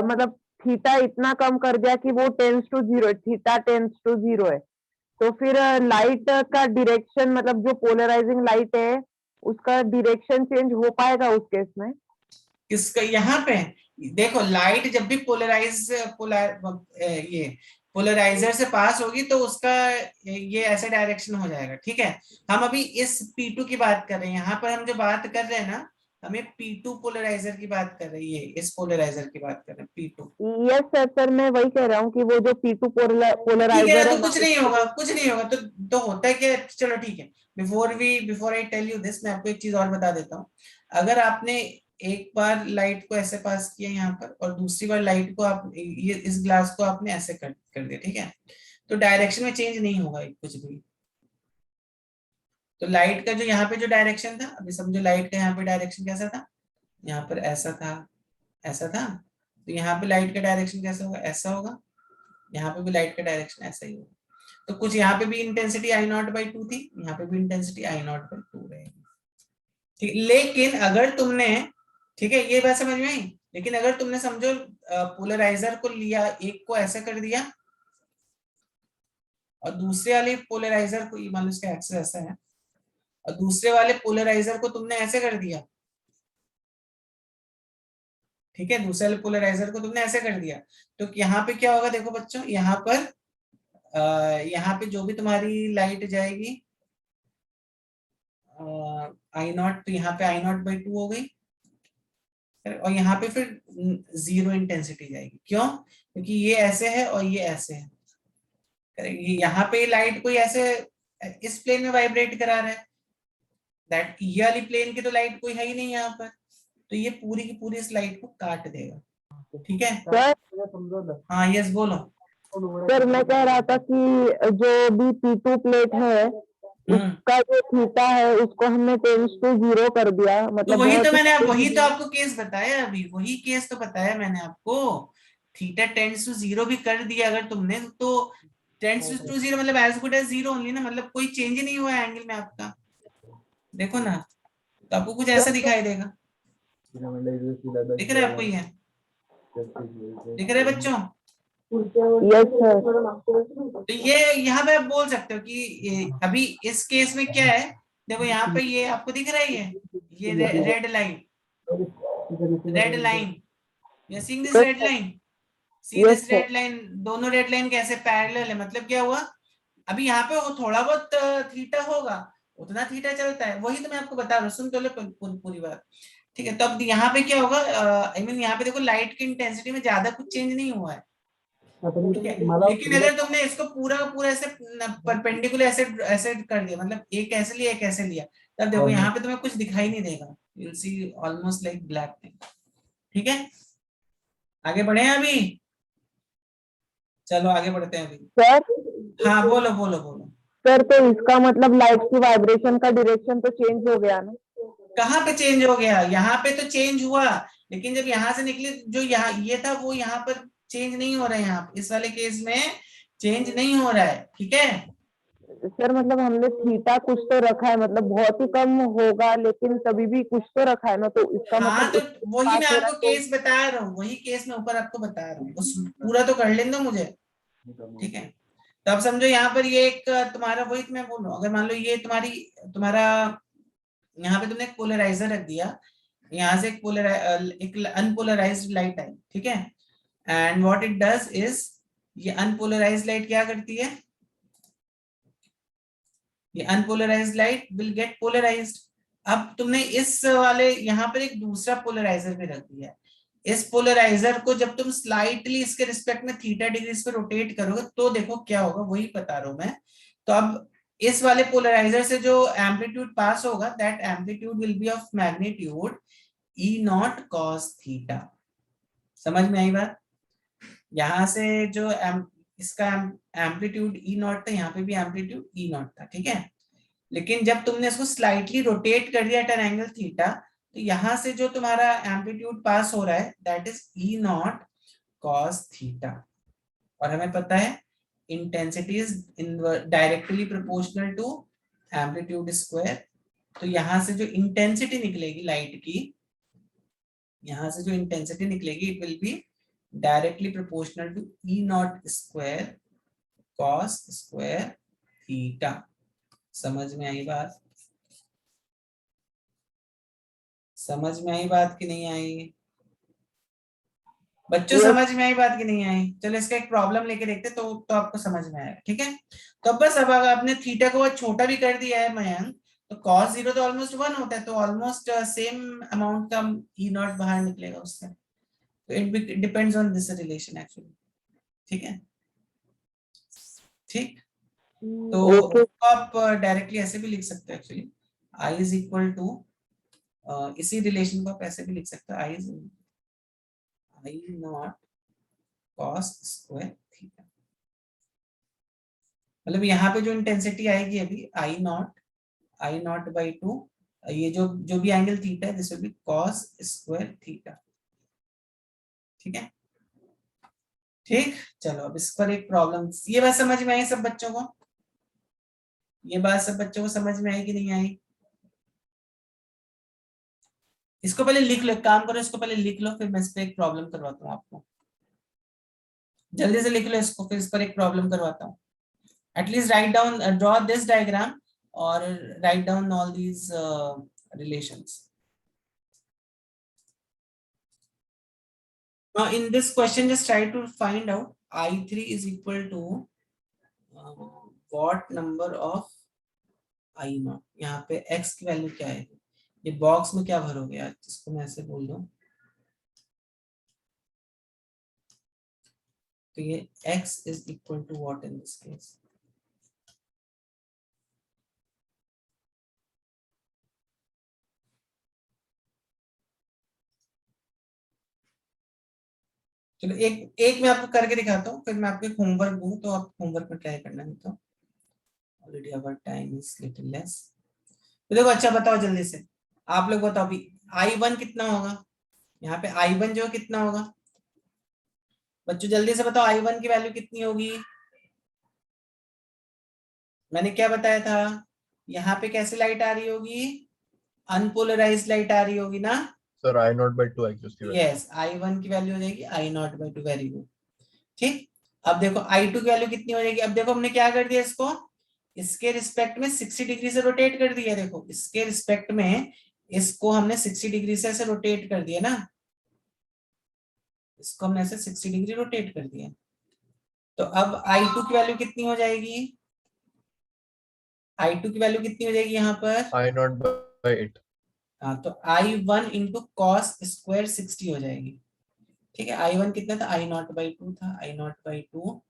मतलब थीटा इतना कम कर दिया कि वो tends to zero, theta tends to zero है, तो फिर लाइट का डायरेक्शन, मतलब जो पोलराइजिंग लाइट है उसका डायरेक्शन चेंज हो पाएगा उस केस में? किसका? यहाँ पे देखो, लाइट जब भी ये पोलराइजर से पास होगी तो उसका ये ऐसे डायरेक्शन हो जाएगा, ठीक है। हम अभी इस P2 की बात कर रहे हैं, यहाँ पर हम जो बात कर रहे हैं ना, हमें P2 पोलराइजर की बात कर रही है, इस पोलराइजर की बात कर रहे हैं, P2। यस सर, सर मैं वही कह रहा हूँ कि वो जो P2 ठीक है पोलराइजर ना, है तो ना, कुछ नहीं होगा, कुछ नहीं होगा। तो होता है क्या, चलो ठीक है। Before I tell you this, मैं आपको एक चीज और बता देता हूँ। अगर आपने एक बार लाइट को ऐसे पास किया यहाँ पर, और दूसरी बार लाइट को आप ये इस ग्लास को आपने ऐसे कर दिया, ठीक है, तो डायरेक्शन में चेंज नहीं होगा कुछ भी। तो लाइट का जो यहाँ पे जो डायरेक्शन था, अभी समझो लाइट का यहाँ पे डायरेक्शन कैसा था, यहाँ पर ऐसा था, ऐसा था। तो यहाँ पे लाइट का डायरेक्शन कैसा होगा, ऐसा होगा। यहाँ पे भी लाइट का डायरेक्शन ऐसा ही होगा। तो कुछ यहाँ पे भी इंटेंसिटी I0/2 थी, यहाँ पे भी इंटेंसिटी I0/2 रहेगी, ठीक। लेकिन अगर तुमने, ठीक है, ये बात समझ में आई। लेकिन अगर तुमने समझो पोलराइजर को लिया, एक को ऐसा कर दिया, और दूसरे वाले पोलराइजर को, मान लो इसका एक्सिस ऐसा है, और दूसरे वाले पोलराइजर को तुमने ऐसे कर दिया, ठीक है, दूसरे वाले पोलराइजर को तुमने ऐसे कर दिया, तो यहाँ पे क्या होगा, देखो बच्चों, यहाँ पर यहाँ पे जो भी तुम्हारी लाइट जाएगी I0, तो यहाँ पे I0/2 हो गई, और यहाँ पे फिर जीरो इंटेंसिटी जाएगी। क्यों? क्योंकि ये ऐसे है और ये ऐसे है। ये यहाँ पे लाइट कोई ऐसे इस प्लेन में वाइब्रेट करा रहा है, दैट ये वाली प्लेन की तो लाइट कोई है ही नहीं यहाँ पर, तो ये पूरी की पूरी इस लाइट को काट देगा, ठीक है। सर हाँ, यस, बोलो। सर मैं कह रहा था कि जो भी P2 प्लेट है उसका जो थीटा है उसको हमने टेंस टू जीरो कर दिया, तो मतलब वही तो बहुत मैंने ही वही तो आपको केस बताया, अभी वही केस तो बताया मैंने आपको। थीटा टेंड्स टू जीरो भी कर दिया अगर तुमने, तो टेंड्स टू जीरो मतलब as good as zero only ना, मतलब कोई चेंज नहीं हुआ एंगल में आपका। देखो ना, तो आपको कुछ ऐसा दिखाई देगा, दिख रहा है आपको? ये दिख रहा है बच्चों? यस सर, तो ये यहाँ पे आप बोल सकते हो कि अभी इस केस में क्या है, देखो यहाँ पे ये आपको दिख रहा है, ये red line, red line, you are seeing this red line, see yes this sir, red line, दोनों रेड लाइन कैसे पैरेलल है, मतलब क्या हुआ, अभी यहाँ पे वो थोड़ा बहुत थीटा होगा, उतना थीटा चलता है, वही तो मैं आपको बता रहा हूँ, सुन तो ले पूरी बात, ठीक है। तो अब यहाँ पे क्या होगा, आई मीन यहाँ पे देखो लाइट की इंटेंसिटी में ज्यादा कुछ चेंज नहीं हुआ है, ठीक है। लेकिन अगर तुमने इसको पूरा का पूरा ऐसे परपेंडिकुलर ऐसे ऐसे कर दिया, मतलब एक ऐसे लिया एक ऐसे लिया, तब देखो यहाँ पे तुम्हें कुछ दिखाई नहीं देगा, you will see almost like black thing, ठीक है। आगे बढ़े हैं अभी, चलो आगे बढ़ते हैं अभी। सर हाँ, बोलो बोलो बोलो। सर तो इसका मतलब लाइट की वाइब्रेशन का डायरेक्शन तो चेंज हो गया ना? कहाँ पे चेंज हो गया? यहाँ पे तो चेंज हुआ, लेकिन जब यहाँ से निकली, जो यहाँ ये था वो यहाँ पर चेंज नहीं हो रहा है, यहाँ इस वाले केस में चेंज नहीं हो रहा है, ठीक है। सर मतलब हमने थीटा कुछ तो रखा है, मतलब बहुत ही कम होगा लेकिन तभी भी कुछ तो रखा है ना, तो इसका हाँ, मतलब तो वही मैं आपको केस बता रहा हूँ, वही केस मैं ऊपर आपको बता रहा हूँ, उस पूरा तो कर लेने दो मुझे, ठीक है। तो अब समझो यहाँ पर ये एक तुम्हारा, वही तो मैं बोल रहा हूँ, अगर मान लो ये तुम्हारा यहाँ पे तुमने एक पोलराइजर रख दिया, यहाँ से एक अनपोलराइज्ड लाइट आई, ठीक है। And what it does is, ये अनपोलराइज्ड लाइट क्या करती है, ये unpolarised light will get polarised. अब तुमने इस वाले यहाँ पर एक दूसरा पोलराइजर भी रख दिया है, इस पोलराइजर को जब तुम स्लाइटली इसके रिस्पेक्ट में थीटा डिग्रीज पे रोटेट करोगे तो देखो क्या होगा, वही बता रहा हूं मैं। तो अब इस वाले पोलराइजर से जो एम्पलीट्यूड पास होगा, that amplitude will be of magnitude E0 cos theta. समझ में आई बात? यहां से जो इसका एम्पलीट्यूड E0 था, यहाँ पे भी एम्पलीट्यूड E0 था, ठीक है। लेकिन जब तुमने इसको स्लाइटली रोटेट कर दिया एट एन एंगल थीटा, तो यहां से जो तुम्हारा एम्पलीट्यूड पास हो रहा है that is E0 cos theta. और हमें पता है intensity is directly proportional to amplitude square. तो यहां से जो इंटेंसिटी निकलेगी लाइट की, यहां से जो इंटेंसिटी निकलेगी it will be directly proportional to E naught square cos square theta. समझ में आई बात? समझ में आई बात कि नहीं आई बच्चों? समझ में आई बात कि नहीं आई? चलो इसका एक प्रॉब्लम लेके देखते तो आपको समझ में आएगा। ठीक है, तो अब बस अब अगर आपने थीटा को छोटा भी कर दिया है मयंक, तो cos 0 तो ऑलमोस्ट 1 होता है, तो ऑलमोस्ट सेम अमाउंट का ई नॉट बाहर निकलेगा उससे। तो it depends on this relation actually. ठीक है, ठीक। तो ओके आप डायरेक्टली ऐसे भी लिख सकते हो actually, I is equal to, इसी रिलेशन को आप ऐसे भी लिख सकते हो, I naught cos square theta. मतलब यहाँ पे जो इंटेंसिटी आएगी अभी आई नॉट बाई 2, ये जो भी एंगल थीटा है this will B cos square theta. ठीक है, ठीक। चलो अब इस पर एक प्रॉब्लम, ये बात समझ में आई सब बच्चों को? ये बात सब बच्चों को समझ में आई कि नहीं आई? इसको पहले लिख लो, एक काम करो इसको पहले लिख लो, फिर मैं इस पर एक प्रॉब्लम करवाता हूँ आपको। जल्दी से लिख लो इसको, फिर इस पर एक प्रॉब्लम करवाता हूँ। At least write down, draw this diagram और write down all these relations. Now in this question just try to find out I3 is equal to what number of I0। यहाँ पे x की वैल्यू क्या है? ये box में क्या भरोगे यार, इसको मैं ऐसे बोल दूं, तो ये x is equal to what in this case? चलो एक मैं आपको करके दिखाता हूँ, फिर मैं आपको एक होमवर्क दूं तो आप होमवर्क में ट्राई करना। नहीं तो already our time is little less. तो देखो, अच्छा बताओ जल्दी से, आप लोग बताओ अभी I1 कितना होगा? यहाँ पे I1 जो कितना होगा बच्चों, जल्दी से बताओ I1 की वैल्यू कितनी होगी? मैंने क्या बताया था, यहाँ पे कैसे लाइट आ रही होगी? अनपोलराइज्ड लाइट आ रही होगी ना sir I not by 2 axis की वैल्यू। यस, I1 की वैल्यू हो जाएगी आई नॉट बाई 2। वेरी गुड, ठीक। अब देखो I2 की वैल्यू कितनी हो जाएगी? अब देखो हमने क्या कर दिया, इसको इसके रिस्पेक्ट में 60 डिग्री से रोटेट कर दिया। देखो इसके रिस्पेक्ट में इसको हमने 60 डिग्री से ऐसे रोटेट कर दिया ना, इसको हमने ऐसे 60 डिग्री रोटेट कर दिया। तो अब I2 की वैल्यू कितनी हो जाएगी? I2 की वैल्यू कितनी हो जाएगी यहाँ पर? आई नॉट बाई 8। हाँ, तो I1 इंटू कॉस स्क्वायर 60 हो जाएगी। ठीक है, I1 कितना था? आई नॉट बाई 2 था, आई नॉट बाई 2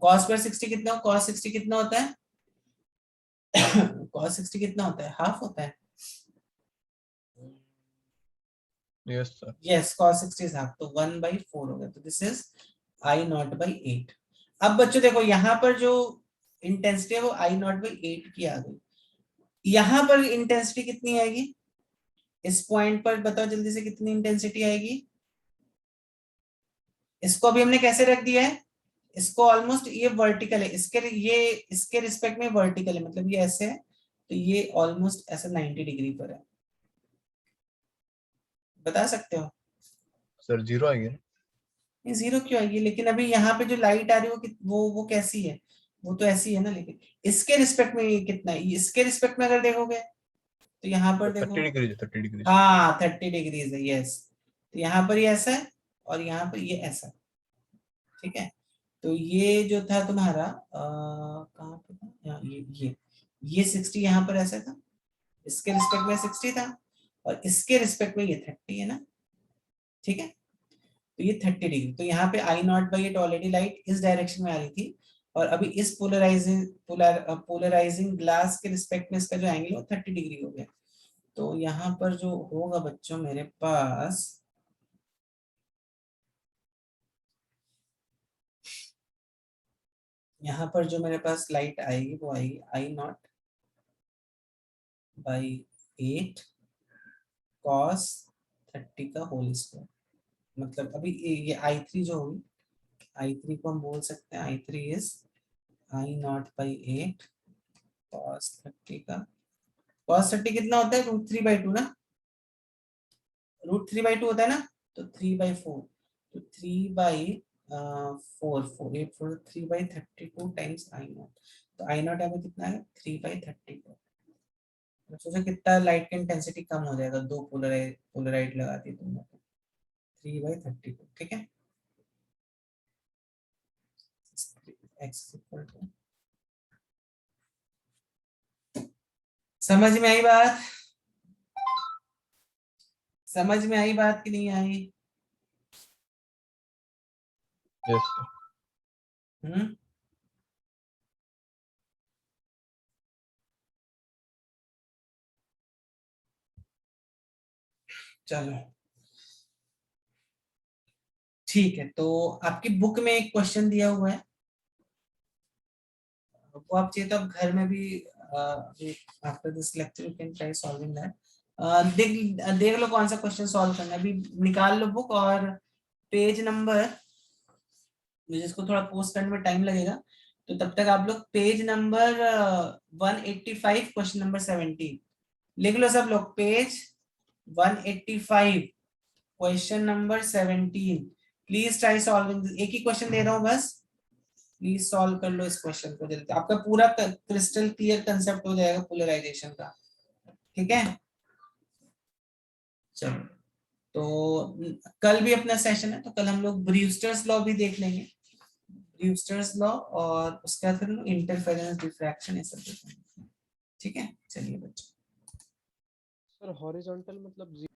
कॉस स्क्वायर 60 कितना? कॉस 60 कितना होता है? कॉस 60 कितना होता है? हाफ होता है। Yes sir. Yes, cos 60 is half, तो 1/4 हो गया। तो this is I not by 8। अब बच्चों देखो यहाँ पर जो इंटेंसिटी है वो आई नॉट बाई 8 की आ गई। यहाँ पर इंटेंसिटी कितनी आएगी इस पॉइंट पर? बताओ जल्दी से, कितनी इंटेंसिटी आएगी? इसको अभी हमने कैसे रख दिया है? इसको ऑलमोस्ट ये वर्टिकल है, इसके रिस्पेक्ट में वर्टिकल है, मतलब ये ऐसे है, तो ये ऑलमोस्ट ऐसे 90 डिग्री पर है। बता सकते हो? सर 0 आएगी ना? ये 0 क्यों आएगी? लेकिन अभी यहाँ पे जो लाइट आ रही है वो कैसी है? वो तो ऐसी है ना, लेकिन इसके रिस्पेक्ट में ये कितना है? इसके रिस्पेक्ट में अगर देखोगे तो यहाँ पर देखो 30 डिग्री 30 डिग्री। हाँ 30 डिग्रीज है। यस, तो यहाँ पर ये ऐसा है और यहाँ पर ये ऐसा। ठीक है, तो ये जो था तुम्हारा कहाँ पे था? यहाँ ये 60 यहाँ पर ऐसा था, इसके रिस्पेक्ट में 60 था और इसके रिस्पेक्ट में ये 30 है ना। ठीक है, तो ये 30 डिग्री। तो यहाँ पे आई नॉट बाई 8 ऑलरेडी लाइट इस डायरेक्शन में आ रही थी और अभी इस पोलराइजिंग ग्लास के रिस्पेक्ट में इसका जो एंगल है वो 30 डिग्री हो गया। तो यहाँ पर जो होगा बच्चों मेरे पास, यहाँ पर जो मेरे पास लाइट आएगी वो आएगी आई नॉट बाई 8 कॉस 30 का होल स्क्वायर। मतलब अभी ये I3 जो होगी I3 को हम बोल सकते हैं I3 इज I0/8 cos 30 का cos 30 कितना होता है √3/2 ना, √3/2 होता है ना, तो 3/4, तो 3/4 3/32 टाइम्स I0, तो I0 यहाँ पे कितना है 3/32। सोचो कितना लाइट का इंटेंसिटी कम हो जाएगा, दो पोलराइड लगा दी तुमने, 3/32, ठीक है। x इक्वल टू, समझ में आई बात, समझ में आई बात कि नहीं आई? Yes, sir. चलो ठीक है, तो आपकी बुक में एक क्वेश्चन दिया हुआ है, वो आप चाहिए तो आप घर में भी after this lecture you can try solving that. देख लो कौन सा क्वेश्चन सॉल्व करना है, अभी निकाल लो बुक, और पेज नंबर, मुझे इसको थोड़ा पोस्ट करने में टाइम लगेगा, तो तब तक आप लोग पेज नंबर 185 क्वेश्चन नंबर 17 लिख लो सब लोग, page 185 question number 17, please try solving. एक ही क्वेश्चन दे रहा हूँ बस, प्लीज सॉल्व कर लो इस क्वेश्चन को जल्दी, आपका पूरा क्रिस्टल क्लियर कंसेप्ट हो जाएगा पोलराइजेशन का, ठीक है। चलो, तो कल भी अपना सेशन है, तो कल हम लोग ब्रूस्टर्स लॉ भी देख लेंगे, ब्रूस्टर्स लॉ, और उसका फिर इंटरफेरेंस डिफ्रैक्शन ये सब देखेंगे, ठीक है। चलिए बच्चों, सर हॉरिजॉन्टल मतलब